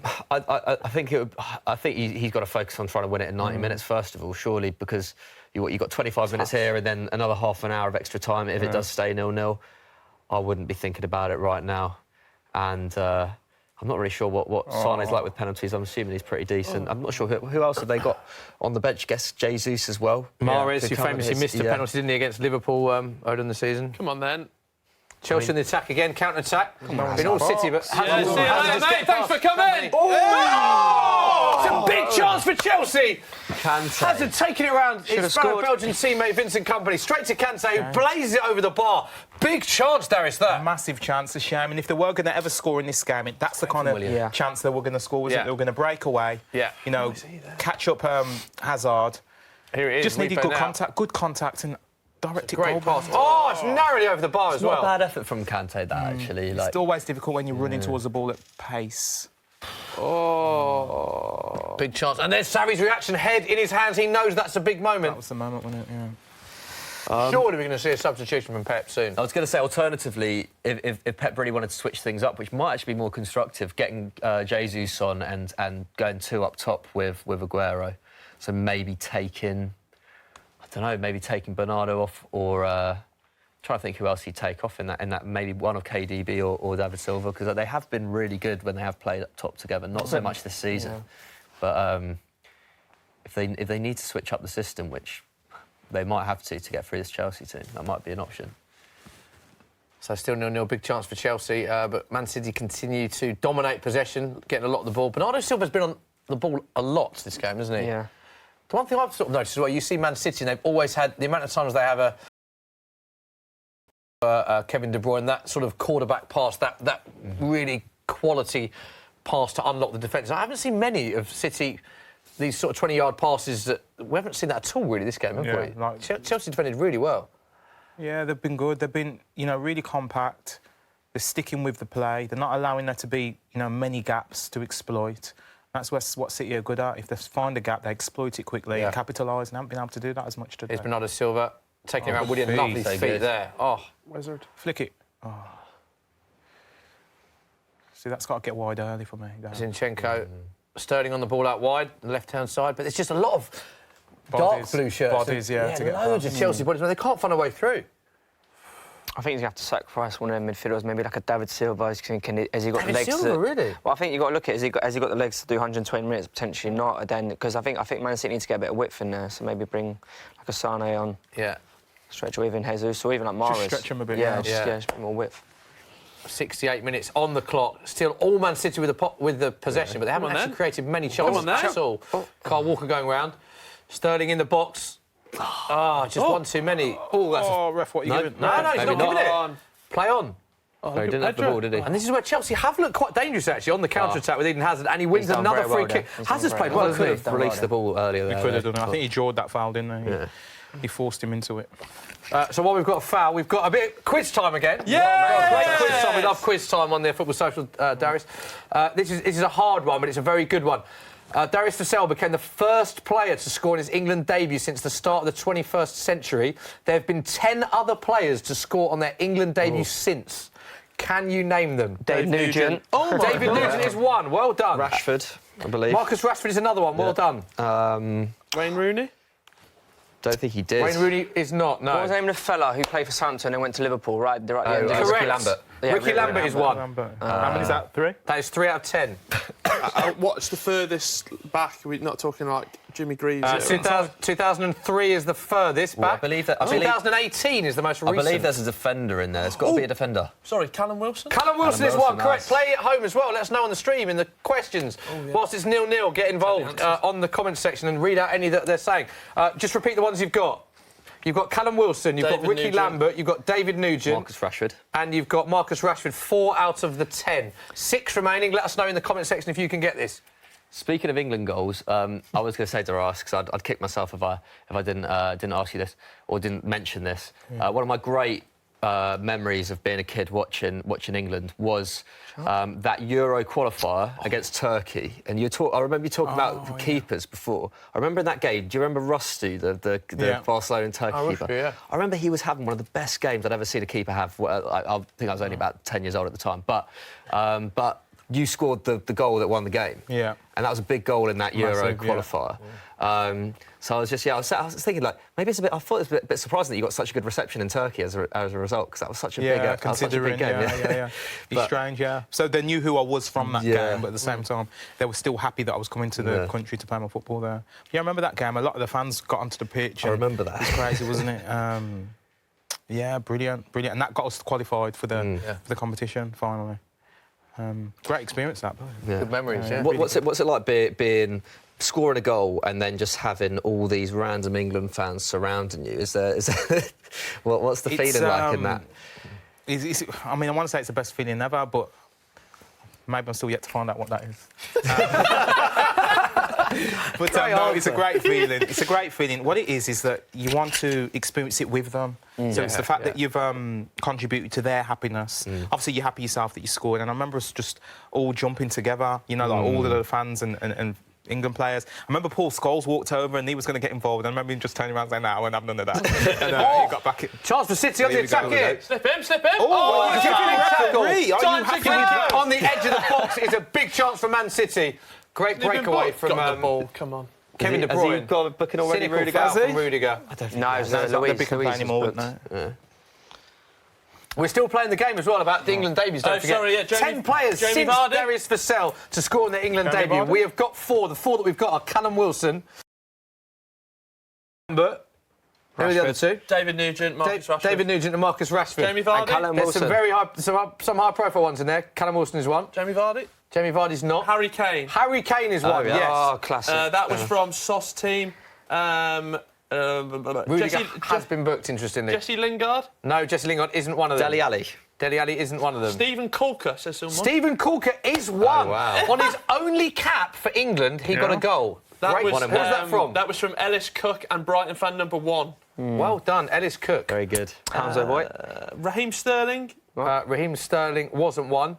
think he's got to focus on trying to win it in 90 minutes first of all, surely, because you've got 25 minutes here and then another half an hour of extra time. If it does stay 0-0, I wouldn't be thinking about it right now. And I'm not really sure what Sane's like with penalties. I'm assuming he's pretty decent. I'm not sure who else have they got on the bench. Guess Jesus as well. Mahrez, who famously missed a penalty, didn't he, against Liverpool earlier in the season? Come on, then. Chelsea in the attack again, counter-attack. Been all City, but... Mate, thanks for coming! It's a big chance for Chelsea! Hasn't taken it around his fellow Belgian teammate Vincent Kompany. Straight to Kante, who blazes it over the bar. Big chance, Darius, there. Massive chance, a shame. And if they were going to ever score in this game, that's the kind of chance they were going to score, wasn't it? They were going to break away, catch up Hazard. Here it is. Just needed good contact and... Great pass. Oh, it's narrowly over the bar as well. It's not a bad effort from Kante, that, actually. It's always difficult when you're running towards the ball at pace. Oh. Big chance. And there's Sarri's reaction, head in his hands. He knows that's a big moment. That was the moment, wasn't it? Yeah. Surely we're going to see a substitution from Pep soon. I was going to say, alternatively, if Pep really wanted to switch things up, which might actually be more constructive, getting Jesus on and going two up top with Aguero. So maybe taking Bernardo off, or trying to think who else he'd take off in that maybe one of KDB or David Silva, because they have been really good when they have played up top together. Not so much this season, but if they need to switch up the system, which they might have to get through this Chelsea team, that might be an option. So still 0-0, big chance for Chelsea, but Man City continue to dominate possession, getting a lot of the ball. Bernardo Silva's been on the ball a lot this game, hasn't he? Yeah. The one thing I've sort of noticed is well, you see Man City, and they've always had the amount of times they have Kevin De Bruyne, that sort of quarterback pass, that really quality pass to unlock the defence. I haven't seen many of City, these sort of 20-yard passes. We haven't seen that at all, really, this game, have we? Like, Chelsea defended really well. Yeah, they've been good. They've been, really compact. They're sticking with the play. They're not allowing there to be, many gaps to exploit. That's what City are good at. If they find a gap, they exploit it quickly and capitalise, and haven't been able to do that as much today. Here's Bernardo Silva taking around William. Lovely feet there. Oh, Wizard. Flick it. Oh. See, that's got to get wide early for me. Zinchenko. Sterling on the ball out wide, the left-hand side. But there's just a lot of dark blue shirts. Bodies, to get loads of Chelsea bodies, but they can't find a way through. I think he's going to have to sacrifice one of them midfielders, maybe like a David Silva. Has he got David the legs Silva, really? Well, I think you've got to look at it. Has he got the legs to do 120 minutes? Potentially not. And then, because I think Man City needs to get a bit of width in there, so maybe bring like a Sane on. Yeah. Stretch or even Jesus, or even like Mahrez. Just stretch him a bit. Yeah, just a bit more width. 68 minutes on the clock. Still all Man City with the possession, but they haven't actually created many chances at all. Kyle Walker going round. Sterling in the box. Just one too many. Ref, what are you giving? No, he's not giving it. Play on. He didn't have the ball, did he? And this is where Chelsea have looked quite dangerous, actually, on the counter-attack with Eden Hazard, and he wins another free kick. Hazard's played well, He could have released the ball earlier. He could have done it. I think he drawed that foul, didn't he? Yeah. He forced him into it. So while we've got a foul, we've got a bit of quiz time again. Yeah! Great quiz time. We love quiz time on their Football Social, Darius. This is a hard one, but it's a very good one. Darius Vassell became the first player to score in his England debut since the start of the 21st century. There have been 10 other players to score on their England debut since. Can you name them? Dave Nugent. David Nugent is one. Well done. Rashford, I believe. Marcus Rashford is another one. Well done. Wayne Rooney? Don't think he did. Wayne Rooney is not, no. What was the name of the fella who played for Southampton and went to Liverpool, right at the end? Correct. Ricky Lambert. Yeah, Ricky Lambert is one. How many is that? 3? That is 3 out of 10. What's the furthest back? We're not talking like Jimmy Greaves. 2003 is the furthest back. I believe that. 2018 is the most recent. I believe there's a defender in there. There's got to be a defender. Sorry, Callum Wilson? Callum Wilson is one, correct. Play at home as well. Let us know on the stream in the questions. Whilst it's 0-0, get involved on the comments section and read out any that they're saying. Just repeat the ones you've got. You've got Callum Wilson, you've got Ricky Lambert, you've got David Nugent. Marcus Rashford. And you've got Marcus Rashford, 4 out of the 10. 6 remaining. Let us know in the comment section if you can get this. Speaking of England goals, I was going to say to Darius, because I'd kick myself if I didn't ask you this or didn't mention this. One of my great memories of being a kid watching England was that Euro qualifier against Turkey. And I remember you talking about keepers before. I remember in that game, do you remember Rusty, the Barcelona and Turkey keeper? I remember he was having one of the best games I'd ever seen a keeper have. I think I was only about 10 years old at the time. But you scored the goal that won the game. Yeah. And that was a big goal in that Euro qualifier. So I was just, I was thinking, like, maybe it's a bit, I thought it was a bit surprising that you got such a good reception in Turkey as a result, because that was such a big game. Be strange, So they knew who I was from that game, but at the same time, they were still happy that I was coming to the country to play my football there. Yeah, I remember that game. A lot of the fans got onto the pitch. I remember that. It was crazy, wasn't it? Yeah, brilliant. And that got us qualified for the competition, finally. Great experience, that. Good memories, What's it like being scoring a goal and then just having all these random England fans surrounding you? Is there what's the feeling like in that? I mean, I want to say it's the best feeling ever, but maybe I'm still yet to find out what that is. But no, it's a great feeling. It's a great feeling. What it is that you want to experience it with them. So it's the fact that you've contributed to their happiness. Obviously, you're happy yourself that you scored. And I remember us just all jumping together, like all of the fans and England players. I remember Paul Scholes walked over and he was going to get involved. I remember him just turning around and saying, "No, I won't have none of that." And he got back. Chance for City on the attack here. Slip him. On the edge of the box is a big chance for Man City. Great breakaway from the ball. Come on. Kevin De Bruyne. Has he got a booking already, Rudiger? From Rudiger. I don't think no, Luis. We're still playing the game as well about the England debuts, don't forget. 10 players since Darius Vassell to score in their England debut. We have got 4. The 4 that we've got are Callum Wilson, Lambert. Who are the other 2? David Nugent, Marcus Rashford. David Nugent and Marcus Rashford. Jamie Vardy. And Callum Wilson. There's some high-profile ones in there. Callum Wilson is one. Jamie Vardy. Jamie Vardy's not. Harry Kane. Harry Kane is one, yes. Oh, classic. That was from SOS team. Rudiger has been booked, interestingly. Jesse Lingard? No, Jesse Lingard isn't one of them. Dele Alli. Dele Alli isn't one of them. Stephen Corker, says someone. Stephen Corker is one. Oh, wow. On his only cap for England, he got a goal. That was, Where's that from? That was from Ellis Cook and Brighton fan number 1. Well done, Ellis Cook. Very good. Hamzo boy. Raheem Sterling. Raheem Sterling wasn't one.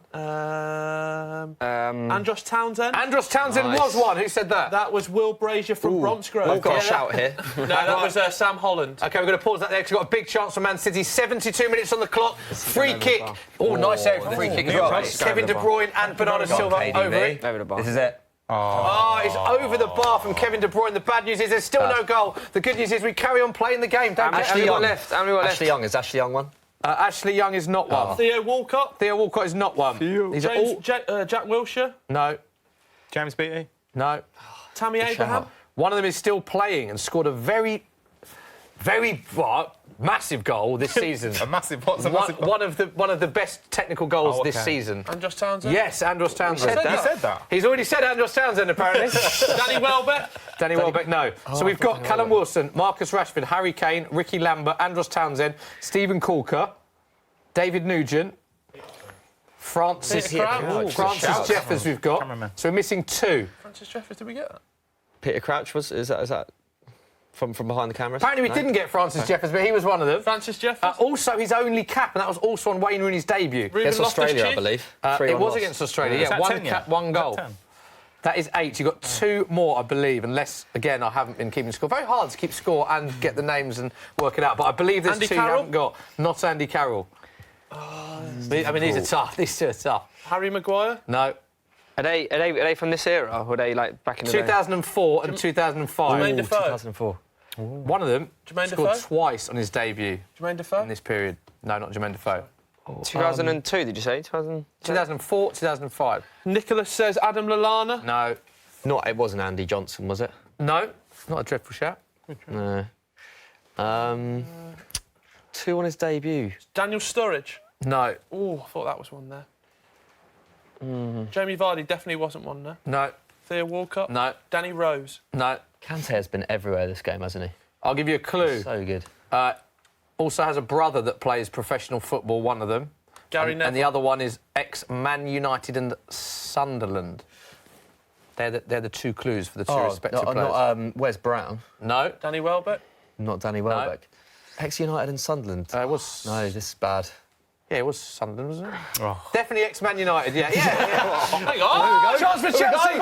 Andros Townsend. Andros Townsend Nice. was one. Who said that? That was Will Brazier from Bromsgrove. I've got a shout here. No, that was Sam Holland. OK, we're going to pause that there because we've got a big chance for Man City. 72 minutes on the clock. Free kick. Oh, nice save for free kick as well. Kevin De Bruyne and Bernardo Silva over it. Over the bar. This is it. Oh, it's over the bar from Kevin De Bruyne. The bad news is there's still no goal. The good news is we carry on playing the game. Don't Ashley Young left. Ashley Young. Is Ashley Young one? Ashley Young is not one. Theo Walcott. Theo Walcott is not one. These are all... Jack Wilshere. No. James Beattie? No. Tammy Abraham. One of them is still playing and scored a very massive goal this season. A massive... What's a massive goal? One of the best technical goals this season. Andros Townsend. Yes, Andros Townsend. You said that? He's already said Andros Townsend, apparently. Danny Welbeck. Danny Welbeck, no. So we've got Callum Wilson, Marcus Rashford, Harry Kane, Ricky Lambert, Andros Townsend, Stephen Corker, David Nugent, Francis Jeffers we've got. Cameraman. So we're missing 2. Francis Jeffers, did we get that? Peter Crouch is that from behind the cameras? Apparently we didn't get Francis Jeffers, but he was one of them. Francis Jeffers. Also his only cap, and that was also on Wayne Rooney's debut. Against Australia, I believe. It was against Australia, yeah. 1 cap, 1 goal. That is 8. You've got 2 more, I believe, unless, again, I haven't been keeping score. Very hard to keep score and get the names and work it out, but I believe there's Andy 2 you Carroll? haven't got. Not Andy Carroll. I mean, these are tough. These 2 are tough. Harry Maguire. No. Are they from this era? Or are they like back in the day? 2004 and 2005. Jermaine Defoe. 2004. One of them Jermaine scored Defoe? twice on his debut Jermaine Defoe. in this period. No, not Jermaine Defoe. 2002, did you say? 2004, 2005. Nicholas says Adam Lallana. No. It wasn't Andy Johnson, was it? No. Not a dreadful shout. No. 2 on his debut. Daniel Sturridge. No. Oh, I thought that was one there. Jamie Vardy definitely wasn't one there. No. Theo Walcott. No. Danny Rose. No. Kante has been everywhere this game, hasn't he? I'll give you a clue. So good. Also has a brother that plays professional football, one of them. Gary Neville. And the other one is ex-Man United and Sunderland. They're the 2 clues for the 2 respective players. Not Wes Brown. No. Danny Welbeck. Not Danny Welbeck. Ex-United and Sunderland. It was... No, this is bad. Yeah, it was Sunderland, wasn't it? Oh. Definitely ex-Man United, yeah. Hang on. Chance for Chelsea!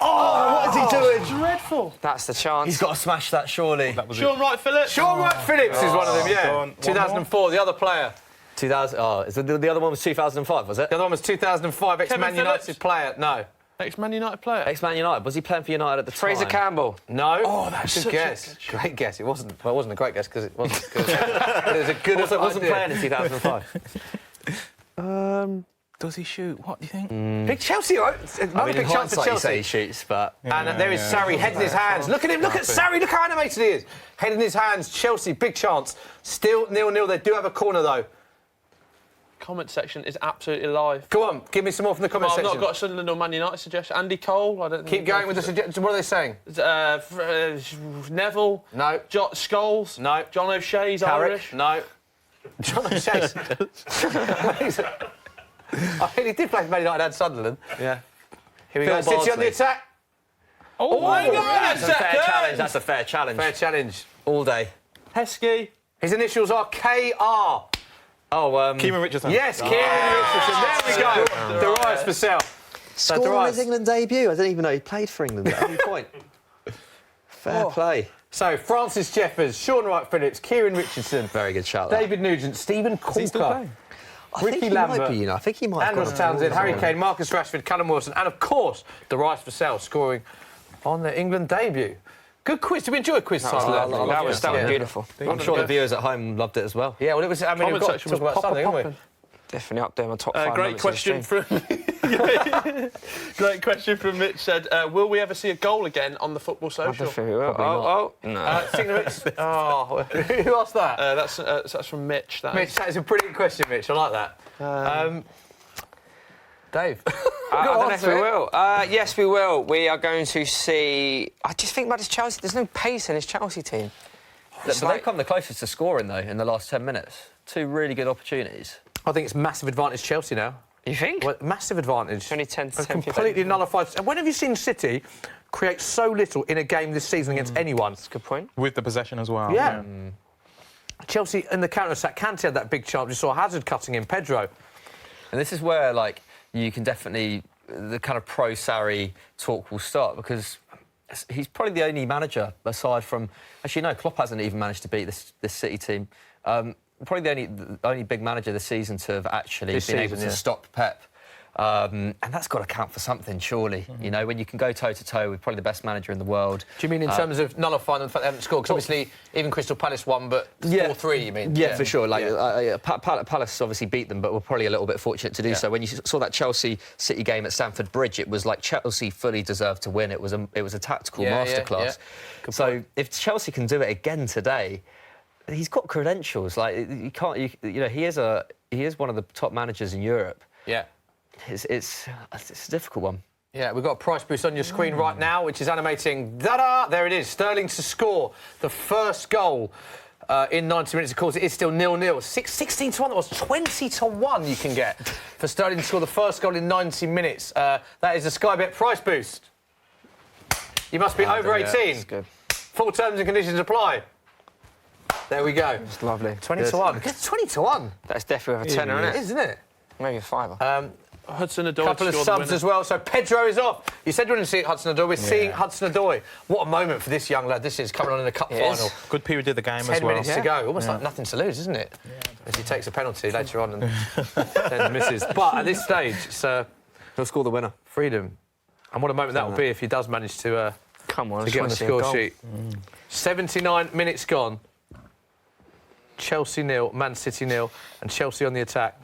Oh, what is he doing? Dreadful. That's the chance. He's got to smash that, surely. Sean Wright Phillips. Sean Wright Phillips is one of them, yeah. Go on, 2004, the other player. 2000. Oh, is the other one was 2005, was it? The other one was 2005, ex-Man Kevin United Phillips? player. No. Ex-Man United player. Ex-Man United. Was he playing for United at the Fraser time? Campbell. No. Oh, that's good such a guess. good shot. Great guess. It wasn't a great guess because it wasn't good. But it was a good Also, wasn't idea. playing in 2005. Does he shoot? What do you think? Big Chelsea, right? Another in big chance for hindsight, you say Chelsea. he shoots, but... And there is Sarri, head in his hands. Look at him, look at Sarri, look how animated he is. Head in his hands, Chelsea, big chance. Still 0-0, they do have a corner though. Comment section is absolutely live. Go on, give me some more from the comment I've section. not got a Sunderland or Man United suggestion. Andy Cole. I don't. Keep going with the suggestions. What are they saying? Neville. No. Scholes. No. John O'Shea's Carrick? Irish. No. John O'Shea's. I think he did play for Man United and Sunderland. Yeah. Here we go. Phil City on the Bardsley. attack. Oh, hang on a That's a fair second. challenge. That's a fair challenge. Fair challenge. All day. Heskey. His initials are KR. Oh, Kieran Richardson. Yes, Kieran Richardson. There we go. Darius Vassell. scoring his England debut. I didn't even know he played for England at any point. Fair play. So, Francis Jeffers, Sean Wright Phillips, Kieran Richardson. Very good shout. That. David Nugent, Stephen Corker. I think Ricky he Lambert, might be, you know. I think he might have Andros gone Townsend, abroad. Harry Kane, Marcus Rashford, Callum Wilson, and of course, Darius Vassell scoring on their England debut. Good quiz. Did we enjoy a quiz? That was beautiful. I'm sure the viewers at home loved it as well. Yeah, well, it was. I mean, we've got to talk about something, haven't we? Definitely up there in my top 5. Great question from great question from Mitch. Said, "Will we ever see a goal again on the Football Social?" No. Who asked that? That's from Mitch. Mitch, that is a brilliant question, Mitch. I like that. Dave. I don't know if we will. Yes, we will. We are going to see. I just think about this Chelsea. There's no pace in this Chelsea team. But they've come the closest to scoring, though, in the last 10 minutes. two really good opportunities. I think it's massive advantage Chelsea now. You think? Well, massive advantage. Only 10 to 10. Completely nullified. And when have you seen City create so little in a game this season against anyone? That's a good point. With the possession as well. Yeah. Chelsea in the counter-attack, Kante had that big chance. You saw Hazard cutting in Pedro. And this is where, like, you can definitely... the kind of pro-Sarri talk will start, because he's probably the only manager, aside from... Actually, no, Klopp hasn't even managed to beat this City team. Probably the only big manager this season to have actually been able to stop Pep. And that's got to count for something, surely. You know, when you can go toe-to-toe with probably the best manager in the world. Do you mean in terms of nullifying the fact they haven't scored? Because obviously, even Crystal Palace won, but 4-3, you mean? Yeah, for sure. Like, Palace obviously beat them, but were probably a little bit fortunate to do so. When you saw that Chelsea-City game at Stamford Bridge, it was like Chelsea fully deserved to win. It was a tactical masterclass. So if Chelsea can do it again today... he's got credentials. Like, you can't, you know, he is one of the top managers in Europe. Yeah. It's a difficult one. Yeah, we've got a price boost on your screen right now, which is animating. Da-da! There it is. Sterling to score the first goal in 90 minutes. Of course, it is still 0-0. 16 to 1. That was 20 to 1 you can get for Sterling to score the first goal in 90 minutes. That is the Sky Bet price boost. You must be over 18. That's good. Full terms and conditions apply. There we go. It's lovely. 20 to 1. It's 20 to 1. That's definitely a tenner, isn't it? Isn't it? Maybe a fiver. Hudson-Odoi. Couple of subs as well. So Pedro is off. You said you wanted to see Hudson-Odoi. We're seeing Hudson-Odoi. What a moment for this young lad. This is coming on in the cup final. Good period of the game as well. 10 minutes to go. Almost like nothing to lose, isn't it? As he takes a penalty later on and then misses. But at this stage, it's He'll score the winner. freedom. And what a moment that will be if he does manage to Come on, to get on the score sheet. 79 minutes gone. Chelsea 0, Man City 0, and Chelsea on the attack.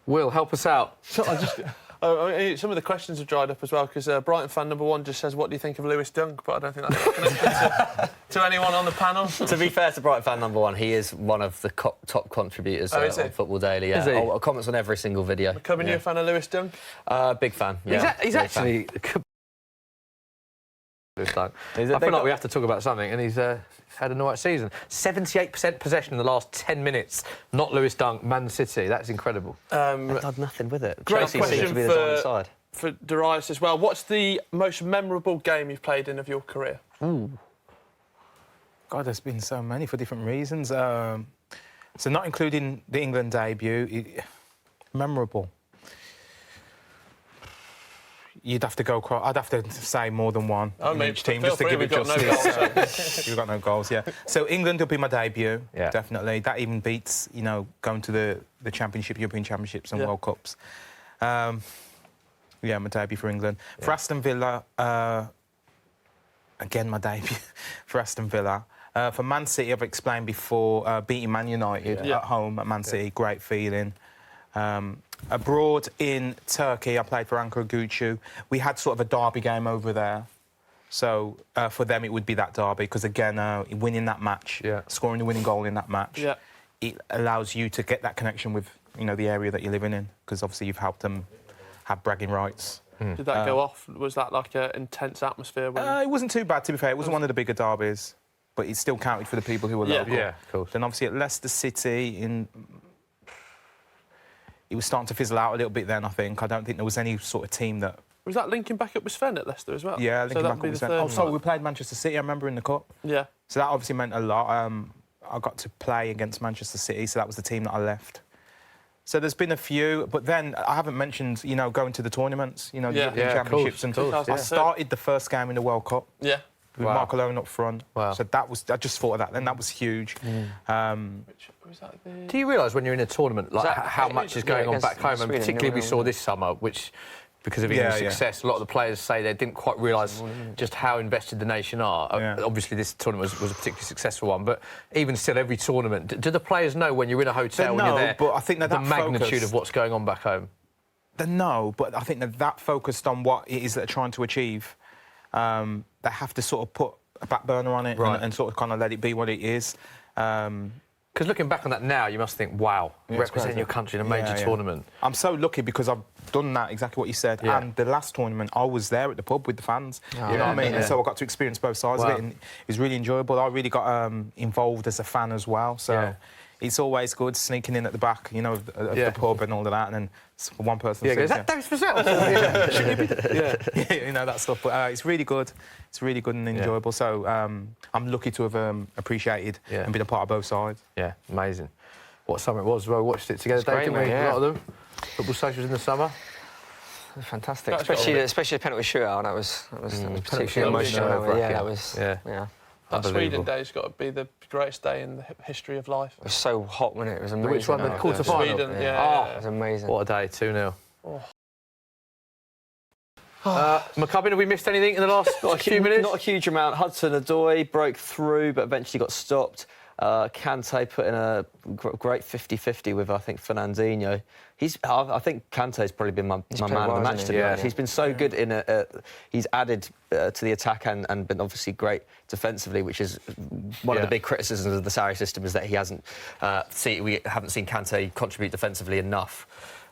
Will, help us out. So some of the questions have dried up as well, because Brighton fan number 1 just says, what do you think of Lewis Dunk? But I don't think that's connected to anyone on the panel. To be fair to Brighton fan number 1, he is one of the top contributors on Football Daily. Yeah. Is he? Comments on every single video. McCubbin, you a fan of Lewis Dunk? Big fan. Yeah. He's actually... I feel like we have to talk about something, and he's had an all right season. 78% possession in the last 10 minutes. Not Lewis Dunk, Man City. That's incredible. They've done nothing with it. Great Chelsea question seem to be the side. for Darius as well. What's the most memorable game you've played in of your career? Ooh. God, there's been so many for different reasons. So not including the England debut, memorable. You'd have to go across. I'd have to say more than one in each team just to give it justice. We've got no goals, yeah. So England will be my debut, definitely. That even beats, you know, going to the Championship, European Championships and World Cups. Yeah, my debut for England. For Aston Villa, again, my debut for Aston Villa. For Man City, I've explained before, beating Man United at home at Man City, great feeling. Abroad in Turkey, I played for Ankara Gucu. We had sort of a derby game over there. So for them, it would be that derby because, again, winning that match, scoring the winning goal in that match, it allows you to get that connection with, you know, the area that you're living in because, obviously, you've helped them have bragging rights. Did that go off? Was that like an intense atmosphere? It wasn't too bad, to be fair. It wasn't one of the bigger derbies, but it still counted for the people who were local. Yeah, of course. Then, obviously, at Leicester City, it was starting to fizzle out a little bit then, I think. I don't think there was any sort of team that... Was that linking back up with Sven at Leicester as well? Yeah, linking back up with Sven. Oh, sorry, we played Manchester City, I remember, in the Cup. Yeah. So that obviously meant a lot. I got to play against Manchester City, so that was the team that I left. So there's been a few, but then I haven't mentioned, you know, going to the tournaments, you know, the European Championships. I started the first game in the World Cup. Yeah. With Mark Alone up front. Wow. So that was... I just thought of that then. That was huge. Was that the... Do you realise when you're in a tournament, like how much is going on back home? And particularly we saw this summer, which, because of England's success, a lot of the players say they didn't quite realise just how invested the nation are. Obviously, this tournament was a particularly successful one, but even still, every tournament, do the players know when you're in a hotel, when you're there, but I think that the magnitude of what's going on back home? No, but I think that focused on what it is that they're trying to achieve. They have to sort of put a back burner on it and sort of kind of let it be what it is. Because looking back on that now, you must think, wow, representing your country in a major tournament. I'm so lucky because I've done that, exactly what you said. And the last tournament, I was there at the pub with the fans. You know what I mean? And so I got to experience both sides of it, and it was really enjoyable. I really got involved as a fan as well. So it's always good sneaking in at the back, you know, of the pub and all of that, and then one person says, is that Davis Purcell? you know, that stuff. But it's really good. It's really good and enjoyable. So I'm lucky to have appreciated and been a part of both sides. Yeah, amazing. What summer it was. We watched it together, Dave, didn't we? A lot of them. Football socials in the summer. Fantastic, especially the penalty shootout. That was particularly emotional. Yeah, that was. Yeah. That Sweden day's got to be the greatest day in the history of life. It was so hot, wasn't it? It was amazing. Which one? The quarter final. Sweden, it was amazing. What a day, 2-0. McCubbin, have we missed anything in the last few minutes? Not a huge amount. Hudson-Odoi broke through, but eventually got stopped. Kante put in a great 50-50 with, I think, Fernandinho. I think Kante's probably been my man of the match, to be honest. He's been so good in he's added to the attack and been obviously great defensively, which is one of the big criticisms of the Sarri system, is that we haven't seen Kante contribute defensively enough.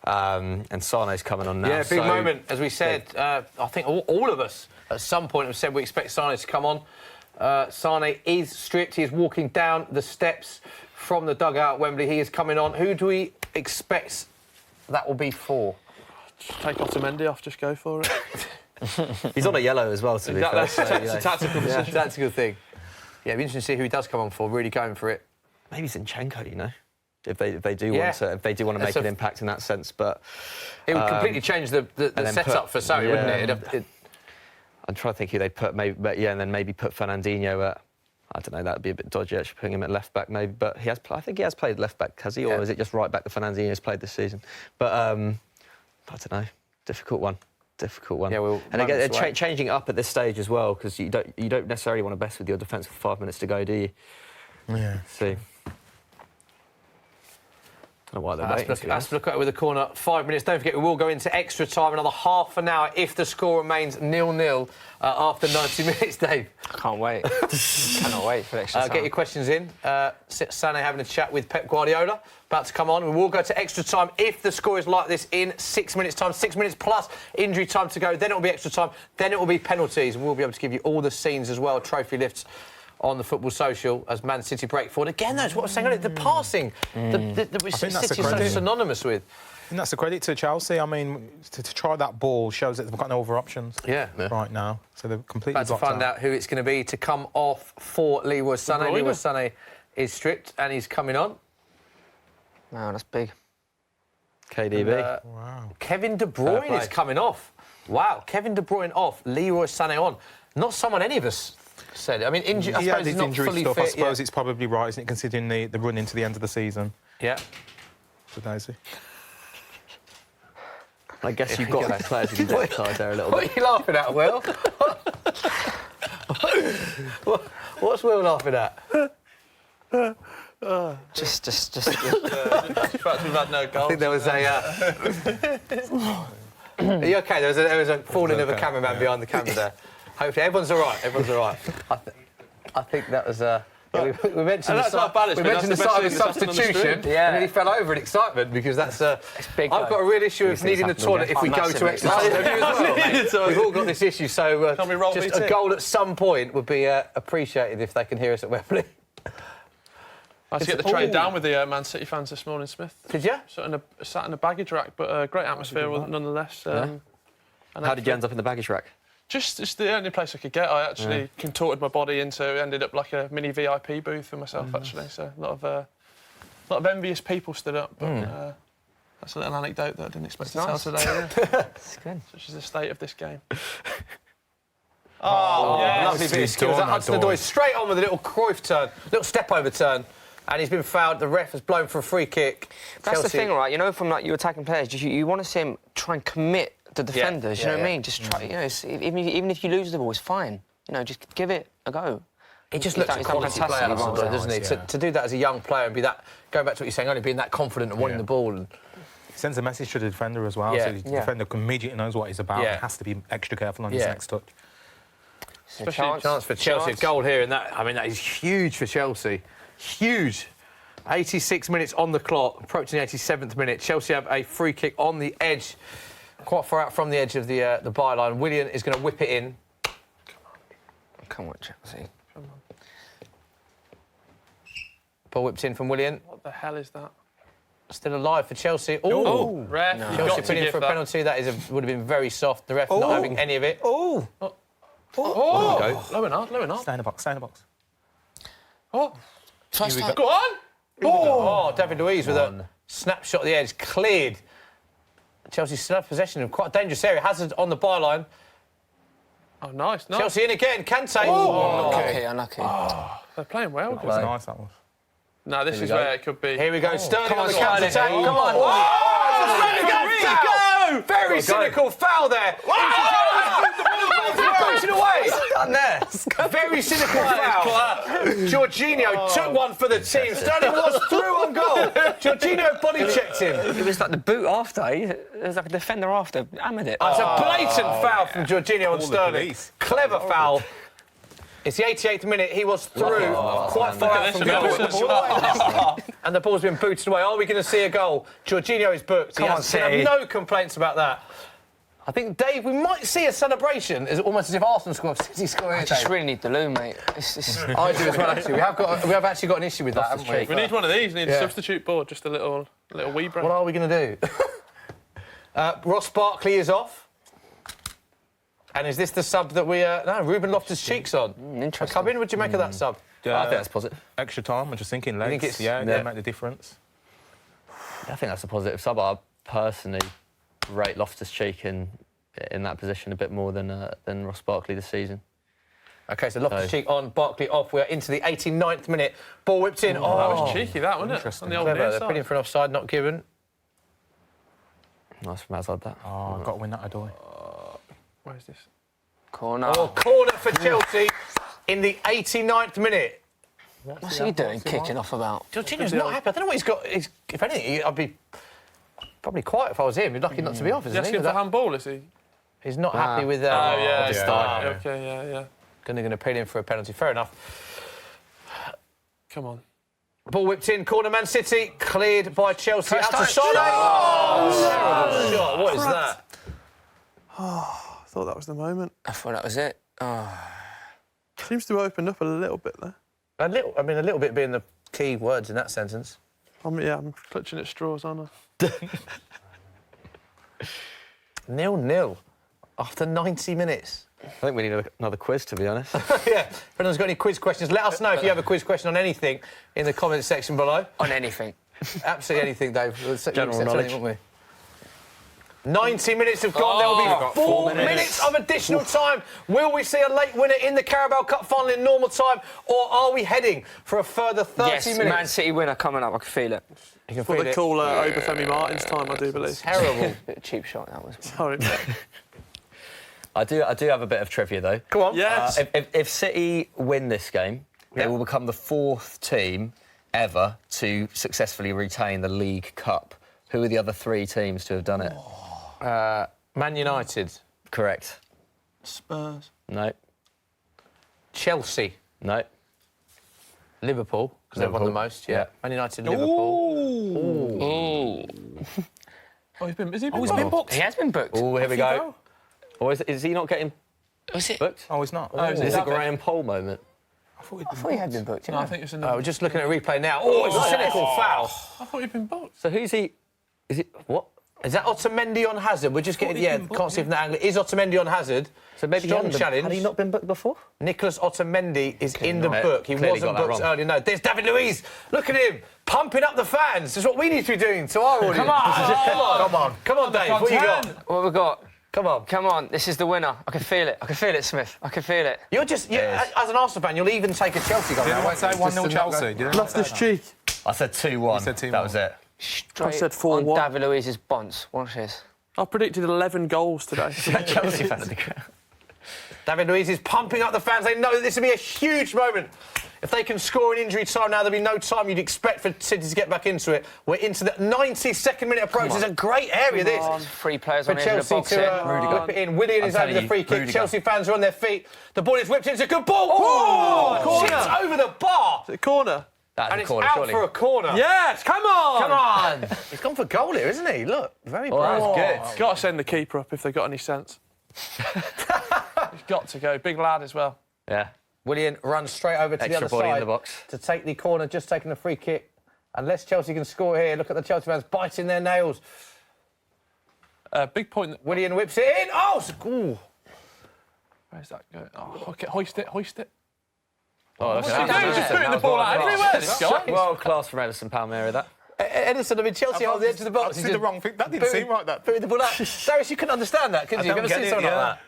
And Sane's coming on now. Yeah, big moment, as we said. I think all of us at some point have said we expect Sane to come on. Sane is stripped. He is walking down the steps from the dugout at Wembley. He is coming on. Who do we expect that will be for? Take Otamendi off, just go for it. He's on a yellow as well, to be fair. It's a tactical decision. That's a good thing. Yeah, it'd be interesting to see who he does come on for, really going for it. Maybe Zinchenko, you know, if they do want to make an impact in that sense. But it would completely change the setup for Sarri, wouldn't it? I'm trying to think who they'd put, and then maybe put Fernandinho at, I don't know, that'd be a bit dodgy actually, putting him at left back maybe, but I think he has played left back, has he, or is it just right back that Fernandinho's played this season? But I don't know, difficult one. Yeah, and again, changing up at this stage as well, because you don't necessarily want to best with your defence with 5 minutes to go, do you? Yeah. See. Aspilicueta with a corner, 5 minutes. Don't forget, we will go into extra time, another half an hour if the score remains 0-0 after 90 minutes, Dave. I can't wait. Cannot wait for extra time. Get your questions in. Sane having a chat with Pep Guardiola, about to come on. We will go to extra time if the score is like this in 6 minutes' time. 6 minutes plus injury time to go. Then it will be extra time. Then it will be penalties. And we'll be able to give you all the scenes as well, trophy lifts on the Football Social as Man City break forward. Again, that's what I was saying earlier, the passing, which City is so synonymous with. And that's a credit to Chelsea. I mean, to try that ball shows that they've got no other options right now. So they've completely about to find out who it's going to be to come off for Leroy Sané. Leroy Sané is stripped and he's coming on. Wow, that's big. KDB. Wow. Kevin De Bruyne is coming off. Wow, Kevin De Bruyne off, Leroy Sané on. Not someone any of us said it. I mean, I suppose he's not fully stuff. fit. I suppose it's probably right, isn't it, considering the run into the end of the season. Yeah. So Daisy. I guess you've got players in the depth card there a little bit. What are you laughing at, Will? What's Will laughing at? Just. We've had no goals. I think there was a... Are you OK? There was a falling of a cameraman behind the camera there. Hopefully, everyone's all right. I think that was... we mentioned the side of substitution, and then he fell over in excitement because that's... big, I've got a real issue of needing the toilet if we go to extra time. We've all got this issue, so just a goal at some point would be appreciated if they can hear us at Wembley. I had to get the train down with the Man City fans this morning, Smith. Did you? Sat in a baggage rack, but great atmosphere nonetheless. How did you end up in the baggage rack? It's the only place I could get. I actually contorted my body into, ended up like a mini VIP booth for myself, actually. So a lot of envious people stood up. But that's a little anecdote that I didn't expect to tell today. It's good. Such is the state of this game. Lovely bit of skills. Hudson-Odoi straight on with a little Cruyff turn, little step over turn. And he's been fouled. The ref has blown for a free kick. That's the thing, right? You know, from like you attacking players, you want to see him try and commit the defenders. You know what I mean? Just try. You know, even if you lose the ball, it's fine. You know, just give it a go. He just looks a quality player, doesn't he? To do that as a young player and be that, going back to what you're saying, only being that confident and wanting the ball. And sends a message to the defender as well. So the defender immediately knows what he's about. And has to be extra careful on his next touch. Especially chance for Chelsea. A goal here, and that that is huge for Chelsea. Huge. 86 minutes on the clock, approaching the 87th minute. Chelsea have a free kick on the edge, quite far out from the edge of the byline. Willian is going to whip it in. Come on, Chelsea. Ball whipped in from Willian. What the hell is that? Still alive for Chelsea. Oh, ref. No. You've Chelsea got to put in give for a that. penalty. That would have been very soft. The ref not having any of it. Oh, low enough. Stay in the box, stay in the box. Oh, First time. go on. Oh, David Luiz with a snapshot of the edge. Cleared. Chelsea still have possession of quite a dangerous area. Hazard on the byline. Oh, nice. Chelsea in again. Kante. Unlucky. They're playing well. That was nice, that was. No, this is where it could be. Here we go. Sterling Come on on, the counter attack. Sterling. Come on. Oh, Very cynical foul there. Pushing away. Very cynical foul. Jorginho took one for the team. Sterling was through on goal. Jorginho body checked him. It was like the boot after. There was like a defender after. Hammered it. It's a blatant foul from Jorginho on the Sterling. police. Clever foul. It's the 88th minute. He was through quite far out from goal. And the ball's been booted away. Are we going to see a goal? Jorginho is booked. He has no complaints about that. I think, Dave, we might see a celebration. It's almost as if Arsenal scored, City scored. I just really need the loo, mate. I do as well, actually. We have actually got an issue with that, haven't we? We need one of these. We need a substitute board. Just a little wee break. What are we going to do? Ross Barkley is off. And is this the sub that we... no, Ruben Loftus-Cheek's on. Interesting. Come in, what do you make of that sub? I think that's positive. Extra time, I'm just thinking legs. think it's- they make the difference. I think that's a positive sub. I personally rate Loftus-Cheek in that position a bit more than Ross Barkley this season. OK, so Loftus-Cheek on, Barkley off. We're into the 89th minute. Ball whipped in. That was cheeky, that, wasn't it? Interesting. On the old Clever. near They're side. putting for an offside, not given. Nice from outside that. Oh, I've got to win that, Adoy. Where's this? Corner. Oh, corner for Chelsea in the 89th minute. What's he doing, kicking off about? Jorginho's not happy. I don't know what he's got. If anything, I'd be probably quiet if I was him. He's lucky not to be off, Is isn't he he? asking for handball, is he? He's not happy with... Oh, yeah. the start. Okay, yeah. Going to pin him for a penalty. Fair enough. Come on. Ball whipped in, corner Man City, cleared by Chelsea. Out to time. Son. Oh, terrible shot. What is that? I thought that was the moment. I thought that was it. Seems to have opened up a little bit there. A little bit being the key words in that sentence. I'm clutching at straws, aren't I? 0-0 after 90 minutes. I think we need another quiz, to be honest. Yeah. If anyone's got any quiz questions, let us know if you have a quiz question on anything in the comments section below. On anything. Absolutely anything, Dave. General knowledge. Won't we? 90 minutes have gone. There will be 4 minutes of additional time. Will we see a late winner in the Carabao Cup final in normal time, or are we heading for a further 30 Yes, minutes? Man City winner coming up. I can feel it. You can What feel they it. call Obafemi Martin's time, I do believe. Terrible. Bit of cheap shot that was. Sorry. I do have a bit of trivia, though. Come on. Yes. If City win this game, they will become the 4th team ever to successfully retain the League Cup. Who are the other 3 teams to have done it? Man United. Correct. Spurs. No. Chelsea. No. Liverpool, because they've won the Liverpool. most. Yeah. Yeah. Man United, Liverpool. Oh, he's been booked. He has been booked. Oh, here we go. Or is he not getting Was it? booked? Oh, he's not. Is this a Graham Poll moment? I thought he had been booked. I think it's in the... We're just looking at a replay now. Oh, it's a cynical foul. I thought he'd been booked. So who's he? Is it what? Is that Otamendi on Hazard? We're just getting... Yeah, can't see from that angle. Is Otamendi on Hazard? So maybe Strong challenge. Had he not been booked before? Nicholas Otamendi is in the not. book. He Clearly wasn't got that booked wrong. earlier. No, there's David Luiz. Look at him pumping up the fans. This is what we need to be doing to our audience. Come on, come on, Dave. What you got? What have we got? Come on. Come on, this is the winner. I can feel it. I can feel it, Smith. I can feel it. You're just... as an Arsenal fan, you'll even take a Chelsea goal. Didn't I say 1-0 Chelsea? Loftus-Cheek. I said 2-1. said 2-1. That was it. Straight said on 4-1. David Luiz's bonds. Watch this. I predicted 11 goals today. Chelsea fan of the ground. David Luiz is pumping up the fans. They know that this will be a huge moment. If they can score in injury time now, there'll be no time you'd expect for City to get back into it. We're into the 92nd minute approach. It's a great area, this. 3 players For on the edge of the Chelsea box to here. whip it in. Willian is over telling the you, free kick. Rudiger. Chelsea fans are on their feet. The ball is whipped in. It's a good ball. Oh, corner. chipped over the bar. The corner. That's And a it's corner, out surely. for a corner. Yes, come on! Come on. He's gone for goal here, isn't he? Look, very brave. Oh, that's good. Got to send the keeper up if they've got any sense. He's got to go. Big lad as well. Yeah. Willian runs straight over to the Extra other body side in the box. to take the corner, just taking a free kick. Unless Chelsea can score here, look at the Chelsea fans biting their nails. Big point. Willian whips it in. Oh, ooh. Where's that going? Oh, okay, hoist it. Oh, What's he doing? Just putting the ball out everywhere, this guy. World class from Edison Palmieri, that. Edison, I mean, Chelsea on the edge of the box. I did the wrong thing. That didn't seem right, that. Putting the ball out. Darius, you couldn't understand that, could you? You've never seen something like that.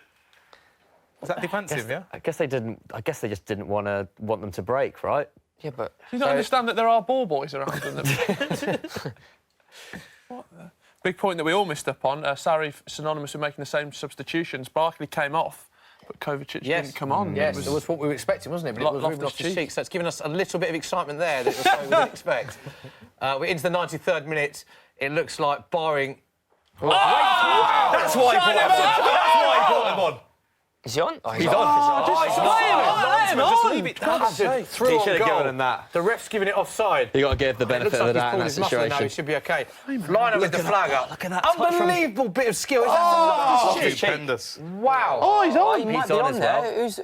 Was that defensive, yeah? I guess they just didn't want them to break, right? Yeah, but Do you not understand that there are ball boys around them? Big point that we all missed up on. Sarri synonymous with making the same substitutions. Barkley came off, but Kovacic didn't come on. Yes, it was what we were expecting, wasn't it? But it was moving off his cheek, so it's given us a little bit of excitement there that we didn't expect. We're into the 93rd minute. It looks like barring... Oh! Wow! That's why he brought him on. is he on? Oh, He's on. Just leave it. Through He on should have goal. given him that. The ref's giving it offside. You got to give the It benefit looks of like the he's doubt in pulled that his muscle now. He situation. should be OK. Line up with the flag up. Look at that touch from- Unbelievable bit of skill. Oh, Stupendous. wow. Oh, he's on. He might He's be on on as there. well. Who's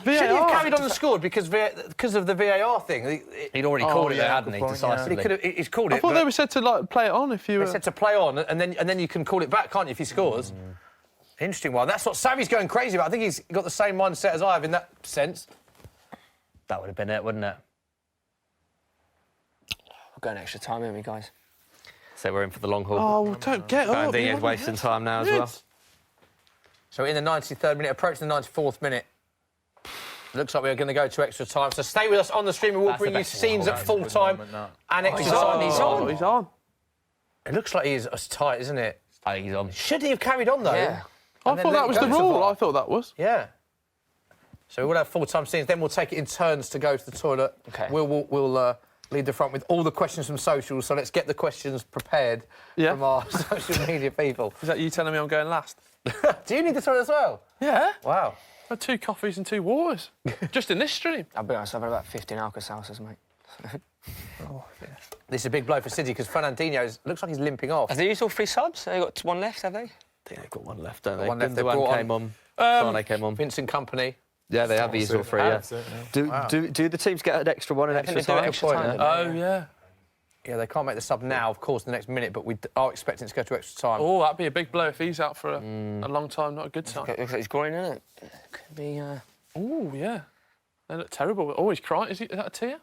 Should he have carried on and scored because of the VAR thing? He'd already called it, yeah, hadn't good he, point, decisively? He's called it. I thought but they were said to like play it on if you they were... said to play on, and then you can call it back, can't you, if he scores? Interesting one. That's what Sarri's going crazy about. I think he's got the same mindset as I have in that sense. That would have been it, wouldn't it? We're going extra time, aren't we, guys? So we're in for the long haul. Oh, well, don't get up. Fernandinho's wasting time now as well. So in the 93rd minute, approaching the 94th minute. Looks like we're going to go to extra time. So stay with us on the stream and we'll bring you scenes at full time and extra time. He's on. It looks like he's tight, isn't it? I think he's on. Should he have carried on, though? Yeah. I thought that was the rule. I thought that was. Yeah. So we'll have full-time scenes, then we'll take it in turns to go to the toilet. OK. We'll lead the front with all the questions from socials, so let's get the questions prepared from our social media people. Is that you telling me I'm going last? Do you need the toilet as well? Yeah. Wow. I had 2 coffees and 2 waters. Just in this stream. I'll be honest, I've had about 15 Alka-Seltzers, mate. This is a big blow for City because Fernandinho looks like he's limping off. Have they used all 3 subs? They've got one left, have they? I think they've got one left, don't they? One left, they Gundogan brought came on. Sane came on. Vincent Kompany. Yeah, they have used all 3, yeah. Do the teams get an extra one in extra they do time? extra time. Oh, yeah. Yeah, they can't make the sub now, of course, in the next minute, but we are expecting to go to extra time. Oh, that'd be a big blow if he's out for a long time, not a good sign. Looks like he's groin, isn't it? Could be... Oh, yeah. They look terrible. Oh, he's crying. Is that a tear?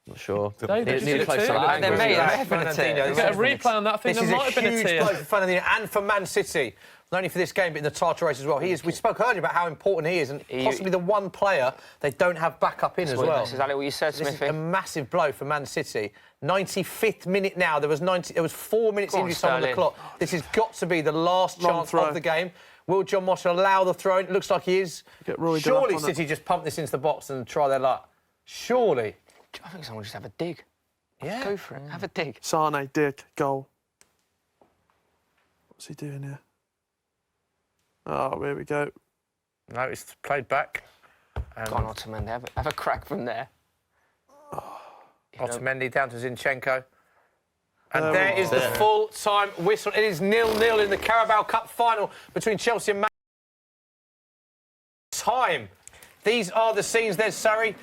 Not sure. Dave, did you see the close tear? to that. They may have been a tear. Get a replay on that thing. This There is might a have been a huge tear. blow for Fernandinho and for Man City. Not only for this game, but in the title race as well. We spoke earlier about how important he is, and possibly the one player they don't have backup in as well. That's exactly what you said, This is Smithy. a massive blow for Man City. 95th minute now. There was 4 minutes Go on, injury time on the Sterling. clock. This has got to be the last Long chance throw. of the game. Will John Moss allow the throw? It looks like he is. Get Roy Surely Delap on City just pump this into the box and try their luck. Surely. I think someone will just have a dig. Yeah. Go for it. Have a dig. Sane, Dick, goal. What's he doing here? Oh, here we go. No, it's played back. Go on, Ottoman. Have a crack from there. Otamendi down to Zinchenko. And there is the full-time whistle. It is 0-0 in the Carabao Cup final between Chelsea and Man Time. These are the scenes. There's Sarri.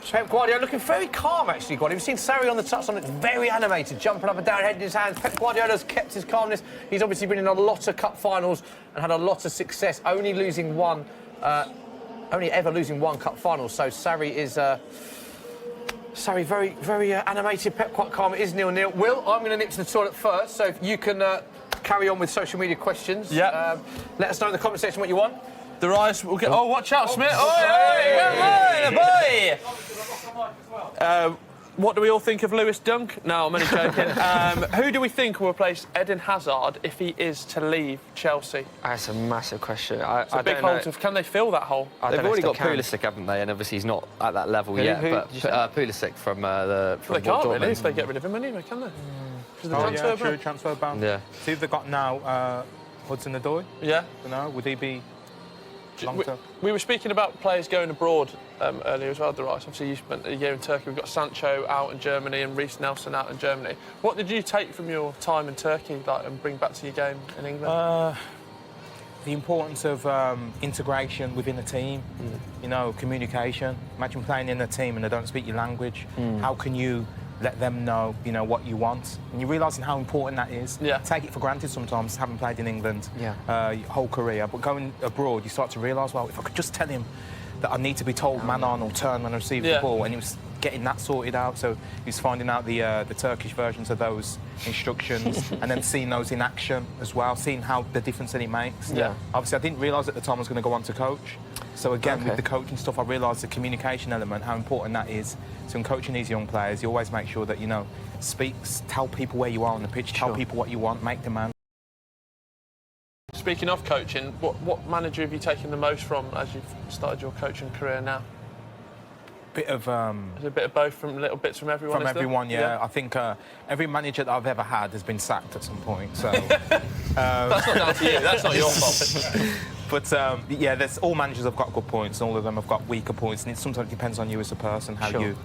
Pep Guardiola looking very calm, actually, Guardiola. You've seen Sarri on the touchline, looks very animated, jumping up and down, head in his hands. Pep Guardiola's kept his calmness. He's obviously been in a lot of cup finals and had a lot of success, only ever losing one cup final. So Sarri is... Sarri, very, very animated, Pep quite calm. It is 0-0. Will, I'm going to nip to the toilet first, so if you can carry on with social media questions. Yeah. Let us know in the comment section what you want. The Rice will get... Oh, watch out, Smith. What do we all think of Lewis Dunk? No, I'm only joking. Who do we think will replace Eden Hazard if he is to leave Chelsea? That's a massive question. It's a big hole. Can they fill that hole? They've already got Pulisic, haven't they? And obviously he's not at that level yet. But Pulisic from the... They can't really if they get rid of him anyway, can they? True, transfer ban. Yeah. See if they've got now Hudson-Odoi. Yeah. You know, would he be long-term? We were speaking about players going abroad earlier as well, the Rice. Obviously, you spent a year in Turkey. We've got Sancho out in Germany and Reece Nelson out in Germany. What did you take from your time in Turkey and bring back to your game in England? the importance of integration within a team, you know, communication. Imagine playing in a team and they don't speak your language. How can you let them know, you know, what you want? And you're realising how important that is. Yeah. Take it for granted sometimes, having played in England your whole career. But going abroad, you start to realise, well, if I could just tell him that I need to be told man on or turn when I receive the ball, and he was getting that sorted out. So he was finding out the Turkish versions of those instructions and then seeing those in action as well, seeing how the difference that it makes. Yeah. Obviously, I didn't realise at the time I was going to go on to coach. So again, with the coaching stuff, I realised the communication element, how important that is. So in coaching these young players, you always make sure that, you know, tell people where you are on the pitch, tell people what you want, make demands. Speaking of coaching, what manager have you taken the most from as you've started your coaching career now? Bit of Is it a bit of both, from little bits from everyone? from everyone, yeah. I think every manager that I've ever had has been sacked at some point. So That's not down to you. That's not your fault. but yeah, there's all managers have got good points, and all of them have got weaker points, and it sometimes depends on you as a person how you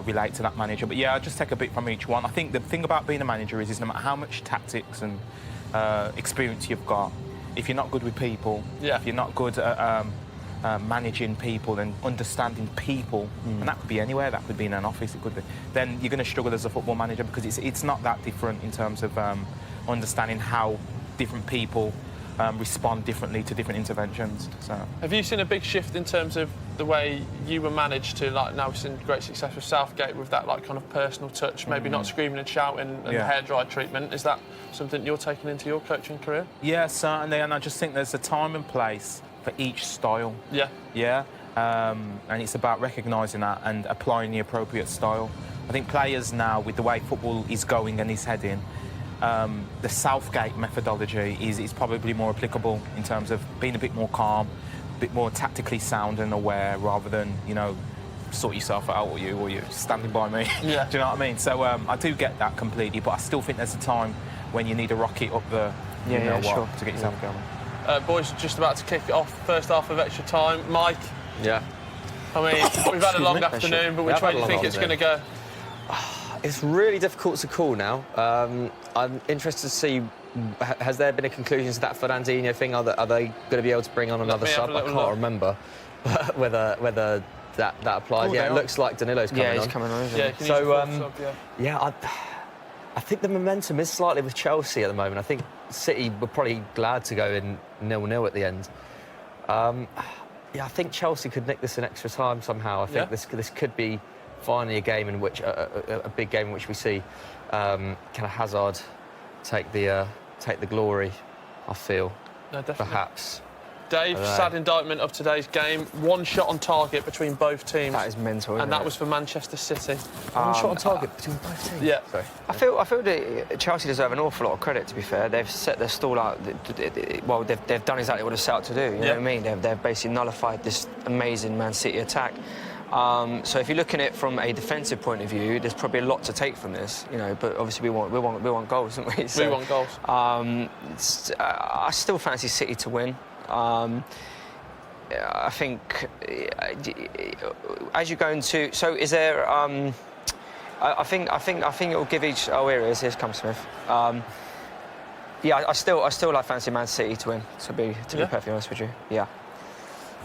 relate to that manager. But yeah, I just take a bit from each one. I think the thing about being a manager is no matter how much tactics and experience you've got, if you're not good with people, if you're not good at managing people and understanding people, and that could be anywhere, that could be in an office, it could be, then you're going to struggle as a football manager, because it's not that different in terms of understanding how different people respond differently to different interventions. So, have you seen a big shift in terms of the way you were managed to, like, now we've seen great success with Southgate with that, like, kind of personal touch, maybe not screaming and shouting and the hairdryer treatment? Is that something you're taking into your coaching career? Yeah, certainly, and I just think there's a time and place for each style. Yeah. And it's about recognising that and applying the appropriate style. I think players now, with the way football is going and is heading, the Southgate methodology is probably more applicable in terms of being a bit more calm, a bit more tactically sound and aware, rather than, you know, sort yourself out or you standing by me. Yeah. Do you know what I mean? So I do get that completely, but I still think there's a time when you need to rock it up the to get yourself going. Boys are just about to kick it off, first half of extra time. Mike? Yeah. I mean, we've had a long afternoon, but which way do you think it's going to go? It's really difficult to call now. I'm interested to see, has there been a conclusion to that Fernandinho thing? Are they going to be able to bring on another sub? I can't remember whether that applies. Oh, yeah, it looks like Danilo's coming on. Yeah, he's coming on, isn't he? Yeah, so, I think the momentum is slightly with Chelsea at the moment. I think City were probably glad to go in 0-0 at the end. I think Chelsea could nick this in extra time somehow. I think this could be finally a game in which a big game in which we see kind of Hazard take the glory. I feel, perhaps. Dave, sad indictment of today's game. One shot on target between both teams. That is mental, and that was for Manchester City. One shot on target between both teams. Yeah. Sorry. I feel that Chelsea deserve an awful lot of credit, to be fair. They've set their stall out. Well, they've done exactly what they set out to do. You know what I mean? They've basically nullified this amazing Man City attack. So if you're looking at it from a defensive point of view, there's probably a lot to take from this, you know. But obviously we want goals, don't we? So, we want goals. I still fancy City to win. I think as you go into, so is there? I think it will give each. Oh, here it is. Here comes Smith. I still like fancy Man City to win. To be perfectly honest with you, yeah.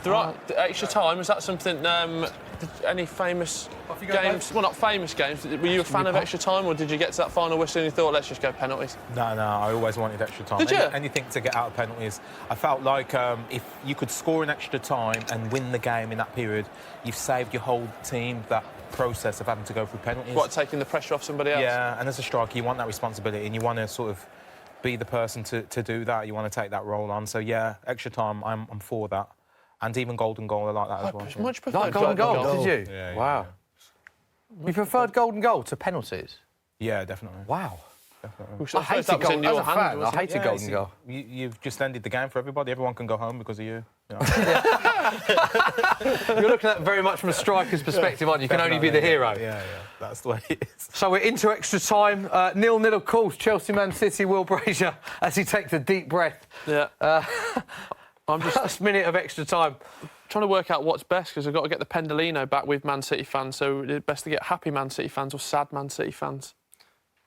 The extra time, was that something? Any famous games? Well, not famous games. Were you a fan of extra time, or did you get to that final whistle and you thought, let's just go penalties? No, I always wanted extra time. Did you? Anything to get out of penalties. I felt like if you could score in extra time and win the game in that period, you've saved your whole team that process of having to go through penalties. What, taking the pressure off somebody else? Yeah, and as a striker, you want that responsibility and you want to sort of be the person to do that. You want to take that role on. So, yeah, extra time, I'm for that. And even golden goal, I like that as well. Much preferred Like golden goal, did you? Yeah, wow. You preferred golden goal to penalties? Yeah, definitely. Wow. Definitely. I hated golden goal. As a fan, I hated golden goal. You've just ended the game for everybody. Everyone can go home because of you. You know? You're looking at it very much from a striker's perspective, aren't you? You can only be the hero. Yeah, that's the way it is. So we're into extra time. 0-0, of course. Chelsea, Man City, Will Brazier, as he takes a deep breath. Yeah. I'm just first minute of extra time. Trying to work out what's best, because I've got to get the Pendolino back with Man City fans. So it's best to get happy Man City fans or sad Man City fans.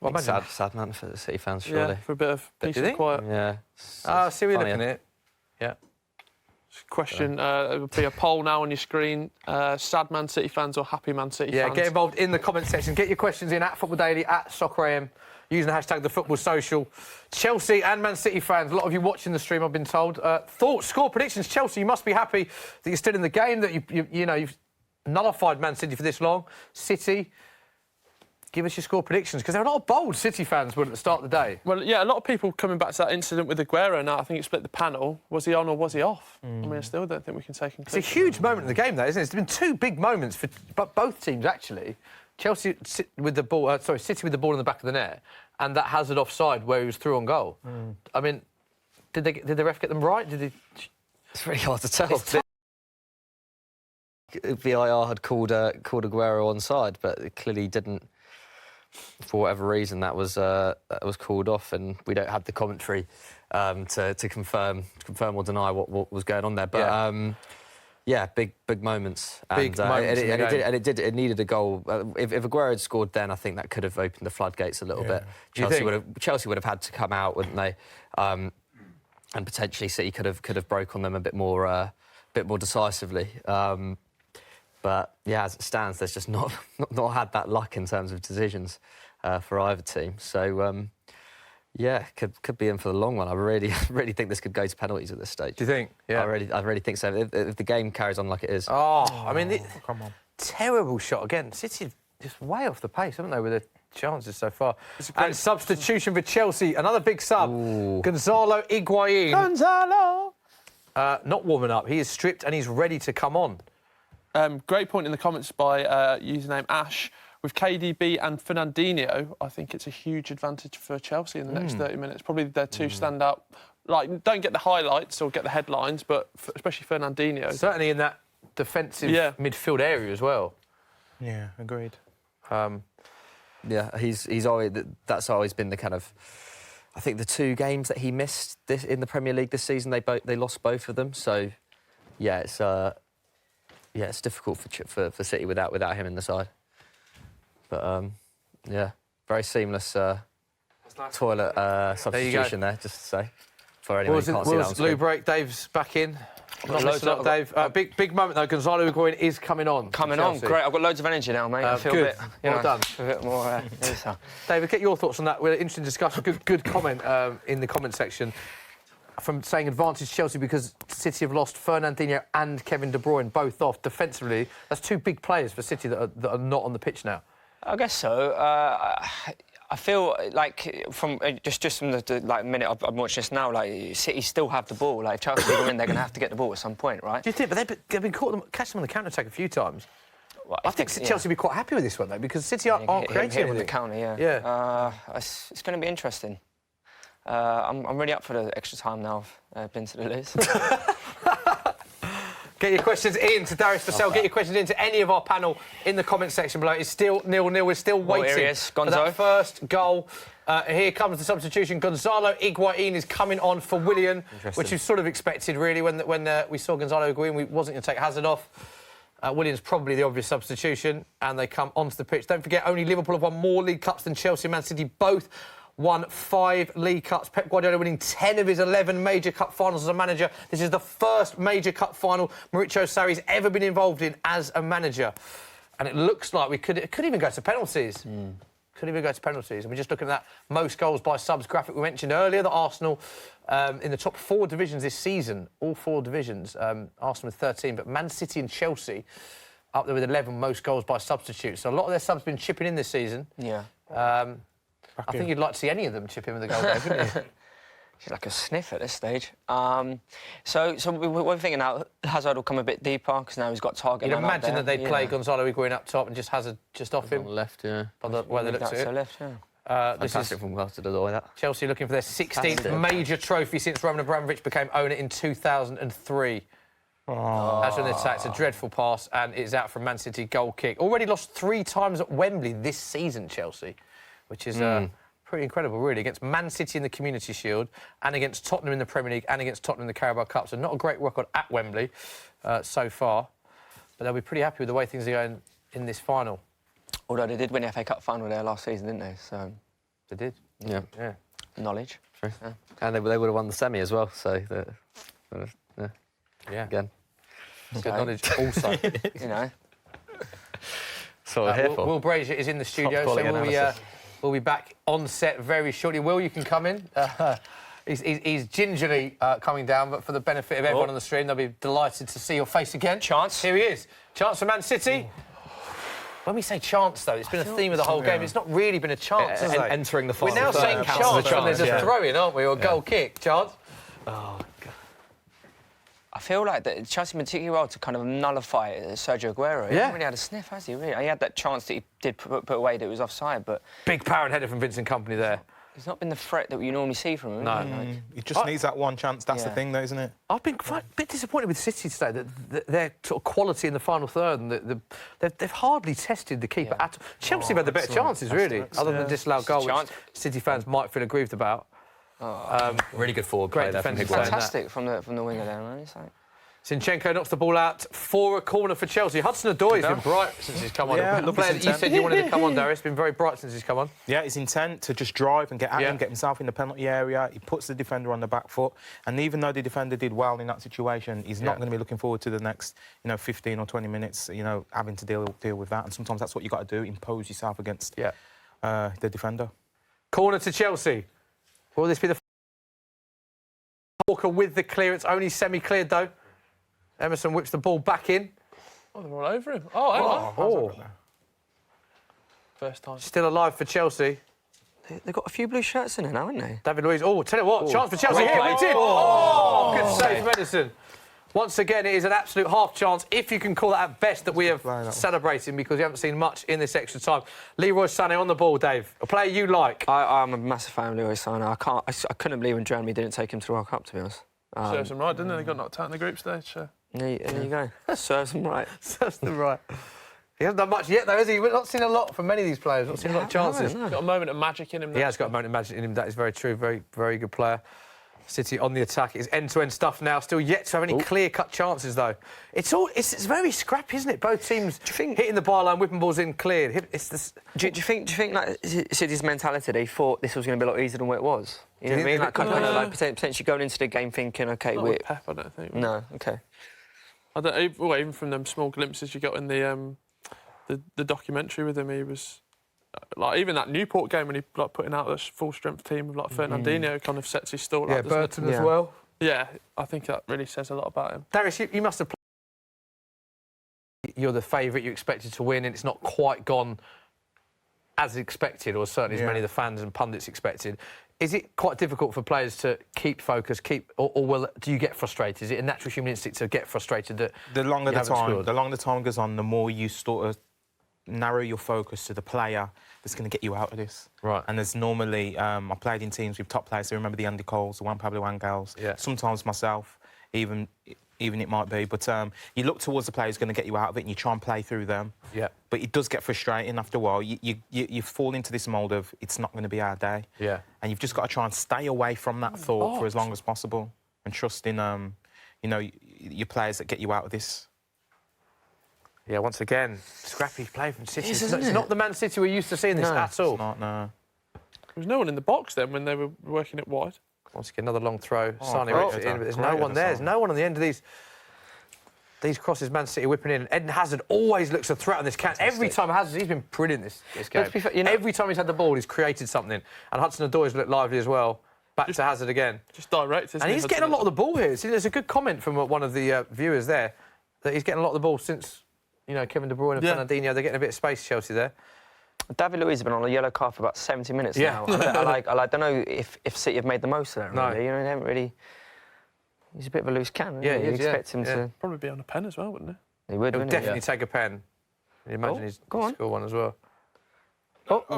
Well, sad Man City fans, surely. Yeah, for a bit of peace and quiet. Yeah. See what you're looking at. Yeah. Question, it will be a poll now on your screen. Sad Man City fans or happy Man City fans? Yeah, get involved in the comment section. Get your questions in at Football Daily, at Soccer AM, using the hashtag TheFootballSocial. Chelsea and Man City fans, a lot of you watching the stream, I've been told. Thoughts, score predictions. Chelsea, you must be happy that you're still in the game, that you've nullified Man City for this long. City, give us your score predictions, because there are a lot of bold City fans at the start of the day. Well, yeah, a lot of people coming back to that incident with Aguero now. I think it split the panel. Was he on or was he off? I mean, I still don't think we can take him. It's a huge moment in the game, though, isn't it? It's been two big moments for both teams, actually. Chelsea with the ball, City with the ball in the back of the net, and that Hazard offside where he was through on goal. I mean, did the ref get them right? It's really hard to tell. VAR had called Aguero onside, but it clearly didn't. For whatever reason, that was called off, and we don't have the commentary to confirm or deny what was going on there. But yeah, big moments. Big moments It needed a goal. If Aguero had scored then, I think that could have opened the floodgates a little bit. Chelsea would have had to come out, wouldn't they? And potentially City could have broke on them a bit more decisively. But yeah, as it stands, there's just not had that luck in terms of decisions for either team. So yeah, could be in for the long one. I really think this could go to penalties at this stage. Do you think? Yeah, I really think so. If the game carries on like it is. I mean, come on, terrible shot again. City just way off the pace, haven't they, with their chances so far? And substitution for Chelsea, another big sub. Gonzalo Higuain. Gonzalo! Not warming up. He is stripped and he's ready to come on. Great point in the comments by username Ash. With KDB and Fernandinho, I think it's a huge advantage for Chelsea in the next 30 minutes. Probably their two stand out. Like, don't get the highlights or get the headlines, but especially Fernandinho. Certainly in that defensive midfield area as well. Yeah, agreed. Yeah, that's always been the kind of. I think the two games that he missed in the Premier League this season, they lost both of them. So yeah, it's difficult for City without him in the side. But yeah, very seamless toilet substitution there, just to say. For anyone who can't see that on screen. Loo break. Dave's back in. Loads up, Dave. Big moment though. Gonzalo Higuain is coming on. Coming on, great. I've got loads of energy now, mate. I feel good. a bit, well done. A bit more. David, get your thoughts on that. We're interesting discussion. Good comment in the comment section. From saying advantage Chelsea because City have lost Fernandinho and Kevin De Bruyne both off defensively. That's two big players for City that are not on the pitch now. I guess so. I feel like from just from the minute I've watched this now, like City still have the ball. Like if Chelsea go in, they're going to have to get the ball at some point, right? Do you think? But they've been catching them on the counter attack a few times. Well, I think Chelsea will be quite happy with this one though because City aren't creating with the counter. Yeah. It's going to be interesting. I'm really up for the extra time now. I've been to the list. Get your questions in to Darius Vassell. Get your questions into any of our panel in the comment section below. It's still 0-0. We're still waiting for that first goal. Here comes the substitution. Gonzalo Higuain is coming on for Willian, which is sort of expected, really. When we saw Gonzalo Higuain, we wasn't going to take Hazard off. Willian's probably the obvious substitution, and they come onto the pitch. Don't forget, only Liverpool have won more League Cups than Chelsea and Man City both. Won 5 League Cups. Pep Guardiola winning 10 of his 11 major cup finals as a manager. This is the first major cup final Maurizio Sarri's ever been involved in as a manager. And it looks like it could even go to penalties. Could even go to penalties. And we're just looking at that most goals by subs graphic we mentioned earlier, that Arsenal in the top 4 divisions this season, all 4 divisions, Arsenal with 13, but Man City and Chelsea up there with 11 most goals by substitutes. So a lot of their subs have been chipping in this season. Yeah. I think you'd like to see any of them chip in with a goal, Dave, wouldn't you? She's like a sniff at this stage. So we're thinking now Hazard will come a bit deeper because now he's got target. You'd imagine that they'd play Gonzalo Higuain up top and just Hazard just off him. On the left, yeah. Where they looked at it. Left, yeah. This is from Glasgow to the way that. Chelsea looking for their 16th major trophy since Roman Abramovich became owner in 2003. That's when they attacked. A dreadful pass, and it's out from Man City goal kick. Already lost 3 times at Wembley this season, Chelsea, which is pretty incredible, really, against Man City in the Community Shield and against Tottenham in the Premier League and against Tottenham in the Carabao Cup. So not a great record at Wembley so far, but they'll be pretty happy with the way things are going in this final. Although they did win the FA Cup final there last season, didn't they? So they did. Yeah. Knowledge. True. Yeah. And they would have won the semi as well, so Yeah. Again. Good knowledge also. You know. So we're here for. Will Brazier is in the studio, Top so quality we'll be back on set very shortly. Will, you can come in. He's gingerly coming down, but for the benefit of everyone on the stream, they'll be delighted to see your face again. Chance. Here he is. Chance for Man City. When we say chance, though, it's been a theme of the whole game. It's not really been a chance, has it? Entering the We're final now third saying counts as a chance when there's a throw-in, aren't we, or a goal kick. Chance. Oh, God. I feel like that Chelsea particularly well to kind of nullify Sergio Aguero. He hasn't really had a sniff, has he? Really, he had that chance that he did put away that was offside, but Big power and header from Vincent Kompany there. he's not been the threat that you normally see from him. No. He just needs that one chance. That's the thing, though, isn't it? I've been quite a bit disappointed with City today, that their sort of quality in the final third, and they've hardly tested the keeper at all. Chelsea have had the better chances, really, other than disallowed goal, which City fans might feel aggrieved about. Really good forward Great play there from defence. Higuain. Fantastic from the winger there, man. It's like... Zinchenko knocks the ball out for a corner for Chelsea. Hudson-Odoi has been bright since he's come on. Yeah, The look, player his that you intent. said you wanted to come on, Darius, has been very bright since he's come on. Yeah, his intent to just drive and get at him, get himself in the penalty area. He puts the defender on the back foot. And even though the defender did well in that situation, he's not going to be looking forward to the next, 15 or 20 minutes, having to deal with that. And sometimes that's what you've got to do, impose yourself against the defender. Corner to Chelsea. Will this be the... Walker with the clearance, only semi-cleared, though. Emerson whips the ball back in. Oh, they're all over him. Oh, hang on. Oh. First time. Still alive for Chelsea. They've got a few blue shirts in it now, haven't they? David Luiz. Oh, tell you what, chance for Chelsea Great here. play. Whipped in. Oh, good save from Edison. Once again, it is an absolute half chance, if you can call that at best, that we have celebrating, because we haven't seen much in this extra time. Leroy Sané on the ball, Dave. A player you like. I'm a massive fan of Leroy Sané. I couldn't believe when Germany didn't take him to the World Cup, to be honest. Serves them right, didn't they? They got knocked out in the group stage. So. There you go. Serves them right. Serves them right. He hasn't done much yet, though, has he? We've not seen a lot from many of these players. Not seen a lot of chances. Got a moment of magic in him. He has got a moment of magic in him. That is very true. Very, very good player. City on the attack. It's end-to-end stuff now. Still yet to have any clear-cut chances, though. It's very scrappy, isn't it? Both teams hitting the byline, whipping balls in, cleared. It's this... Do you think like City's mentality? They thought this was going to be a lot easier than what it was. You know what I mean? Like, kind of like potentially going into the game thinking, OK, Not with Pep, I don't think. No, OK. I don't even from them small glimpses you got in the documentary with him, he was like, even that Newport game when he putting out a full strength team with Fernandinho kind of sets his stall. Yeah, Burton as well. Yeah, I think that really says a lot about him. Darius, you must have played. You're the favourite. You expected to win, and it's not quite gone as expected, or certainly as many of the fans and pundits expected. Is it quite difficult for players to keep focus, or do you get frustrated? Is it a natural human instinct to get frustrated that the longer the time goes on, the more you sort of narrow your focus to the player that's going to get you out of this. Right. And there's normally I played in teams with top players. So remember the Andy Coles, the Juan Pablo Angels. Yeah. Sometimes myself, even it might be. But you look towards the player who's going to get you out of it, and you try and play through them. Yeah. But it does get frustrating after a while. You fall into this mould of it's not going to be our day. Yeah. And you've just got to try and stay away from that thought for as long as possible, and trust in your players that get you out of this. Yeah, once again, scrappy play from City. It's not the Man City we're used to seeing this at all. It's not, no. There was no one in the box then when they were working it wide. Once again, another long throw. Sané rips it in, but there's no one there. There's no one on the end of these crosses. Man City whipping in. Eden Hazard always looks a threat on this count. Every time Hazard, he's been brilliant this game. Every time he's had the ball, he's created something. And Hudson-Odoi's looked lively as well. Back to Hazard again. Just direct, isn't he? And he's getting a lot of the ball here. See, there's a good comment from one of the viewers there that he's getting a lot of the ball since... Kevin De Bruyne and Fernandinho, they're getting a bit of space, Chelsea, there. David Luiz has been on a yellow card for about 70 minutes now. I don't know if City have made the most of that, really. No. They haven't really... He's a bit of a loose cannon. Yeah, you expect him to... Probably be on a pen as well, wouldn't he? He would, He'll definitely take a pen. You imagine he's score one as well. Top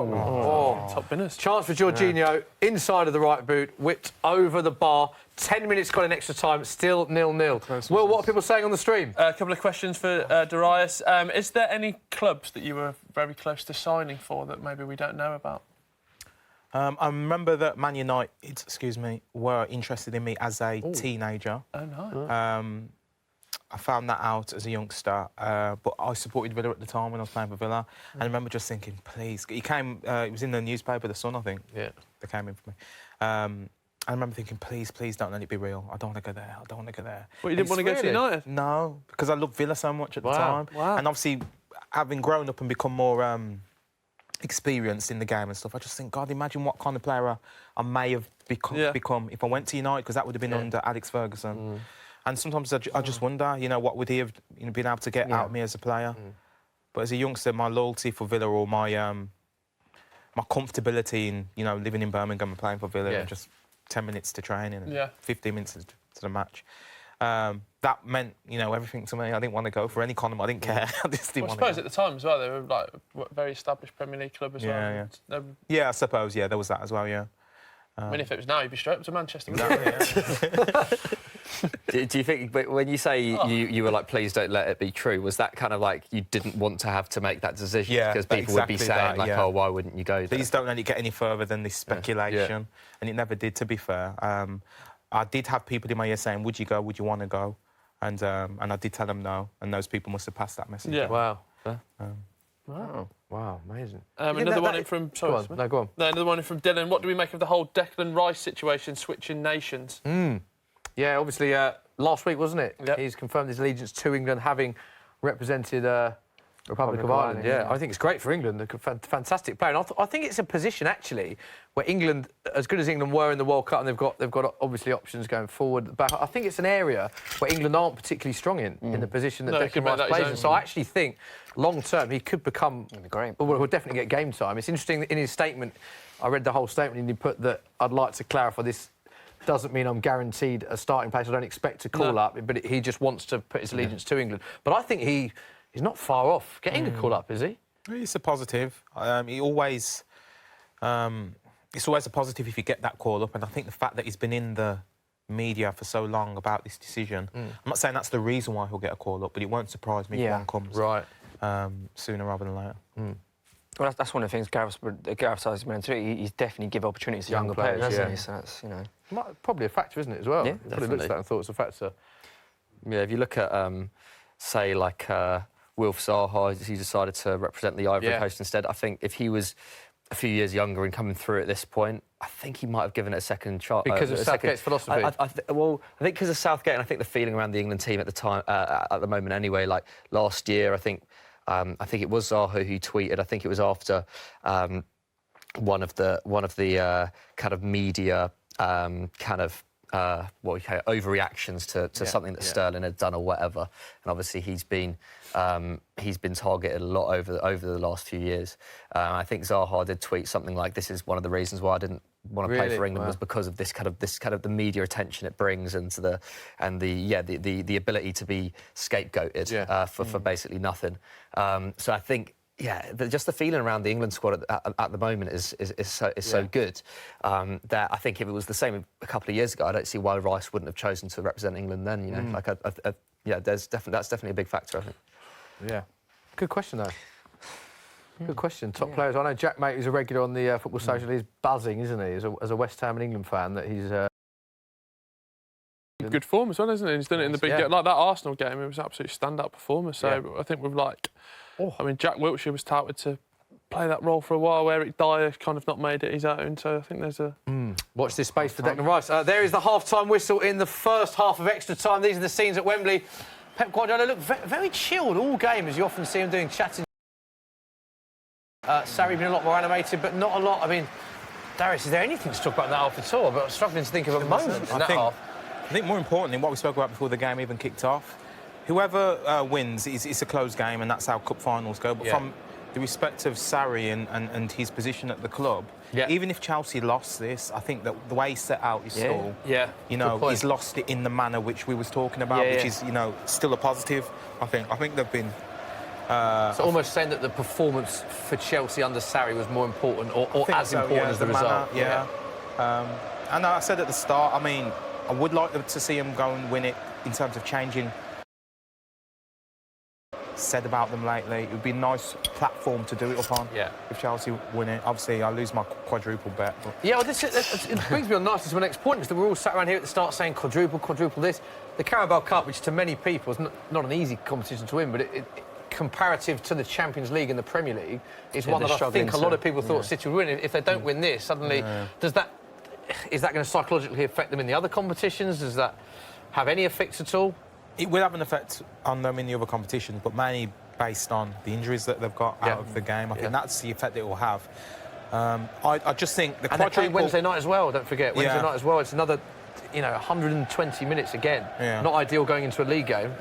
winners. Chance for Jorginho, inside of the right boot, whipped over the bar. 10 minutes gone in extra time, still 0-0. Well, what are people saying on the stream? A couple of questions for Darius. Is there any clubs that you were very close to signing for that maybe we don't know about? I remember that Man United, were interested in me as a teenager. Oh, nice. I found that out as a youngster, but I supported Villa at the time when I was playing for Villa. And I remember just thinking, please. He was in the newspaper, The Sun, I think. Yeah. They came in for me. I remember thinking, please don't let it be real. I don't want to go there. I don't want to go there. Well, you didn't want to go to United? No, because I loved Villa so much at the time. Wow. And obviously, having grown up and become more experienced in the game and stuff, I just think, God, imagine what kind of player I may have become if I went to United, because that would have been under Alex Ferguson. And sometimes I just wonder, what would he have been able to get out of me as a player? But as a youngster, my loyalty for Villa, or my comfortability in, living in Birmingham and playing for Villa, and just 10 minutes to training and 15 minutes to the match, that meant, everything to me. I didn't want to go for any condom. I didn't care. I just didn't want to I suppose at the time as well, they were like a very established Premier League club as well. Yeah, I suppose. Yeah, there was that as well. Yeah. I mean, if it was now, you'd be straight up to Manchester. Do you think, when you say you were like, please don't let it be true, was that kind of like you didn't want to have to make that decision? Yeah, because people would be saying, oh, why wouldn't you go there? Please don't let it get any further than this speculation. And it never did, to be fair. I did have people in my ear saying, would you go? Would you want to go? And I did tell them no. And those people must have passed that message. Yeah. Wow. Wow, amazing. Another one in from... Go on. No, go on. No, another one in from Dylan. What do we make of the whole Declan Rice situation, switching nations? Yeah, obviously, last week, wasn't it? Yep. He's confirmed his allegiance to England, having represented Republic of Ireland. Yeah, I think it's great for England. A fantastic player. And I think it's a position, actually, where England, as good as England were in the World Cup, and they've got obviously options going forward, but I think it's an area where England aren't particularly strong in the position that Declan Rice plays in. So I actually think, long-term, he could become... Great. Well, he'll definitely get game time. It's interesting that in his statement, I read the whole statement, and he put that, I'd like to clarify this, doesn't mean I'm guaranteed a starting place. I don't expect to call up, but he just wants to put his allegiance to England. But I think he's not far off getting a call up, is he? It's a positive. It's always a positive if you get that call up, and I think the fact that he's been in the media for so long about this decision, I'm not saying that's the reason why he'll get a call up, but it won't surprise me if one comes sooner rather than later. Well, that's one of the things Gareth Southgate's meant to do. He's definitely give opportunities to younger players, hasn't he? So that's, Probably a factor, isn't it, as well? Yeah, probably looks at that and thought it's a factor. Yeah, if you look at, say, like Wilf Zaha, he decided to represent the Ivory Coast instead. I think if he was a few years younger and coming through at this point, I think he might have given it a second chance. Because of Southgate's philosophy? I think because of Southgate, and I think the feeling around the England team at the time, at the moment anyway, like last year, I think it was Zaha who tweeted. I think it was after one of the kind of media overreactions to something that Sterling had done or whatever. And obviously he's been targeted a lot over the last few years. I think Zaha did tweet something like, "This is one of the reasons why I didn't want to play for England was because of this kind of the media attention it brings and the ability to be scapegoated for basically nothing." So I think. Yeah, just the feeling around the England squad at the moment is so good that I think if it was the same a couple of years ago, I don't see why Rice wouldn't have chosen to represent England then. That's definitely a big factor, I think. Yeah, good question though. Good question. Top players. I know Jack Mate, who's a regular on the Football Social, he's buzzing, isn't he, as a West Ham and England fan, that he's. Good form as well, isn't he? He's done it in the big game, like that Arsenal game. It was an absolute stand-up performer. So I think we've Jack Wilshere was touted to play that role for a while. Eric Dyer kind of not made it his own. So I think there's a watch this space for Declan Rice. There is the half-time whistle in the first half of extra time. These are the scenes at Wembley. Pep Guardiola looked very chilled all game, as you often see him doing, chatting. Sarri been a lot more animated, but not a lot. I mean, Darius, is there anything to talk about in that half at all? But I'm struggling to think of a moment in that half. I think more importantly, what we spoke about before the game even kicked off, whoever wins, it's a close game, and that's how cup finals go. But from the respect of Sarri and his position at the club, even if Chelsea lost this, I think that the way he set out his stall, he's lost it in the manner which we was talking about, which is, still a positive. I think they've been... so almost saying that the performance for Chelsea under Sarri was more important, or as important as the result. And I said at the start, I mean, I would like to see him go and win it in terms of changing. Said about them lately, it would be a nice platform to do it upon. If Chelsea win it, obviously I lose my quadruple bet. But... Yeah, well, it brings me on nicely to my next point, is that we're all sat around here at the start saying quadruple this. The Carabao Cup, which to many people is not an easy competition to win, but comparative to the Champions League and the Premier League, is one that I think a lot of people thought City would win. If they don't win this, suddenly does that is that going to psychologically affect them in the other competitions? Does that have any effects at all? It will have an effect on them in the other competitions, but mainly based on the injuries that they've got out of the game. I think that's the effect it will have. I just think the and they're playing quadruple... Wednesday night as well, don't forget. Wednesday night as well. It's another, 120 minutes again. Yeah. Not ideal going into a league game.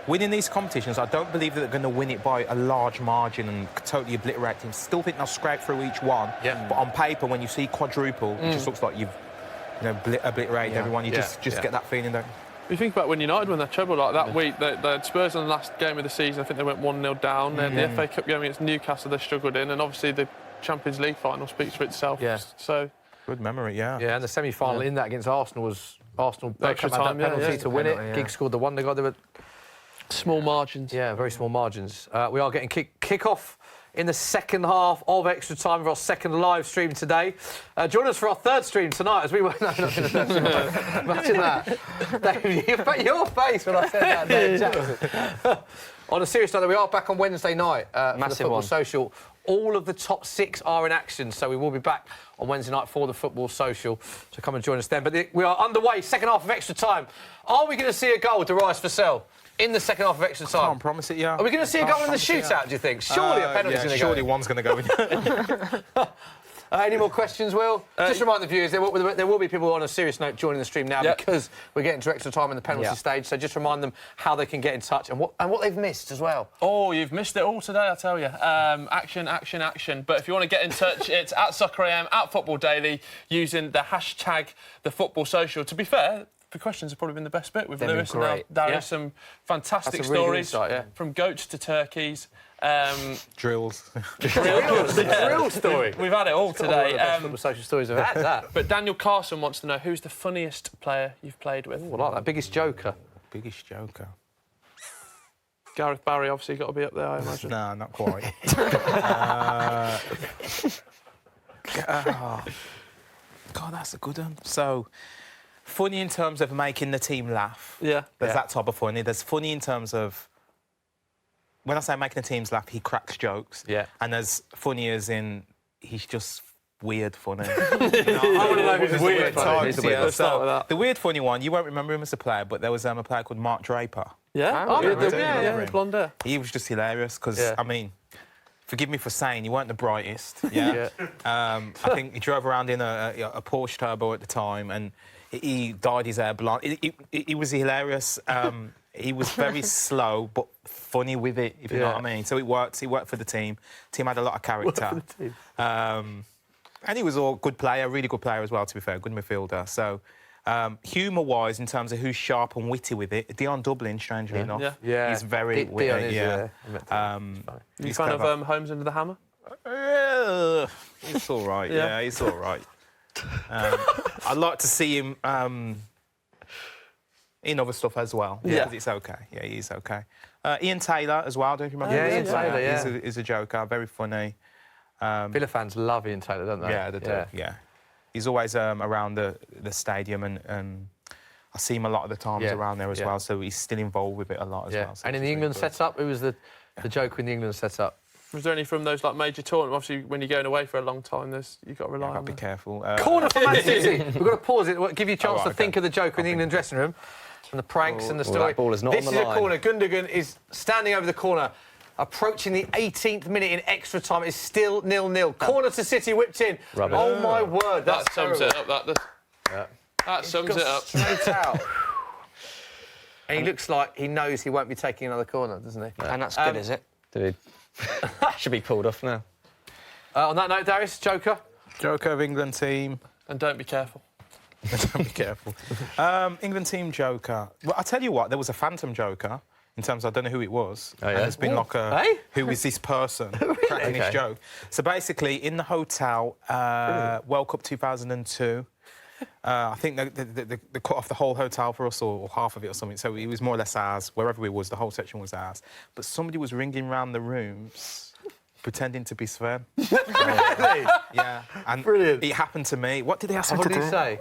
Winning these competitions, I don't believe that they're going to win it by a large margin and totally obliterate teams. Still think they'll scrape through each one. Yeah. But on paper, when you see quadruple, it just looks like you've obliterated everyone. You just get that feeling, don't you? You think about when United won their treble like that week, they had Spurs in the last game of the season. I think they went 1-0 down. Then the FA Cup game against Newcastle, they struggled in, and obviously the Champions League final speaks for itself. Yeah. So good memory, yeah. Yeah, and the semi-final in that against Arsenal was Arsenal Extra had that time, penalty to win it. Giggs scored the wonder goal. They were small margins. Yeah, very small margins. We are getting kick-off in the second half of extra time of our second live stream today. Join us for our third stream tonight as we were... No, not in the third stream. Imagine that. Dave, your face when I said that, Dave Jackson. On a serious note, we are back on Wednesday night for the Football Social. All of the top 6 are in action, so we will be back on Wednesday night for the Football Social. So come and join us then. But we are underway, second half of extra time. Are we going to see a goal, Darius Vassell, in the second half of extra time? I can't promise it, yeah. Are we going to see a goal in the shootout, do you think? Surely a penalty's going to go. Surely one's going to go in. Any more questions, Will? Just remind the viewers, there will be people on a serious note joining the stream now because we're getting to extra time in the penalty stage. So just remind them how they can get in touch and what they've missed as well. Oh, you've missed it all today, I tell you. Action, action, action. But if you want to get in touch, it's at SoccerAM, at Football Daily, using the hashtag #TheFootballSocial. To be fair, the questions have probably been the best bit with Lewis and Darius. Some fantastic stories, from goats to turkeys. Drills. Drill story. We've had it all today. Football Social stories have had that. But Daniel Carson wants to know, who's the funniest player you've played with? I like that. Biggest joker. Biggest joker. Gareth Barry, obviously, got to be up there, I imagine. No, not quite. God, that's a good one. So, funny in terms of making the team laugh. Yeah. There's that type of funny. There's funny in terms of... When I say making the teams laugh, he cracks jokes. Yeah. And there's funny as in he's just weird funny. I want to know who's weird funny. The weird funny one, you won't remember him as a player, but there was a player called Mark Draper. Yeah? Blonde hair. He was just hilarious because, I mean, forgive me for saying, he weren't the brightest. Yeah. I think he drove around in a Porsche Turbo at the time and he dyed his hair blonde. He was hilarious. He was very slow but funny with it, if you know what I mean. So it worked. He worked for the team. Team had a lot of character. And he was a good player, really good player as well, to be fair, good midfielder. So humour-wise, in terms of who's sharp and witty with it, Dion Dublin, strangely enough, he's very witty. You fan of Holmes Under the Hammer? He's all right. Yeah, he's all right. I'd like to see him in other stuff as well. Yeah, it's okay. Yeah, he's okay. Ian Taylor as well. Don't you remember? Yeah, Ian Taylor. He's a joker. Very funny. Villa fans love Ian Taylor, don't they? Yeah, they do. Yeah. He's always around the stadium and I see him a lot of the times around there as well. So he's still involved with it a lot as well. So and in the England setup, who was the joker in the England setup? Was there any from those major tournaments? Obviously, when you're going away for a long time, you've got to rely on. Be careful. Corner for Man City. We've got to pause it. Give you a chance to think of the joker in the England dressing room and the pranks and the story. That ball is not this on the is line. a corner. Gundogan is standing over the corner, approaching the 18th minute in extra time. It's still 0-0. Corner to City, whipped in. Rubbish. Oh my word, that sums it up. That sums it up. Straight out. And he looks like he knows he won't be taking another corner, doesn't he? And that's good, is it? Dude, should be pulled off now. On that note, Darius, joker. Joker of England team. And don't be careful. Don't be careful. England team joker. Well, I'll tell you what, there was a phantom joker. In terms of, I don't know who it was. Oh, yeah? And there's been like a... Hey? Who is this person cracking this joke? So basically, in the hotel, World Cup 2002, I think they cut off the whole hotel for us, or half of it or something. So it was more or less ours. Wherever we was, the whole section was ours. But somebody was ringing round the rooms, pretending to be Sven. Really? Yeah. And Brilliant. it happened to me. What did they ask me to do? What did he say?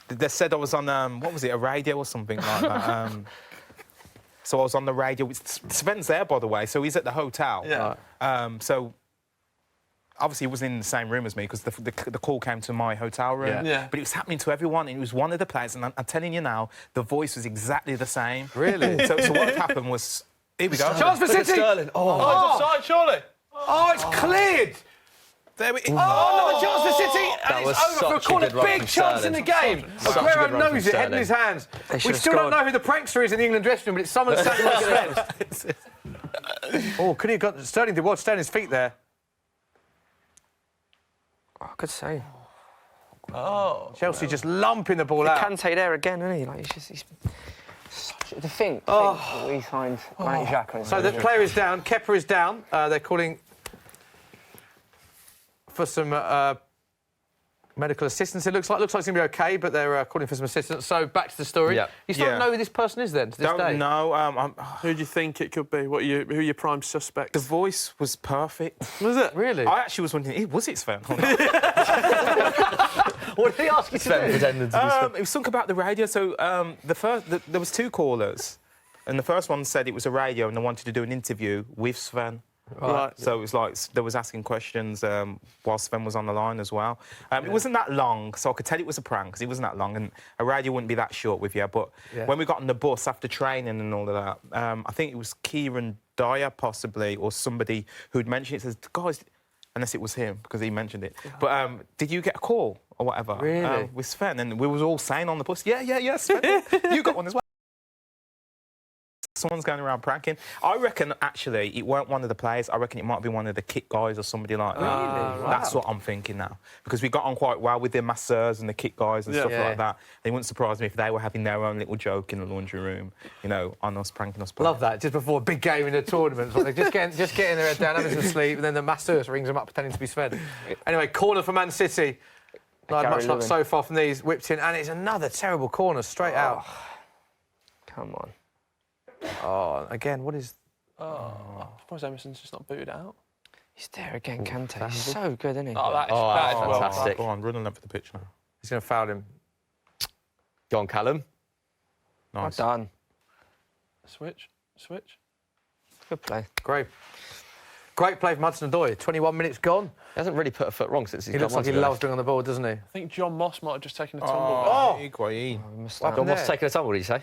They said I was on, what was it, a radio or something like that. So I was on the radio. Sven's there, by the way, so he's at the hotel. Yeah. So obviously he wasn't in the same room as me because the call came to my hotel room. Yeah. But it was happening to everyone, and it was one of the players, and I'm telling you now, the voice was exactly the same. Really? So what happened was, here we go. Chance for City! Sterling. Oh, it's offside, surely. Oh, it's cleared! There we Oh, another chance for City, and was it's over for a such a corner. good run Big from chance in Sterling. the game. Such a Aguero good run from knows it, head in his hands. We should have still don't scored. know who the prankster is in the England dressing room, but it's someone sat in the Oh, could he have got... Sterling did well, stay on his feet there. Oh, good save. Oh. Chelsea just lumping the ball out. Kante there again, isn't he? Like, he's such... To think we signed Granit Xhaka. So the player is down, Kepa is down. They're calling for some medical assistance, it looks like. Looks like it's going to be OK, but they're calling for some assistance. So back to the story. Yeah. You still don't know who this person is then, to this day? Don't know. Who do you think it could be? Who are your prime suspects? The voice was perfect. Was it? Really? I actually was wondering, was it Sven? What did he ask you to do? It was something about the radio. So there was two callers, and the first one said it was a radio and they wanted to do an interview with Sven. Right. So it was like they was asking questions while Sven was on the line as well. It wasn't that long, so I could tell it was a prank because it wasn't that long, and a radio wouldn't be that short with you. But when we got on the bus after training and all of that, I think it was Kieran Dyer possibly, or somebody who'd mentioned it. Says, guys, unless it was him because he mentioned it. But did you get a call or whatever? Really? With Sven, and we was all saying on the bus, yeah, Sven, you got one as well. Someone's going around pranking. I reckon, actually, it weren't one of the players. I reckon it might be one of the kit guys or somebody like that. Really? Wow. That's what I'm thinking now. Because we got on quite well with the masseurs and the kit guys and stuff like that. It wouldn't surprise me if they were having their own little joke in the laundry room, you know, on us, pranking us. Love that, just before a big game in a tournament. Like just getting their head down, having some sleep, and then the masseurs rings them up pretending to be Sven. Anyway, corner for Man City. Not had much luck so far from these. Whipped in, and it's another terrible corner, straight out. Come on. Oh, again, what is... I suppose Emerson's just not booted out. He's there again, Kante. He's so good, isn't he? Oh, that is fantastic. Go on, run length for the pitch now. He's going to foul him. Go on, Callum. Nice. Well done. Switch. Good play. Great play from Hudson-Odoi. 21 minutes gone. He hasn't really put a foot wrong since he's He looks like he loves being on the ball, doesn't he? I think John Moss might have just taken a tumble. Higuain. John Moss taking a tumble, did you say?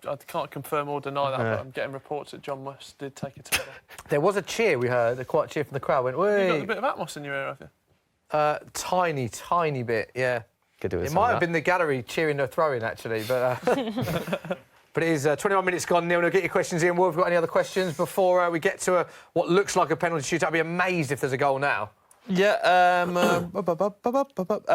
I can't confirm or deny that, but I'm getting reports that John Moss did take a tumble. There was a cheer we heard, a quiet cheer from the crowd. Went, You got a "Wait!" bit of Atmos in your ear, have you? Tiny bit, yeah. Could do with It some might of have that. been the gallery cheering their throw-in, actually, but... But it is 21 minutes gone. Neil, get your questions in. Well, have we got any other questions before we get to what looks like a penalty shootout? I'd be amazed if there's a goal now. Yeah.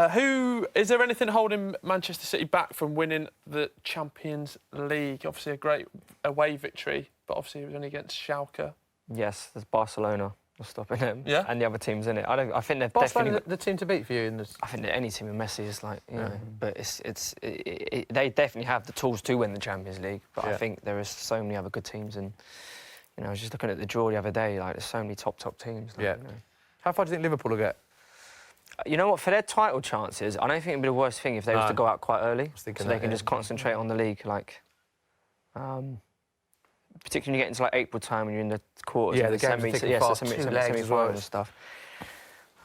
Who is there anything holding Manchester City back from winning the Champions League? Obviously, a great away victory, but obviously it was only against Schalke. Yes, there's Barcelona. Stopping them. Yeah. And the other teams in it. I think they've Barcelona, definitely. the team to beat for you in this. I think that any team with Messi is like, you know, but they definitely have the tools to win the Champions League. But I think there is so many other good teams, and you know, I was just looking at the draw the other day. Like, there's so many top teams. Like, you know. How far do you think Liverpool will get? You know what? For their title chances, I don't think it'd be the worst thing if they was to go out quite early, so they can just concentrate on the league. Like, particularly when you get into like April time when you're in the quarters, the game's ticking fast, 2 legs as well and stuff.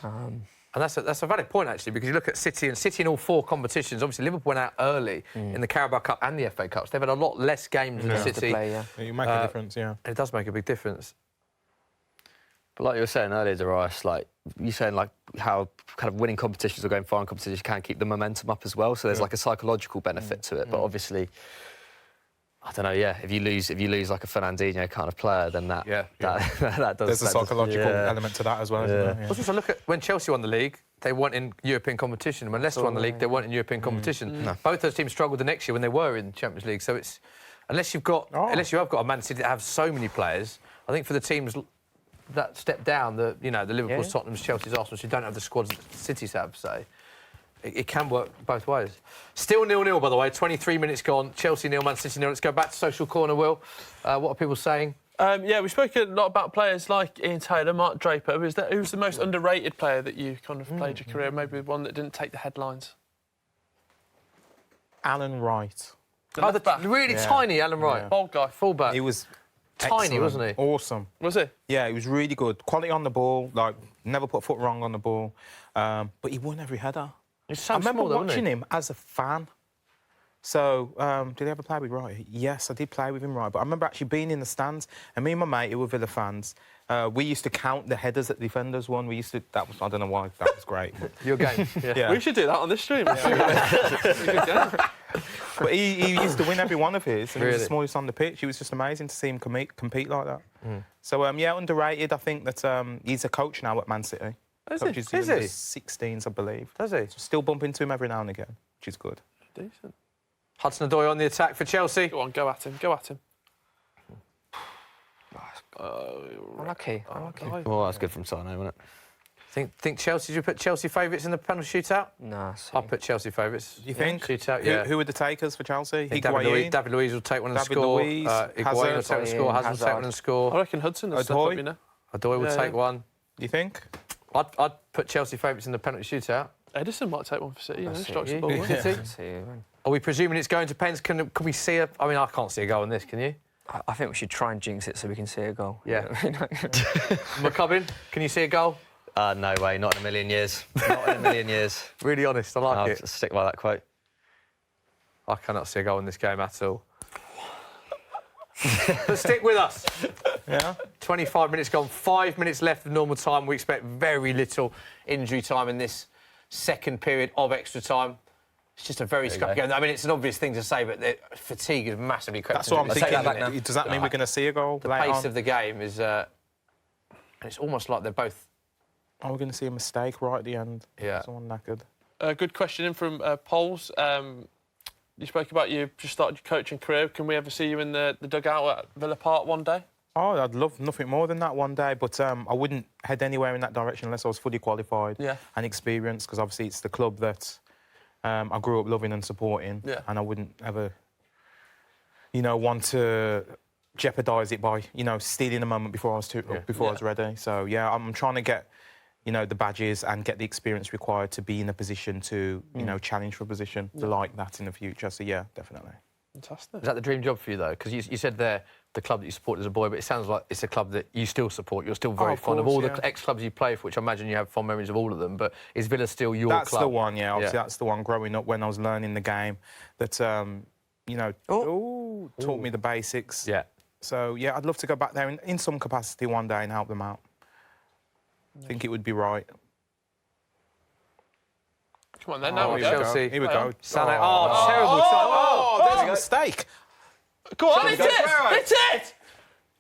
And that's a valid point, actually, because you look at City in all 4 competitions. Obviously, Liverpool went out early in the Carabao Cup and the FA Cups. They've had a lot less games than City. To play, You make a difference, yeah. It does make a big difference. But like you were saying earlier, Darius, like you're saying, like how kind of winning competitions or going far in competitions can keep the momentum up as well. So there's like a psychological benefit to it. But obviously, I don't know. Yeah, if you lose like a Fernandinho kind of player, then that does. There's a psychological element to that as well. Isn't there? Yeah. Also, look at when Chelsea won the league, they weren't in European competition. When Leicester won the league, they weren't in European competition. No. Both those teams struggled the next year when they were in Champions League. So it's unless you have got a Man City that have so many players, I think for the teams that step down, the Liverpool's, Tottenham's, Chelsea's, Arsenal's, who don't have the squads that City's have, say. It can work both ways. Still 0-0, by the way. 23 minutes gone. Chelsea 0, Man City 0. Let's go back to social corner, Will. What are people saying? We spoke a lot about players like Ian Taylor, Mark Draper. Who's the most underrated player that you kind of played your career? Maybe one that didn't take the headlines. Alan Wright. Really tiny Alan Wright. Bold guy. Fullback. He was Tiny, Excellent. wasn't he? Awesome. Was he? Yeah, he was really good. Quality on the ball, like, never put a foot wrong on the ball. But he won every header. I remember watching him as a fan. So, did he ever play with Wright? Yes, I did play with him, right. But I remember actually being in the stands, and me and my mate, who were Villa fans, we used to count the headers that defenders won. We used to... I don't know why, that was great. Your game. Yeah. We should do that on this stream. But he used to win every one of his, and he was the smallest on the pitch. It was just amazing to see him compete like that. So, yeah, underrated. I think that he's a coach now at Man City. Is Coaches he? the under 16s, I believe. Does he? So still bump into him every now and again, which is good. Decent. Hudson-Odoi on the attack for Chelsea. Go on, go at him. Go at him. Unlucky. Well, that's good from Sane, wasn't it? Think Chelsea? Did you put Chelsea favourites in the penalty shootout? No. I'll put Chelsea favourites. You think? Shootout, yeah. Who are the takers for Chelsea? David Luiz will take one and David score. Luiz, Higuain will Hazard, take one and score. Hazard will take one and I score. reckon Hudson will step up, you know. Odoi will take one. You think? I'd put Chelsea favourites in the penalty shootout. Edison might take one for City, you know, That's strikes it, the ball. yeah. Are we presuming it's going to pens? Can we see a... I mean, I can't see a goal in this, can you? I think we should try and jinx it so we can see a goal. Yeah. McCubbin, can you see a goal? No way, not in a million years. Not in a million years. Really honest, I like I'll it. stick by that quote. I cannot see a goal in this game at all. But stick with us. Yeah. 25 minutes gone, 5 minutes left of normal time. We expect very little injury time in this second period of extra time. It's just a very scrappy game. I mean, it's an obvious thing to say, but the fatigue has massively crept That's what I'm into thinking. Does that mean we're going to see a goal the later pace on? of the game is... and it's almost like they're both... Oh, we're going to see a mistake right at the end. Yeah. Someone knackered. Good question in from Poles. You spoke about you just started your coaching career. Can we ever see you in the dugout at Villa Park one day? Oh, I'd love nothing more than that one day, but I wouldn't head anywhere in that direction unless I was fully qualified and experienced, because obviously it's the club that I grew up loving and supporting, and I wouldn't ever, want to jeopardise it by, stealing a moment before I was I was ready. So yeah, I'm trying to get, the badges and get the experience required to be in a position to, challenge for a position like that in the future. So yeah, definitely. Fantastic. Is that the dream job for you, though? Because you said there the club that you supported as a boy, but it sounds like it's a club that you still support. You're still very fond of all the ex-clubs you play for, which I imagine you have fond memories of all of them. But is Villa still your club? That's the one, yeah. Obviously, that's the one growing up when I was learning the game that, taught me the basics. Yeah. So, yeah, I'd love to go back there in some capacity one day and help them out. I think it would be right. Come on, then. Now we go. Chelsea. Here we go. Sané. Oh, terrible. Oh, there's a mistake. Go on, hit it!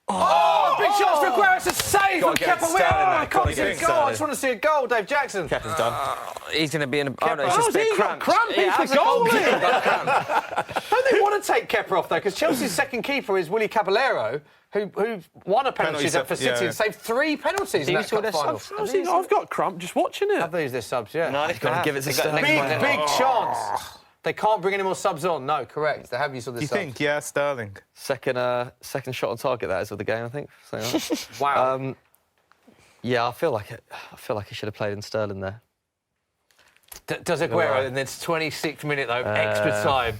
Oh, big chance for Aguero. It's a save from get Kepa. Sterling I that. can't Gotta see a get goal. I Sterling. just want to see a goal, Dave Jackson. Kepa's done. He's going to be in a... Oh, no, it's just a bit cramped. He's the goalie! Don't they want to take Kepa off, though? Because Chelsea's second keeper is Willy Caballero, who won a penalty for City and saved 3 penalties in that cup final. I've got cramp just watching it. Have these their subs, yeah. No, he's going to give it to Sterling. Big chance. They can't bring any more subs on. No, correct. They have used all the You subs. think? Yeah, Sterling. Second shot on target that is of the game, I think. Wow. Yeah, I feel like he should have played in Sterling there. Does Aguero, and it's 26th minute, though, extra time,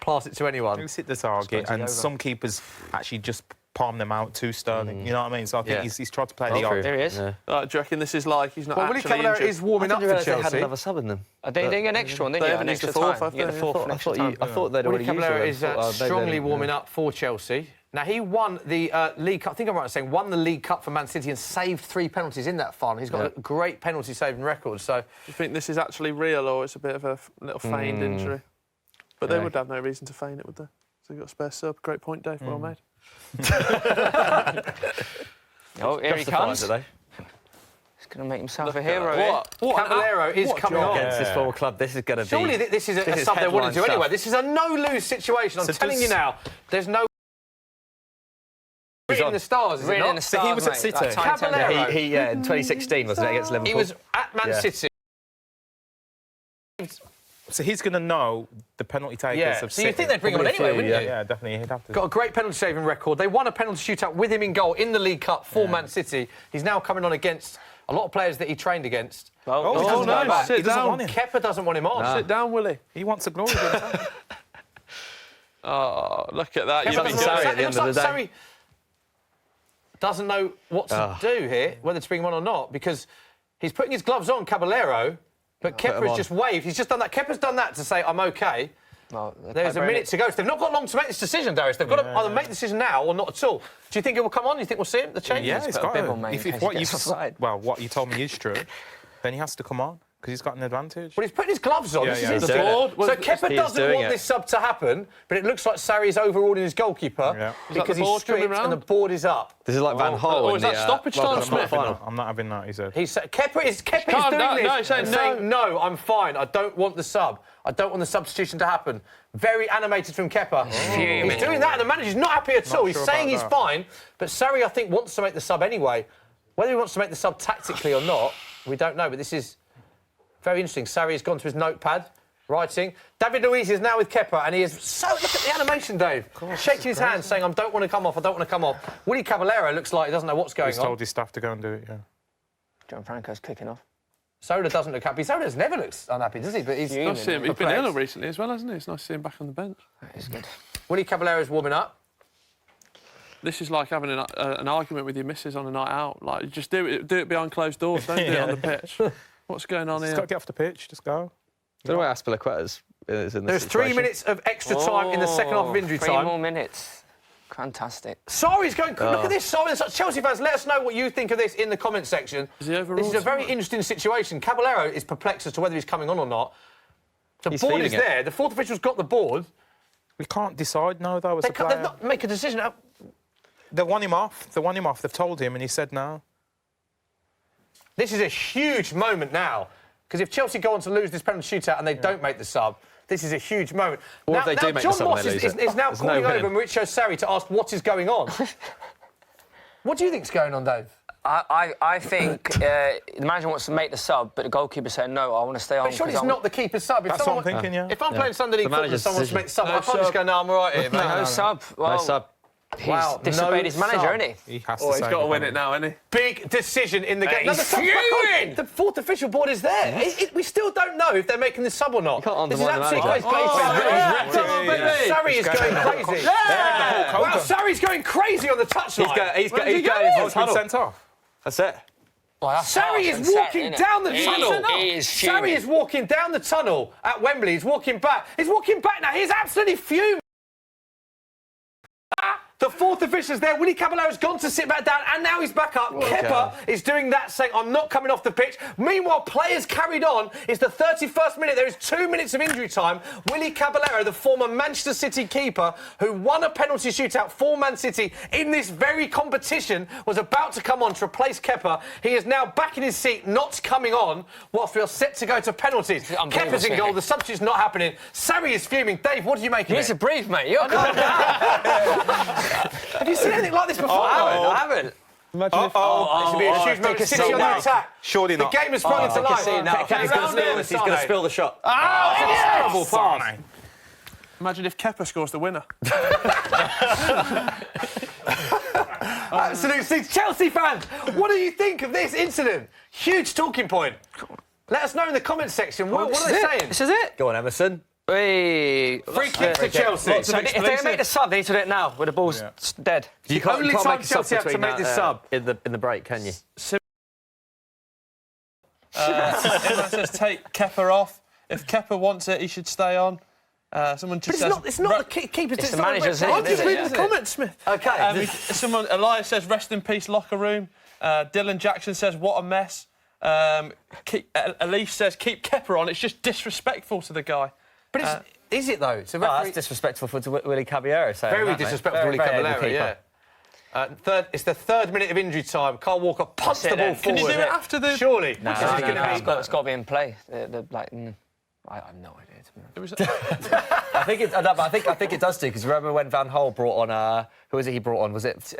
pass it to anyone. Who's hit the target? And some keepers actually just palm them out to Sterling. You know what I mean? So I think he's tried to play the odds. There he is. Do you reckon this is like he's not Well, Willy actually Caballero injured? is warming up for They had Chelsea. another sub in them. They get an extra one, didn't They you? haven't An used the extra fourth, time. have You get the they? fourth and extra time. I thought they'd Willy already used Caballero it. is strongly warming up for Chelsea. Now, he won the League Cup, I think I'm right in saying, won the League Cup for Man City and saved 3 penalties in that final. He's got a great penalty-saving record, so... Do you think this is actually real or it's a bit of a little feigned injury? But they would have no reason to feign it, would they? So you've got a spare sub. Great point, Dave. Well made. Oh, here he comes. He's Today. going to make himself a hero here. Caballero is coming on. Against this football club, this is going to be... Surely this is a sub they want to do anyway. This is a no-lose situation. I'm telling you now. There's no... Written in the stars, is it Written not? in the stars, he was at mate. City. That tiny Caballero. tempo. He in 2016, wasn't it, against Liverpool? He was at Man City. So he's going to know the penalty takers of So City. you think they'd bring him on anyway, wouldn't you? Yeah, definitely. He'd have to. Got a great penalty-saving record. They won a penalty shootout with him in goal in the League Cup for Man City. He's now coming on against a lot of players that he trained against. He doesn't no, go back. sit He doesn't down. want him. Kepa doesn't want him on. Sit down, Willie. He wants a glory. Oh, look at that. Kepa You've been doesn't know- Sarri at the it end looks of like the day. Sarri doesn't know what to do here, whether to bring him on or not, because he's putting his gloves on, Caballero, but Kepa has just waved. He's just done that. Kepa's done that to say, I'm OK. Well, There's a minute to go. So they've not got long to make this decision, Darius. They've got to either make the decision now or not at all. Do you think it will come on? Do you think we'll see him, the change? Yeah, it's got bibble, mate, to. in If case what he you gets offside. what you told me is true, then he has to come on because he's got an advantage. Well, he's putting his gloves on. Yeah, This yeah. is He's the doing board. it. So Well, Kepa he is doesn't doing want it. this sub to happen, but it looks like Sarri's overruling his goalkeeper Yeah. because the he's board coming strict and the round? board is up. This is like Van Gaal. or in is that the, stoppage World time, Cup Smith? final. I'm not having that, he said. Kepa is doing down. this No, he's saying and saying, no, I'm fine. I don't want the sub. I don't want the substitution to happen. Very animated from Kepa. He's doing that and the manager's not happy at all. He's sure saying about he's that. fine, but Sarri, I think, wants to make the sub anyway. Whether he wants to make the sub tactically or not, we don't know, but this is very interesting. Sarri has gone to his notepad, writing. David Luiz is now with Kepa, and he is so... Look at the animation, Dave. Shaking his hand, saying, I don't want to come off, I don't want to come off. Willy Caballero looks like he doesn't know what's going He's on. told his staff to go and do it, yeah. John Franco's kicking off. Sola doesn't look happy. Sola's never looks unhappy, does he? But he's Nice to see him. He's been perplexed. ill recently as well, hasn't he? It's nice to see him back on the bench. That is good. Willy Caballero's warming up. This is like having an argument with your missus on a night out. Like, just do it behind closed doors. Don't do it on the pitch. What's going on Just here? got to get off the pitch, just go. Don't know where Azpilicueta is in this There's 3 situation. minutes of extra time in the second half of injury 3 time. more minutes. Fantastic. Sarri's going... Look at this, Sarri. Chelsea fans, let us know what you think of this in the comment section. Is he overruled This is a very someone? interesting situation. Caballero is perplexed as to whether he's coming on or not. The He's board feeling is it. there. The fourth official's got the board. We can't decide now, though, as They a can't, player. they've not make a decision. They want him off. They want him off. They've told him, and he said no. This is a huge moment now. Because if Chelsea go on to lose this penalty shootout and they don't make the sub, this is a huge moment. Or now, if they do make the John sub and Moss they is, lose is, it. is now There's no calling over winning. Maurizio Sarri to ask what is going on. What do you think's going on, Dave? I think the manager wants to make the sub, but the goalkeeper saying no. I want to stay on. But surely 'cause it's I'm- not the keeper's sub. If That's someone, what I'm thinking, yeah. If I'm playing Sunday League football and manager's someone wants to decision. make the sub, No I can't sub. just go, no, I'm all right here, mate. No sub. Well, No sub. He's Wow, disobeyed no his manager, sub. isn't he? He has to Oh, say he's got to it, win hasn't it now, isn't he? Big decision in the game. He's the sub's back fuming! on. The fourth official board is there. We still don't know if they're making the sub or not. can't This is undermine the absolutely manager. crazy. Oh, Sarri is going crazy. Wow, Sarri's going crazy on the touchline. He's Where's he going going? into Oh, the he's been tunnel. sent off. That's it. Well, that's Sarri harsh is and set, walking innit? down the tunnel. He is Sarri fuming. is walking down the tunnel at Wembley. He's walking back. He's walking back now. He's absolutely fuming. The fourth official's there. Willy Caballero's gone to sit back down, and now he's back up. Kepa is doing that, saying, I'm not coming off the pitch. Meanwhile, players carried on. It's the 31st minute. There is 2 minutes of injury time. Willy Caballero, the former Manchester City keeper, who won a penalty shootout for Man City in this very competition, was about to come on to replace Kepa. He is now back in his seat, not coming on, whilst we are set to go to penalties. Unbelievable, Kepa's in goal. City. The substitute's not happening. Sarri is fuming. Dave, what do you make You of need to it? breathe, mate. You're calm down. Have you seen anything like this before? I haven't. Imagine if... This will be a huge moment. City on the attack. Surely The not. game has sprung into life. He's going to spill the shot. Terrible pass. Imagine if Kepa scores the winner. Absolutely. Chelsea fans, what do you think of this incident? Huge talking point. Let us know in the comments section. What are they saying? This is it. Go on, Emerson. Hey. Free kick to Chelsea. So if they make the sub, they need to do it now, where the ball's dead. You only can't time make a sub Chelsea have to between make that, this sub. in the break, can you? Everyone says take Kepa off. If Kepa wants it, he should stay on. Someone just says... It's not the keeper's It's the manager's decision. I'm just reading the comments, Smith. Okay. Someone, Elias says, rest in peace, locker room. Dylan Jackson says, what a mess. Elise says, keep Kepa on. It's just disrespectful to the guy. But is it, though? It's a That's referee... disrespectful for Willy Caballero. Very disrespectful to Willy Caballero, yeah. It's the 3rd minute of injury time. Carl Walker punts the ball forward. Can you do it after the... Surely. No, This is no, gonna no. be- It's got to be in play. I have no idea. It was, I think it does do, because remember when Van Gaal brought on... who was it he brought on? Was it...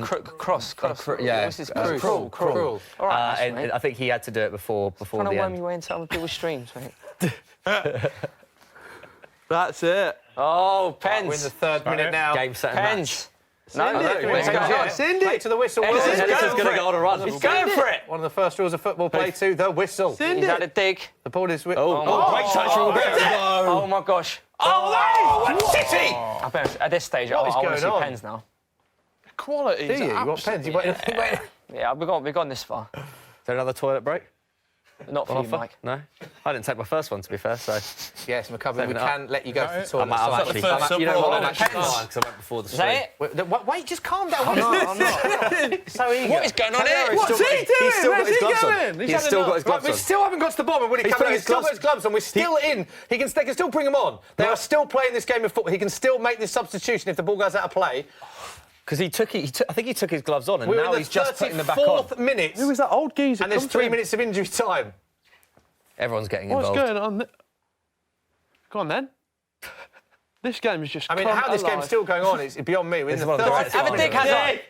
Cross. yeah. What's his Krul. All right, and I think he had to do it before trying the to worm end. your way into other people's streams, mate. that's it. Oh, We're in pens. the 3rd minute now. Game, set, and match. Pens. No, Send it to the whistle. This is going to go on a run. He's going for it. One of the first rules of football, play to the whistle. He's had a dig. The ball is... Oh, great touch from Roberto. Oh, my gosh. Oh, Man City! I'll be honest, at this stage, I is want to going see on? pens now. Quality. Do you? You want pens? You wait. Yeah, we've gone this far. Is there another toilet break? Not for you, Mike. No? I didn't take my first one, to be fair, so... Yes, McCubbin, we can let you go to the toilet. I'm actually... You know what? I'm actually fine, because I went before the stream. Is that it? Wait, just calm down. I'm not. So eager. What is going on here? What's he doing? He's still got his gloves on. He's still got his gloves We on. still haven't got to the bottom. Willie Caballero still got his gloves on. We're still in. They can still bring him on. They are still playing this game of football. He can still make this substitution if the ball goes out of play. Because I think he took his gloves on, and We're now in he's just putting them back on. 34th minute. Who is that old geezer? And there's 3 minutes of injury time. Everyone's getting involved. What's going on? Go on, then. This game is just. I mean, how this game's still going on is beyond me. We're in the 35th Have a dig, Hazard.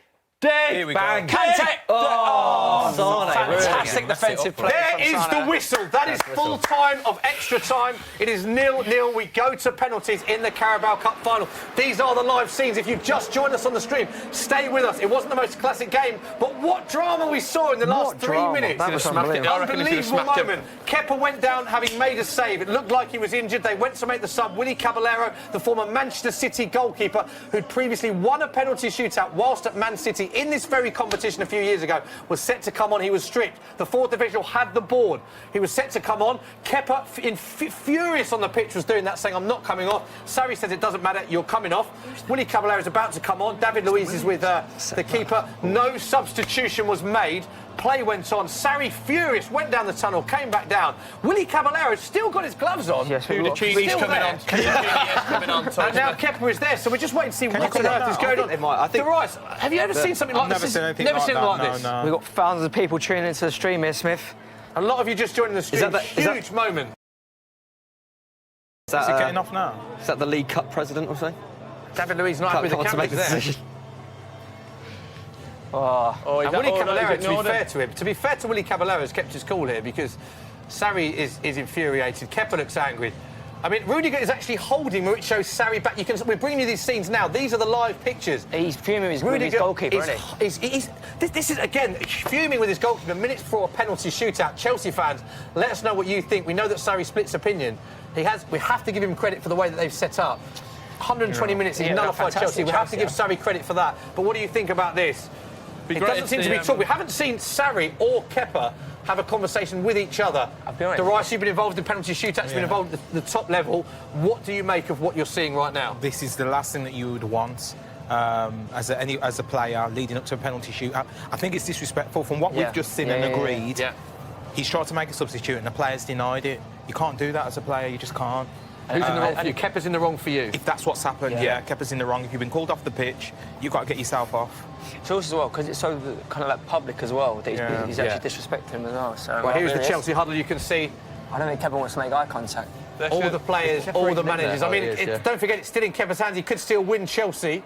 Here we Bang! go. Kante! Oh, Sane. Fantastic defensive play. There from is Sane. the whistle. That is full time of extra time. It is 0-0. We go to penalties in the Carabao Cup final. These are the live scenes. If you've just joined us on the stream, stay with us. It wasn't the most classic game, but what drama we saw in the last 3 minutes. That was Unbelievable moment. Kepa went down having made a save. It looked like he was injured. They went to make the sub. Willie Caballero, the former Manchester City goalkeeper, who'd previously won a penalty shootout whilst at Man City in this very competition a few years ago, was set to come on. He was stripped. The fourth official had the board. He was set to come on. Kepa, furious on the pitch, was doing that, saying, I'm not coming off. Sarri says it doesn't matter, you're coming off. Willie Caballero is about to come on. David Luiz is with the keeper. No substitution was made. Play went on. Sarri, furious, went down the tunnel, came back down. Willie Caballero still got his gloves on. Yes, Cudicini's coming on. Cudicini's coming on. And now Kepa is there, so we're just waiting to see what on earth is going on. Rice, have you ever seen something like this? Never seen anything never like seen that. like this. No. We've got thousands of people tuning into the stream here, Smith. A lot of you just joining the stream. Huge moment. Is it getting off now? Is that the League Cup president or something? David Luiz not happy with the Can't to make cameras the there. decision. And Willie Caballero, to be fair to Willie Caballero, has kept his cool here because Sarri is infuriated. Kepa looks angry. I mean, Rudiger is actually holding where it shows Sarri back. We're bringing you these scenes now. These are the live pictures. He's fuming with his goalkeeper, isn't he? This is, again, fuming with his goalkeeper minutes before a penalty shootout. Chelsea fans, let us know what you think. We know that Sarri splits opinion. We have to give him credit for the way that they've set up. 120 minutes, he's nullified Chelsea. We have to give Sarri credit for that. But what do you think about this? It doesn't seem to be talk. We haven't seen Sarri or Kepa have a conversation with each other. I'll be honest. Rice, you've been involved in penalty shootouts, been involved at the top level. What do you make of what you're seeing right now? This is the last thing that you would want as a player leading up to a penalty shootout. I think it's disrespectful from what we've just seen and agreed. Yeah. He's tried to make a substitute and the player's denied it. You can't do that as a player. You just can't. Who's in the wrong for you? Kepa's in the wrong for you. If that's what's happened, Kepa's in the wrong. If you've been called off the pitch, you've got to get yourself off. It's also as well because it's so kind of like public as well that he's actually disrespecting him as well. So well, here's the Chelsea huddle. You can see I don't think Kepa wants to make eye contact. all the players, all the managers. I mean, don't forget, it's still in Kepa's hands. He could still win Chelsea.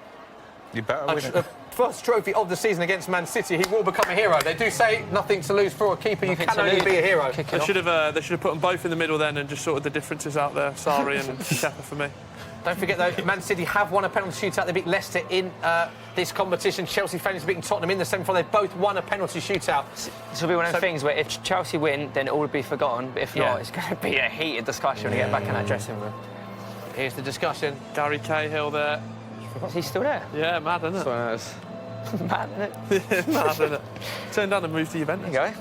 You better win it. First trophy of the season against Man City. He will become a hero. They do say nothing to lose for a keeper. You can only be a hero. They should have put them both in the middle then and just sorted the differences out there. Sarri and Kepa for me. Don't forget, though, Man City have won a penalty shootout. They beat Leicester in this competition. Chelsea failed to beat Tottenham in the semi-final. They both won a penalty shootout. This will be one of the things where if Chelsea win, then it will be forgotten. But if not, it's going to be a heated discussion when you get back in that dressing room. Here's the discussion. Gary Cahill there. Is he still there? Yeah, mad, isn't it? Mad, isn't it? Mad, isn't it? Turn down and move to Juventus. There you go.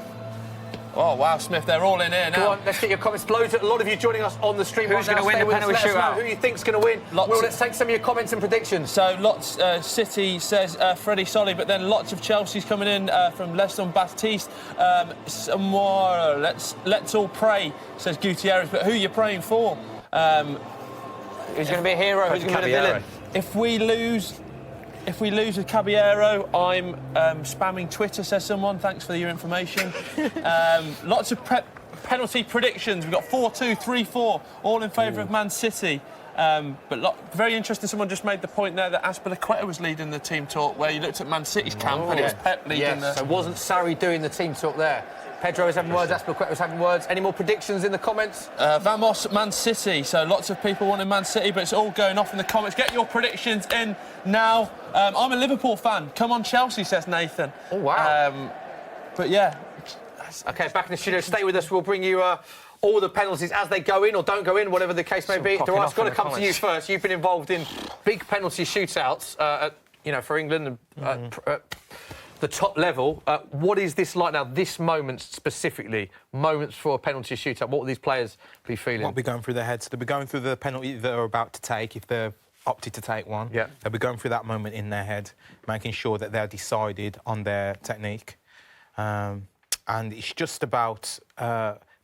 Oh, wow, Smith, they're all in here now. Go on, let's get your comments. A lot of you joining us on the stream. Who's going to win the penalty shootout? Who you think's going to win? Let's take some of your comments and predictions. So, City says Freddie Solly, but then lots of Chelsea's coming in from Leston Baptiste. Some more, let's all pray, says Gutierrez. But who are you praying for? Who's going to be a hero? Who's going to be the villain? If we lose with Caballero, I'm spamming Twitter, says someone. Thanks for your information. Lots of penalty predictions. We've got 4-2, 3-4, all in favour of Man City. Very interesting, someone just made the point there that Azpilicueta was leading the team talk, where you looked at Man City's camp and it was Pep leading the... So wasn't Sarri doing the team talk there? Pedro was having words, Azpilicueta was having words. Any more predictions in the comments? Vamos, Man City. So lots of people wanting Man City, but it's all going off in the comments. Get your predictions in now. I'm a Liverpool fan. Come on, Chelsea, says Nathan. Oh, wow. But yeah. OK, back in the studio. Stay with us. We'll bring you all the penalties as they go in or don't go in, whatever the case may be. Darius, got to come to you first. You've been involved in big penalty shootouts, for England and the top level. What is this like now? This moment specifically, moments for a penalty shootout. What will these players be feeling? What will be going through their heads? They'll be going through the penalty that they're about to take if they're opted to take one. Yeah. They'll be going through that moment in their head, making sure that they're decided on their technique. And it's just about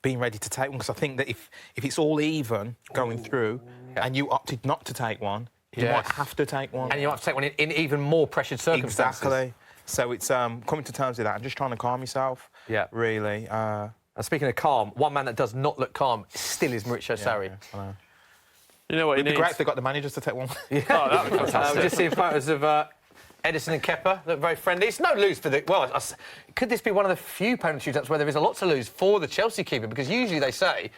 being ready to take one, because I think that if it's all even going through and you opted not to take one, you might have to take one. And you might have to take one in even more pressured circumstances. Exactly. So it's coming to terms with that and just trying to calm yourself, really. And speaking of calm, one man that does not look calm still is Maurizio Sarri. I know. You know what It'd be great if they got the managers to take one. That would be fantastic. We're just seeing photos of Edison and Kepa. Look very friendly. It's no lose for the... Well, could this be one of the few penalty shootouts where there is a lot to lose for the Chelsea keeper? Because usually they say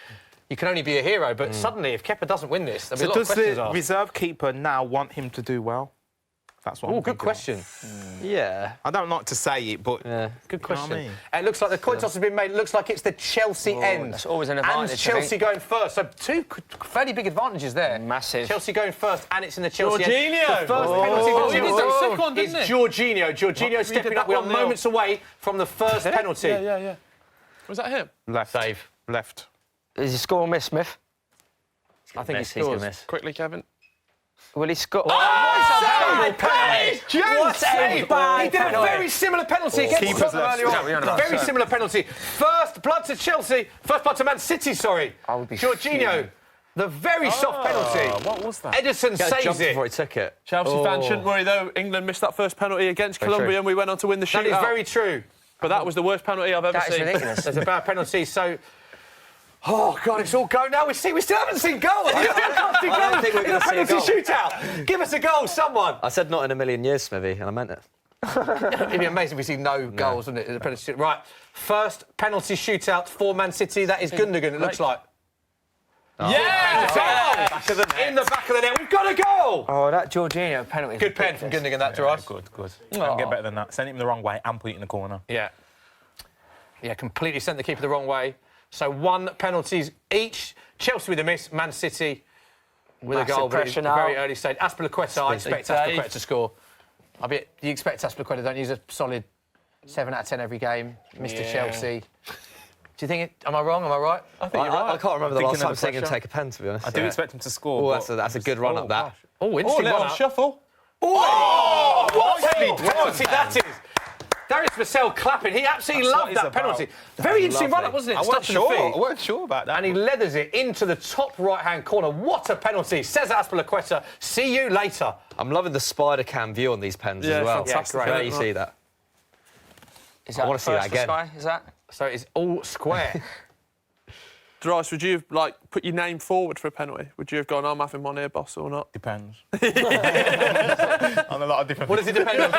you can only be a hero, but suddenly if Kepa doesn't win this, there'll be a lot of questions does the asked. reserve keeper now want him to do well? That's what. Oh, good question. Yeah. I don't like to say it, but Good question. You know what I mean? It looks like the coin toss has been made. It looks like it's the Chelsea end. That's always an advantage, And Chelsea going first. So two fairly big advantages there. Massive. Chelsea going first, and it's in the Chelsea end. Jorginho. The first penalty for he did Chelsea that sick one, didn't is he? Jorginho. Jorginho stepping up. We are moments away from the first penalty. Yeah. Was that him? left. Save. Left. Is he score or miss, Smith? I think He's he going scores. to miss. Quickly, Kevin. Will he score? What What a save! bad He did a penalty. very similar penalty against Keeper's Tottenham left. earlier Yeah, we on. know. Very similar penalty. First blood to Chelsea. First blood to Man City, sorry. I would be Jorginho. The very soft penalty. What was that? Edison saves Jumped it. before he took it. Chelsea fans shouldn't worry, though. England missed that first penalty against Colombia true. and we went on to win the shootout. That is very true. But that was the worst penalty I've ever That is seen. ridiculous. There's a bad penalty, so... Oh, God, it's all go now. We still haven't seen goals. We still can't see I don't goals think we're in a gonna see a penalty goal. shootout. Give us a goal, someone. I said not in a million years, Smithy, and I meant it. It'd be amazing if we see no goals, wouldn't it, in a penalty shootout? Right, first penalty shootout for Man City. That is Gundogan, it looks like. Yeah! In the back of the net. We've got a goal. Oh, that Jorginho penalty. Good pen from Gundogan, that, Darius. Good. Don't get better than that. Send him the wrong way and put it in the corner. Yeah, completely sent the keeper the wrong way. So one penalties each. Chelsea with a miss, Man City with Massive a goal. pressure But now. very early stage. Azpilicueta, I expect Azpilicueta to score. You expect Azpilicueta, don't you? He's a solid 7 out of 10 every game. Mr. Chelsea. Do you think am I wrong? Am I right? I think you're right. I can't remember the Thinking last time of seeing him pressure. take a pen, to be honest. I do expect him to score. Oh, that's a good run up, that. Oh, Oh, interesting little one. shuffle. Oh, what a penalty that is! Darius Vassell clapping. He absolutely That's what loved it's that about. penalty. Very interesting run-up, wasn't it? I Stopped to the feet. weren't sure about that. And he leathers it into the top right-hand corner. What a penalty. Says Azpilicueta. See you later. I'm loving the spider cam view on these pens Yeah, as well. fantastic. Where you see that. Is that I wanna see that first for again. Sky? Is that? So it's all square. Darius, would you have put your name forward for a penalty? Would you have gone, I'm having one here, boss, or not? Depends. On a lot of different What does it depend on?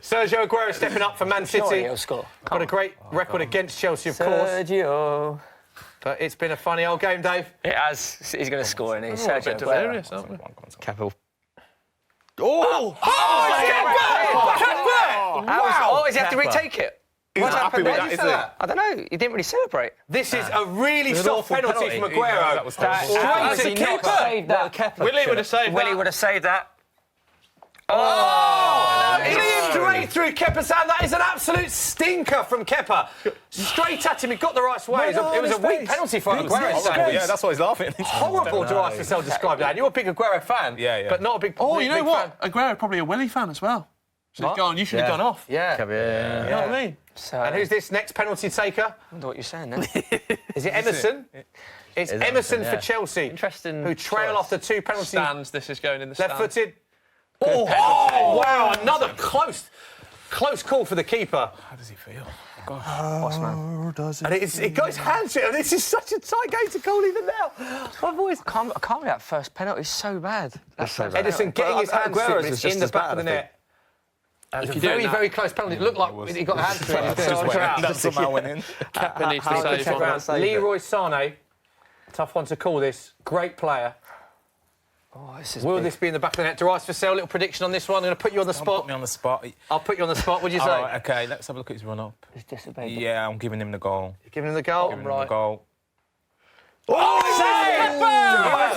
Sergio Aguero stepping up for Man Surely City. he'll score. Got a great record against Chelsea, of course. Sergio. But it's been a funny old game, Dave. It has. He's going to score, and he's Oh, a Sergio bit Aguero. delirious, aren't we? Kepa. Oh! Oh, does he have to retake it? He's not happy with Why that, did you is say he? that? I don't know. He didn't really celebrate. This is a really soft penalty from Aguero. That was Straight to not Kepa. saved that. Willie would have saved Willie that. would have saved that. Straight through Kepa's hand. That is an absolute stinker from Kepa. Straight at him. He got the right way. It was a weak penalty for Aguero. Yeah, that's why he's laughing. Horrible, Darius Vassell described that. You're a big Aguero fan, but not a big. Oh, you know big what? Aguero probably a Willie fan as well. Should have gone. You should have gone off. Yeah. Kepa, You know what I mean? So, And who's this next penalty taker? I wonder what you're saying then. Is it Emerson? It's It's Emerson for yeah. Chelsea. Interesting Who trail choice. after two penalties. Stands. This is going in the stands. Left-footed. Oh, wow! Another close call for the keeper. How does he feel? Boss man. And it got his hands in. This is such a tight game to call even now. I've always. I can't believe that first penalty is so bad. That's so bad. Edison getting his hands Aguero's in was just the as back bad, of the I net. And If it's a you're very, doing that- very close penalty. It looked like he got hands in it. That somehow went in. Kepa needs to How save check one. around. Leroy Sané, tough one to call this. Great player. Oh, this is Will big. this be in the back of the net? Darius Vassell, little prediction on this one. I'm going to put you on the Put spot. me on the spot. I'll put you on the spot. What do you say? All right, OK, let's have a look at his run-up. He's disobeyed. Yeah, I'm giving him the goal. Giving him the goal. Giving him the goal.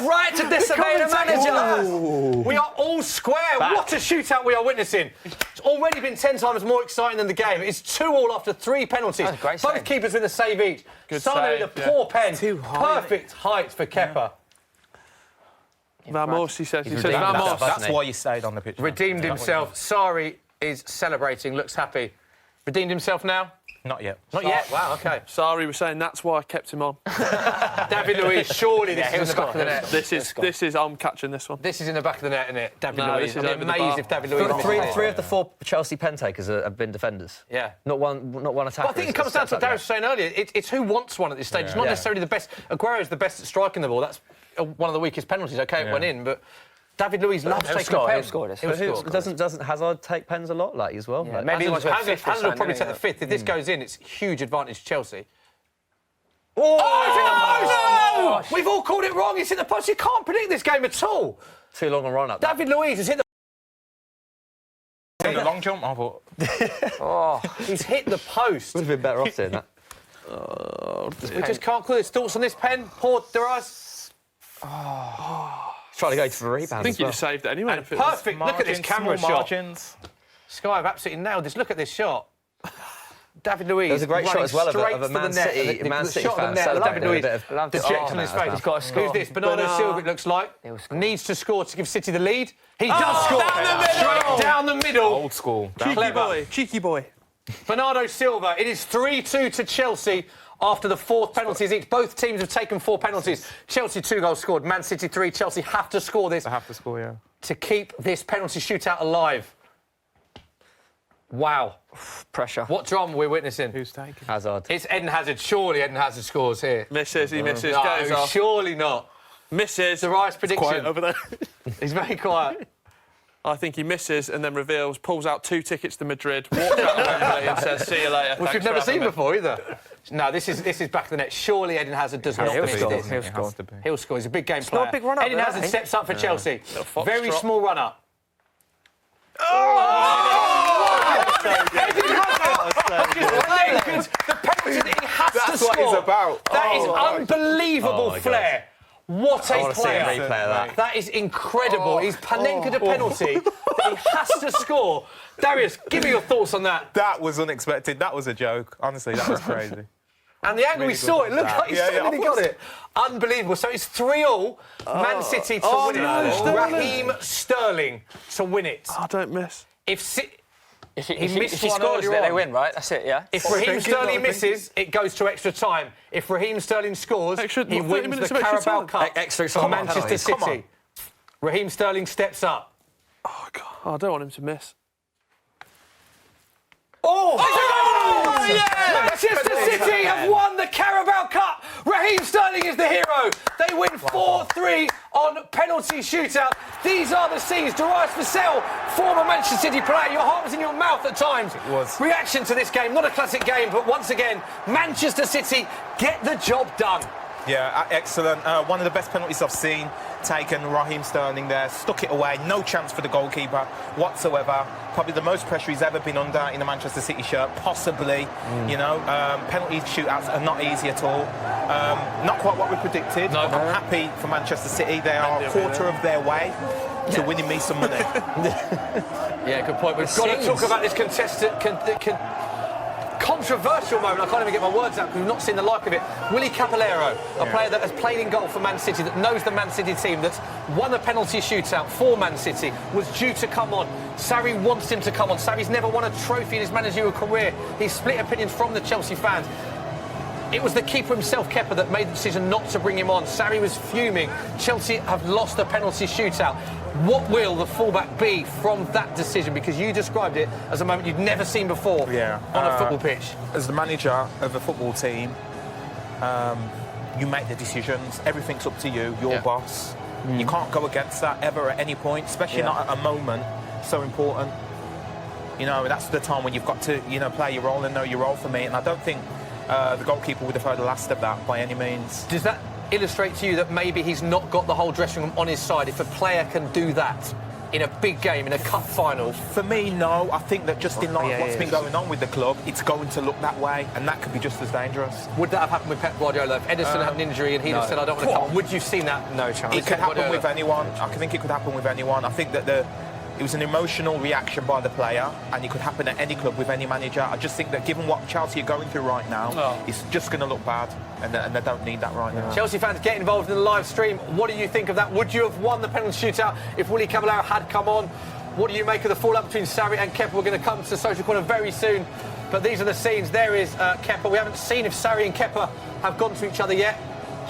Right to disobey the manager. We are all square. What a shootout we are witnessing. It's already been 10 times more exciting than the game. It's 2-2 after 3 penalties. Both keepers with a save each. Sane with a poor pen. Perfect height for Kepa. Vamos, he says. He says Vamos. That's why you stayed on the pitch. Redeemed himself. Sarri is celebrating, looks happy. Redeemed himself now? Not yet. Not yet? Wow, OK. Sorry, we're saying that's why I kept him on. David Luiz, surely this is in the back of the net. This is, I'm catching this one. This is in the back of the net, isn't it? David Luiz. I'd be amazed if David Luiz... Three of the 4 Chelsea pen takers have been defenders. Yeah. Not one attacker. Well, I think it comes down to what Darren was saying earlier. It's who wants one at this stage. It's not necessarily the best. Aguero's the best at striking the ball. That's one of the weakest penalties. OK, it went in, but... David Luiz loves taking a pen. He'll score this. Doesn't Hazard take pens a lot, like, as well? Yeah, like, maybe Hazard will probably take the 5th. If this goes in, it's huge advantage Chelsea. Oh, it's in the post! No! We've all called it wrong. It's in the post. You can't predict this game at all. Too long a run-up. David Luiz has hit the... In the long jump, I thought. He's hit the post. Would have been better off doing that. We just can't call it. Thoughts on this pen? Poor Duras. Trying to go for a rebound. I think you'd have saved it anyway. Perfect. Look at this camera shot. Margins. Sky have absolutely nailed this. Look at this shot. David Luiz. There's a great shot as well of a Man City fan. David Luiz dejected on his face. He's got to score. Who's this? Bernardo Silva, it looks like. Needs to score to give City the lead. He does score. Straight down the middle. Old school. Cheeky boy. Bernardo Silva. It is 3-2 to Chelsea. After the 4th penalties each. Both teams have taken 4 penalties. Chelsea 2 goals scored, Man City 3. Chelsea have to score this. They have to score, yeah. To keep this penalty shootout alive. Wow. Pressure. What drama we're witnessing. Who's taking? Hazard. It's Eden Hazard. Surely Eden Hazard scores here. Misses, he misses, No, goes off. surely not. Misses. The right prediction. Quiet over there. He's very quiet. I think he misses and then reveals, pulls out 2 tickets to Madrid, walks out of Wembley and says, see you later. Which we've never seen before either. No, this is back of the net. Surely Eden Hazard does not miss this. He'll score. He's a big game player. Not a big run-up. Eden Hazard steps up for Chelsea. Very trot. small run-up. Oh! Eden Hazard! The penalty that he has to score. That's what it's about. That is unbelievable flair. What a player. See a replay of that. That is incredible. He's Panenka a penalty that he has to score. Darius, give me your thoughts on that. That was unexpected. That was a joke. Honestly, that was crazy. And the angle we saw, it looked like he suddenly got it. Unbelievable. So it's 3-3, Man City to win it. Raheem Sterling to win it. Oh, don't miss. If he scores, then they win, right? That's it, yeah? If Raheem Sterling misses, it goes to extra time. If Raheem Sterling scores, he wins the Carabao Cup for Manchester City. Raheem Sterling steps up. Oh, God. Oh, I don't want him to miss. Oh, yeah! Manchester City have won the Carabao Cup. Raheem Sterling is the hero. They win 4-3 on penalty shootout. These are the scenes. Darius Vassell, former Manchester City player. Your heart was in your mouth at times. It was. Reaction to this game, not a classic game, but once again, Manchester City get the job done. Yeah, excellent. One of the best penalties I've seen taken. Raheem Sterling there, stuck it away. No chance for the goalkeeper whatsoever. Probably the most pressure he's ever been under in a Manchester City shirt, possibly. You know, penalty shootouts are not easy at all. Not quite what we predicted. I'm happy for Manchester City. They are a quarter of their way to winning me some money. Yeah, good point. We've got to talk about this controversial moment. I can't even get my words out because we've not seen the like of it. Willy Caballero, a player that has played in goal for Man City, that knows the Man City team, that's won a penalty shootout for Man City, was due to come on. Sarri wants him to come on. Sarri's never won a trophy in his managerial career. He's split opinions from the Chelsea fans. It was the keeper himself, Kepa, that made the decision not to bring him on. Sarri was fuming. Chelsea have lost the penalty shootout. What will the fallback be from that decision? Because you described it as a moment you'd never seen before on a football pitch. As the manager of a football team, you make the decisions. Everything's up to you, your boss. You can't go against that ever at any point, especially not at a moment so important. You know, that's the time when you've got to, you know, play your role and know your role for me. And I don't think the goalkeeper would have heard the last of that by any means. Does that illustrate to you that maybe he's not got the whole dressing room on his side if a player can do that? in a big game, in a cup final? For me, no. I think that just in line with what's been going on with the club, it's going to look that way, and that could be just as dangerous. Would that have happened with Pep Guardiola? If Ederson had an injury and he'd have said, I don't want to come on, would you have seen that? No chance. It could happen with anyone. I think it could happen with anyone. I think that it was an emotional reaction by the player, and it could happen at any club with any manager. I just think that given what Chelsea are going through right now, it's just going to look bad, and they don't need that right now. Chelsea fans, get involved in the live stream. What do you think of that? Would you have won the penalty shootout if Willy Caballero had come on? What do you make of the fallout between Sarri and Kepa? We're going to come to the social corner very soon, but these are the scenes. There is Kepa. We haven't seen if Sarri and Kepa have gone to each other yet.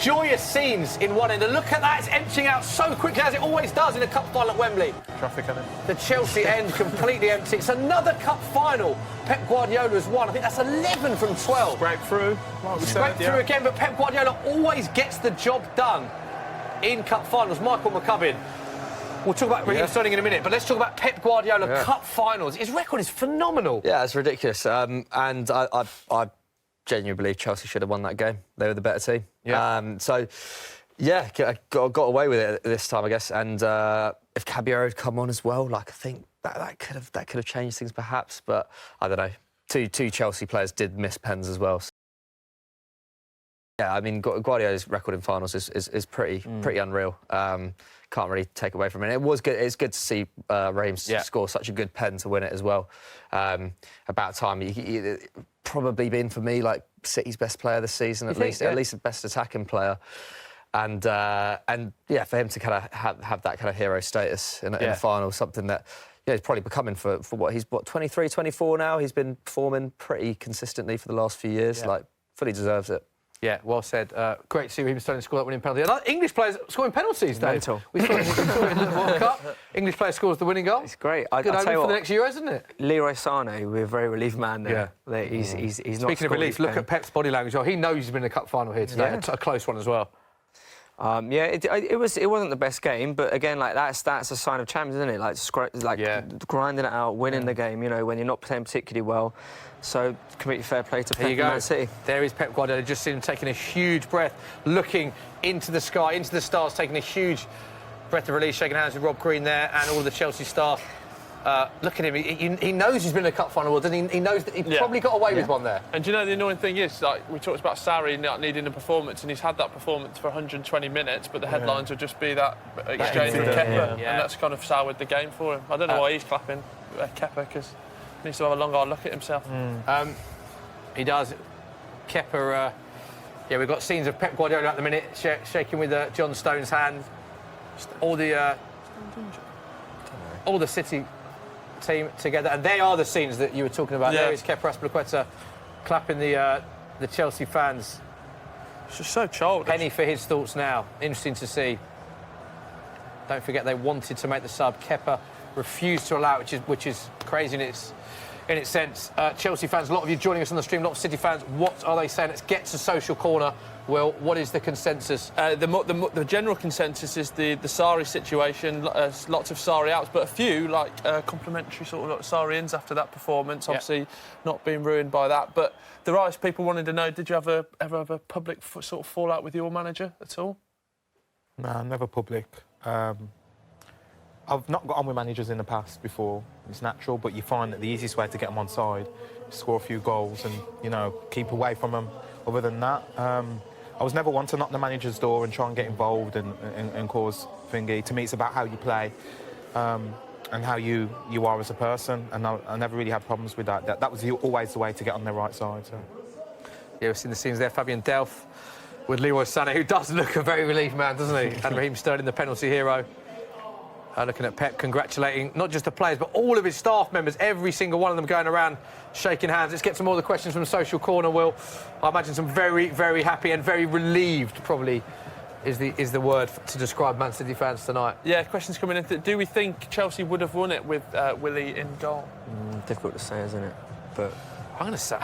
Joyous scenes in one end, and look at that, it's emptying out so quickly, as it always does in a cup final at Wembley. Traffic on it. The Chelsea end completely empty. It's another cup final Pep Guardiola has won. I think that's 11 from 12. Scrape through. Scrape through again, but Pep Guardiola always gets the job done in cup finals. Michael McCubbin. We'll talk about Raheem Sterling in a minute, but let's talk about Pep Guardiola cup finals. His record is phenomenal. Yeah, it's ridiculous. And I genuinely believe Chelsea should have won that game. They were the better team. Yeah. So, yeah, got away with it this time, I guess. And if Caballero had come on as well, like, I think that could have changed things perhaps. But I don't know. Two Chelsea players did miss pens as well. So, yeah, I mean, Guardiola's record in finals is pretty unreal. Can't really take away from it. It was good. It's good to see Raheem score such a good pen to win it as well. About time. He probably been for me like City's best player this season, at least the best attacking player. And yeah, for him to kind of have that kind of hero status in a final, something that he's probably becoming for what he's 23, 24 now. He's been performing pretty consistently for the last few years. Like, fully deserves it. Yeah, well said. Great to see Raheem Sterling score that winning penalty. And English players scoring penalties, Dave. Mental. We saw it in the World Cup. English player scores the winning goal. It's great. Good omen for the next Euros, isn't it? Leroy Sané, we're a very relieved man there. Yeah. He's not. Speaking of relief, look at Pep's body language. He knows he's been in a cup final here today. A close one as well. It wasn't the best game, but again, like that's a sign of champions, isn't it? Like grinding it out, winning the game. You know, when you're not playing particularly well. So completely fair play to Pep and Man City. There is Pep Guardiola. Just seen him taking a huge breath, looking into the sky, into the stars, taking a huge breath of release, shaking hands with Rob Green there and all the Chelsea staff. Look at him. He knows he's been in a cup final, doesn't he? He knows that he probably got away with one there. And do you know the annoying thing is, like we talked about Sarri not needing a performance, and he's had that performance for 120 minutes, but the headlines will just be that exchange with Kepa, and that's kind of soured the game for him. I don't know why he's clapping Kepa, because he needs to have a long hard look at himself. He does. Kepa, we've got scenes of Pep Guardiola at the minute, shaking with John Stones' hand. All the City team together, and they are the scenes that you were talking about. There is Kepa Azpilicueta clapping the Chelsea fans. It's just so childish. Penny for his thoughts now. Interesting to see. Don't forget they wanted to make the sub. Kepa refused to allow it, which is crazy in its sense. Chelsea fans, a lot of you joining us on the stream, a lot of City fans. What are they saying? Let's get to social corner. Will, what is the consensus? The general consensus is the Sarri situation. Lots of Sarri outs, but a few complimentary sort of Sarri ins after that performance. Obviously, not being ruined by that. But there are people wanting to know: did you ever have a public sort of fallout with your manager at all? No, never public. I've not got on with managers in the past before. It's natural, but you find that the easiest way to get them on side is score a few goals and keep away from them. Other than that, I was never one to knock the manager's door and try and get involved and cause thingy. To me, it's about how you play and how you are as a person, and I never really had problems with that. That was always the way to get on their right side. So. Yeah, we've seen the scenes there. Fabian Delph with Leroy Sané, who does look a very relieved man, doesn't he? And Raheem Sterling, the penalty hero. Looking at Pep, congratulating not just the players, but all of his staff members, every single one of them going around shaking hands. Let's get some more of the questions from Social Corner, Will. I imagine some very, very happy and very relieved, probably, is the word to describe Man City fans tonight. Yeah, questions coming in. Do we think Chelsea would have won it with Willy in goal? Difficult to say, isn't it? But I'm going to say...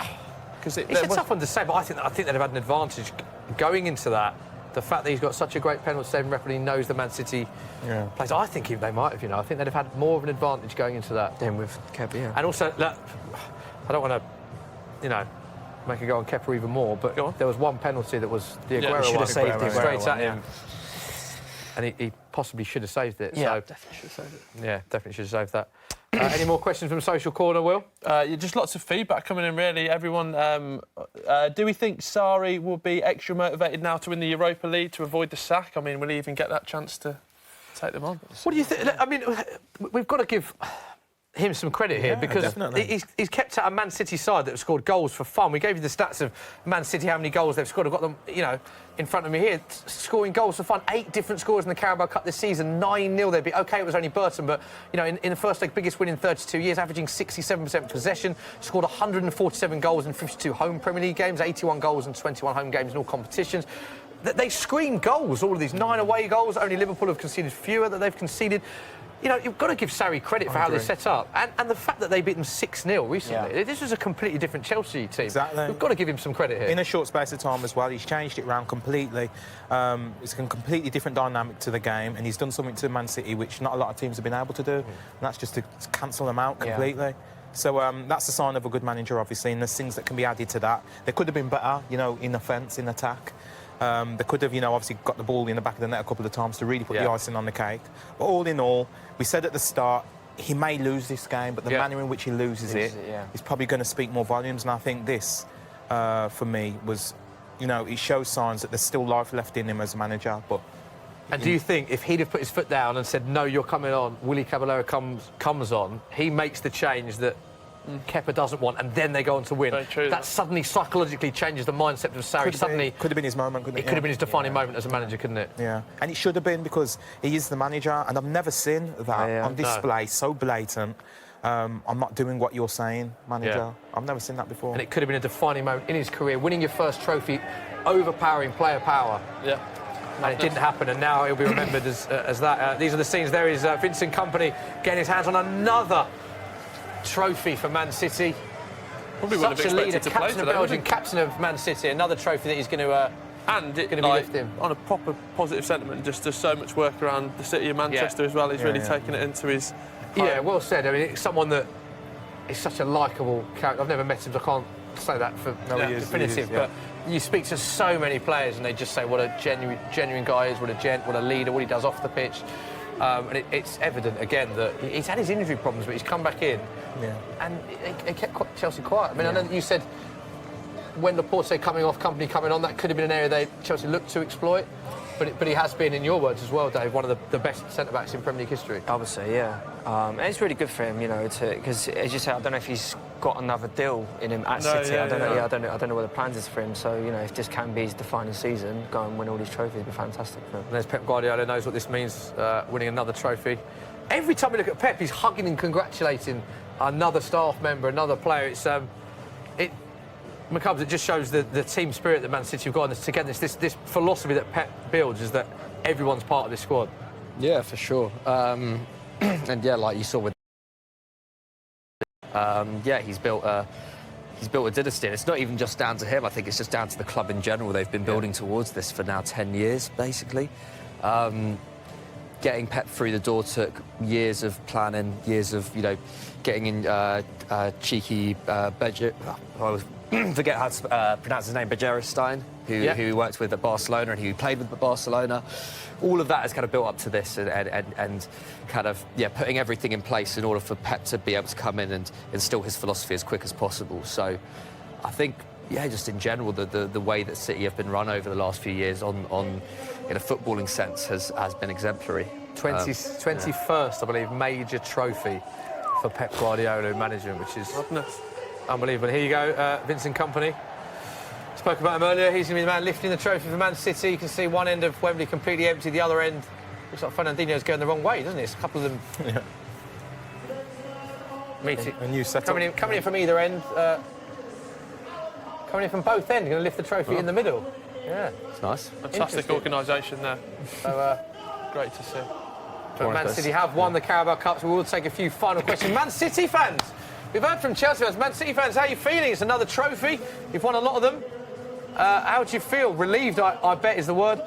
It's a tough one to say, but I think they'd have had an advantage going into that. The fact that he's got such a great penalty-saving record, he knows the Man City plays. I think they might have, I think they'd have had more of an advantage going into that. Then with Kepa, And also, look, I don't want to, make it go on Kepa even more, but there was one penalty that was the Aguero one. Should have saved it straight at him. and he possibly should have saved it. Yeah, so, definitely should have saved it. Yeah, definitely should have saved that. Any more questions from Social Corner, Will? Just lots of feedback coming in, really. Everyone, do we think Sarri will be extra motivated now to win the Europa League to avoid the sack? I mean, will he even get that chance to take them on? What do you think? I mean, we've got to give him some credit here because he's kept out a Man City side that have scored goals for fun. We gave you the stats of Man City, how many goals they've scored. I've got them, in front of me here, scoring goals for fun. 8 different scores in the Carabao Cup this season. 9-0. They'd be okay. It was only Burton, but in the first leg, biggest win in 32 years, averaging 67% possession. Scored 147 goals in 52 home Premier League games, 81 goals in 21 home games in all competitions. They scream goals. All of these 9 away goals. Only Liverpool have conceded fewer that they've conceded. You've got to give Sarri credit for how they're set up. And the fact that they beat them 6-0 recently. Yeah. This was a completely different Chelsea team. Exactly. We've got to give him some credit here. In a short space of time as well, he's changed it around completely. It's a completely different dynamic to the game, and he's done something to Man City which not a lot of teams have been able to do, and that's just to cancel them out completely. Yeah. So that's a sign of a good manager, obviously, and there's things that can be added to that. They could have been better, in offence, in attack. They could have, obviously got the ball in the back of the net a couple of times to really put the icing on the cake. But all in all, we said at the start, he may lose this game, but the manner in which he loses it is probably going to speak more volumes. And I think this, for me, was, it shows signs that there's still life left in him as a manager. And do you think if he'd have put his foot down and said, no, you're coming on, Willy Caballero comes on, he makes the change that Kepa doesn't want, and then they go on to win. That suddenly psychologically changes the mindset of Sarri. Could have been his moment, couldn't it? It could have been his defining moment as a manager, couldn't it? Yeah, and it should have been, because he is the manager, and I've never seen that on display so blatant. I'm not doing what you're saying, manager. I've never seen that before. And it could have been a defining moment in his career, winning your first trophy, overpowering player power. Yeah. And it didn't happen, and now he'll be remembered as that. These are the scenes. There is Vincent Kompany getting his hands on another trophy for Man City. Probably Such a leader, captain of Belgium, captain of Man City. Another trophy that he's going to be lifting. On a proper positive sentiment, just does so much work around the city of Manchester as well. He's really taken it into his home. Yeah, well said. I mean, it's someone that is such a likeable character. I've never met him, so I can't say that for definitive. But you speak to so many players, and they just say what a genuine guy is, what a gent, what a leader, what he does off the pitch. And it's evident again that he's had his injury problems, but he's come back in, and it kept Chelsea quiet. I mean, I know that you said when Laporte coming off, Kompany coming on, that could have been an area Chelsea looked to exploit. But he has been, in your words as well, Dave, one of the best centre-backs in Premier League history. I would say, yeah. And it's really good for him, because as you say, I don't know if he's got another deal in him at City. I don't know what the plans is for him. So if this can be his defining season, go and win all these trophies, would be fantastic for him. And there's Pep Guardiola, knows what this means, winning another trophy. Every time we look at Pep, he's hugging and congratulating another staff member, another player. McCubbs, it just shows the team spirit that Man City have got, and this togetherness, this philosophy that Pep builds is that everyone's part of this squad. Yeah, for sure. And like you saw with, he's built a dynasty. And it's not even just down to him. I think it's just down to the club in general. They've been building towards this for now 10 years, basically. Getting Pep through the door took years of planning, years of getting in cheeky budget. Forget how to pronounce his name, Bejerstein, who worked with at Barcelona and who played with Barcelona. All of that has kind of built up to this and kind of, putting everything in place in order for Pep to be able to come in and instill his philosophy as quick as possible. So I think, just in general, the way that City have been run over the last few years in a footballing sense has been exemplary. 21st, I believe, major trophy for Pep Guardiola in management, which is unbelievable. Here you go, Vincent Kompany. Spoke about him earlier. He's going to be the man lifting the trophy for Man City. You can see one end of Wembley completely empty, the other end looks like Fernandinho's going the wrong way, doesn't it? It's a couple of them meeting. A new setup. Coming in from either end. Coming in from both ends, going to lift the trophy in the middle. Yeah. It's nice. Fantastic organisation there. So, great to see. But Man City have won the Carabao Cup, so we will take a few final questions. Man City fans! We've heard from Chelsea fans. Man City fans, how are you feeling? It's another trophy. You've won a lot of them. How do you feel? Relieved, I bet, is the word.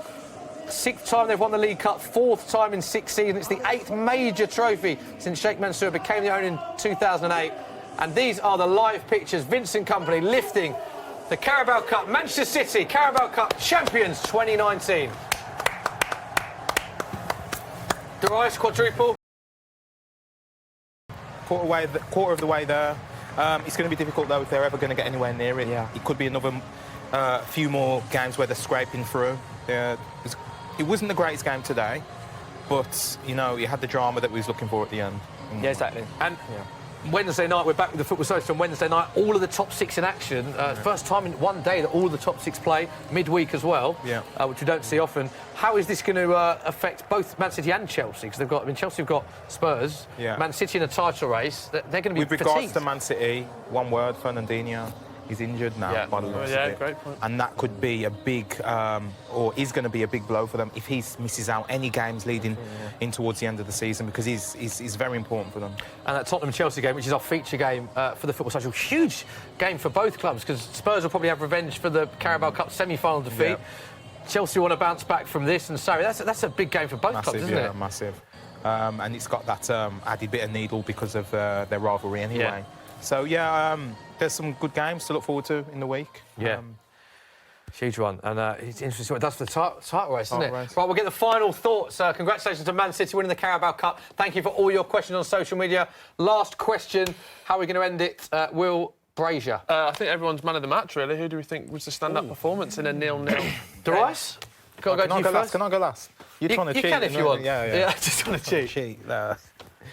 6th time they've won the League Cup, 4th time in 6 seasons. It's the 8th major trophy since Sheikh Mansour became the owner in 2008. And these are the live pictures. Vincent Kompany lifting the Carabao Cup. Manchester City, Carabao Cup champions 2019. Darius, quadruple. Quarter of the way there. It's going to be difficult, though, if they're ever going to get anywhere near it. Yeah. It could be another few more games where they're scraping through. It wasn't the greatest game today, but, you know, it had the drama that we was looking for at the end. Yeah, exactly. And Wednesday night, we're back with the Football Social on Wednesday night. All of the top 6 in action. First time in one day that all of the top 6 play, midweek as well, which we don't see often. How is this going to affect both Man City and Chelsea? Because Chelsea have got Spurs, Man City in a title race. They're going to be With regards fatigued. to Man City, one word, Fernandinho. He's injured now, by the looks of it. Great point. And that could be a big, or is going to be a big blow for them if he misses out any games leading in towards the end of the season, because he's very important for them. And that Tottenham-Chelsea game, which is our feature game for the Football Social, huge game for both clubs, because Spurs will probably have revenge for the Carabao Cup semi-final defeat. Chelsea want to bounce back from this, and sorry, that's a big game for both clubs, isn't it? Massive. And it's got that added bit of needle because of their rivalry anyway. So, there's some good games to look forward to in the week. Huge one. And it's interesting what it does for the title race, isn't it? Right, we'll get the final thoughts. Congratulations to Man City winning the Carabao Cup. Thank you for all your questions on social media. Last question, how are we going to end it? Will Brazier? I think everyone's man of the match, really. Who do we think was the stand-up performance in a 0-0? Darius? Can I go last? You're trying to cheat. You can if you want. Yeah, I just want to cheat.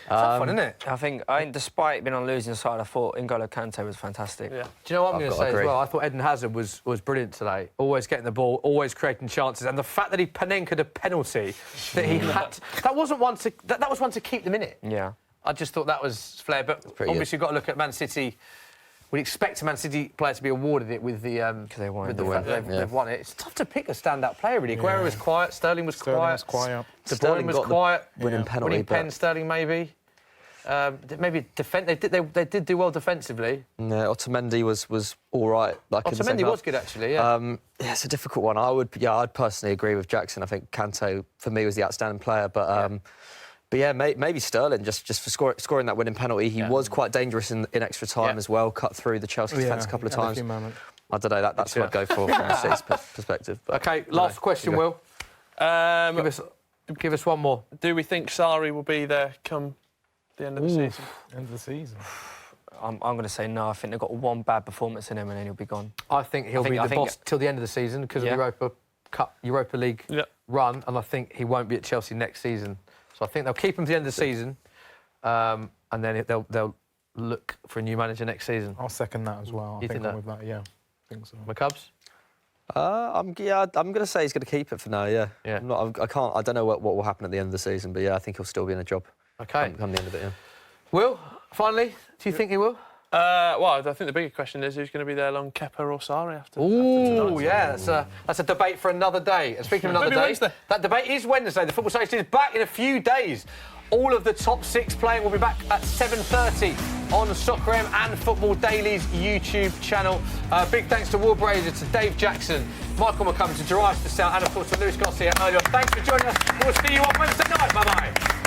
It's fun, isn't it? I think, despite being on the losing side, I thought N'Golo Kante was fantastic. Do you know what I'm going to say as well? I thought Eden Hazard was brilliant today. Always getting the ball, always creating chances, and the fact that he Panenka-ed a penalty that he had, that was one to keep them in it. Yeah. I just thought that was flair, but obviously you've got to look at Man City. We'd expect a Man City player to be awarded it with the because they won. They've won it. It's tough to pick a standout player, really. Guerrero was quiet. Sterling was quiet. De Bruyne was quiet. Winning penalty. Winning pen. Sterling maybe. Maybe they did do well defensively. Yeah, Otamendi was all right. Otamendi was good actually. Yeah. It's a difficult one. I'd personally agree with Jackson. I think Kante for me was the outstanding player, but maybe Sterling just for scoring that winning penalty. He was quite dangerous in extra time as well. Cut through the Chelsea defence a couple of times. I don't know. That's what I'd go for from City's perspective. But, okay, last question, Will. Give us one more. Do we think Sarri will be there come the end of the season? End of the season. I'm going to say no. I think they've got one bad performance in him and then he'll be gone. I think he'll be the boss till the end of the season because of the Europa League run, and I think he won't be at Chelsea next season. So I think they'll keep him to the end of the season, and then they'll look for a new manager next season. I'll second that as well. I think I'm with that. Yeah, I think so. McCubs? I'm going to say he's going to keep it for now. Yeah. I don't know what will happen at the end of the season, but I think he'll still be in a job. Okay. Come the end of it. Yeah. Will, finally, do you think he will? Well, I think the bigger question is who's going to be there along, Kepa or Sarri after. Oh, yeah, that's a debate for another day. And speaking of another day, Wednesday. That debate is Wednesday. The Football Social is back in a few days. All of the top 6 playing will be back at 7:30 on Soccer M and Football Daily's YouTube channel. Big thanks to Will Brazier, to Dave Jackson, Michael McCummins, to Darius Vassell, and of course to Lewis Garcia earlier on. Thanks for joining us. We'll see you on Wednesday night. Bye-bye.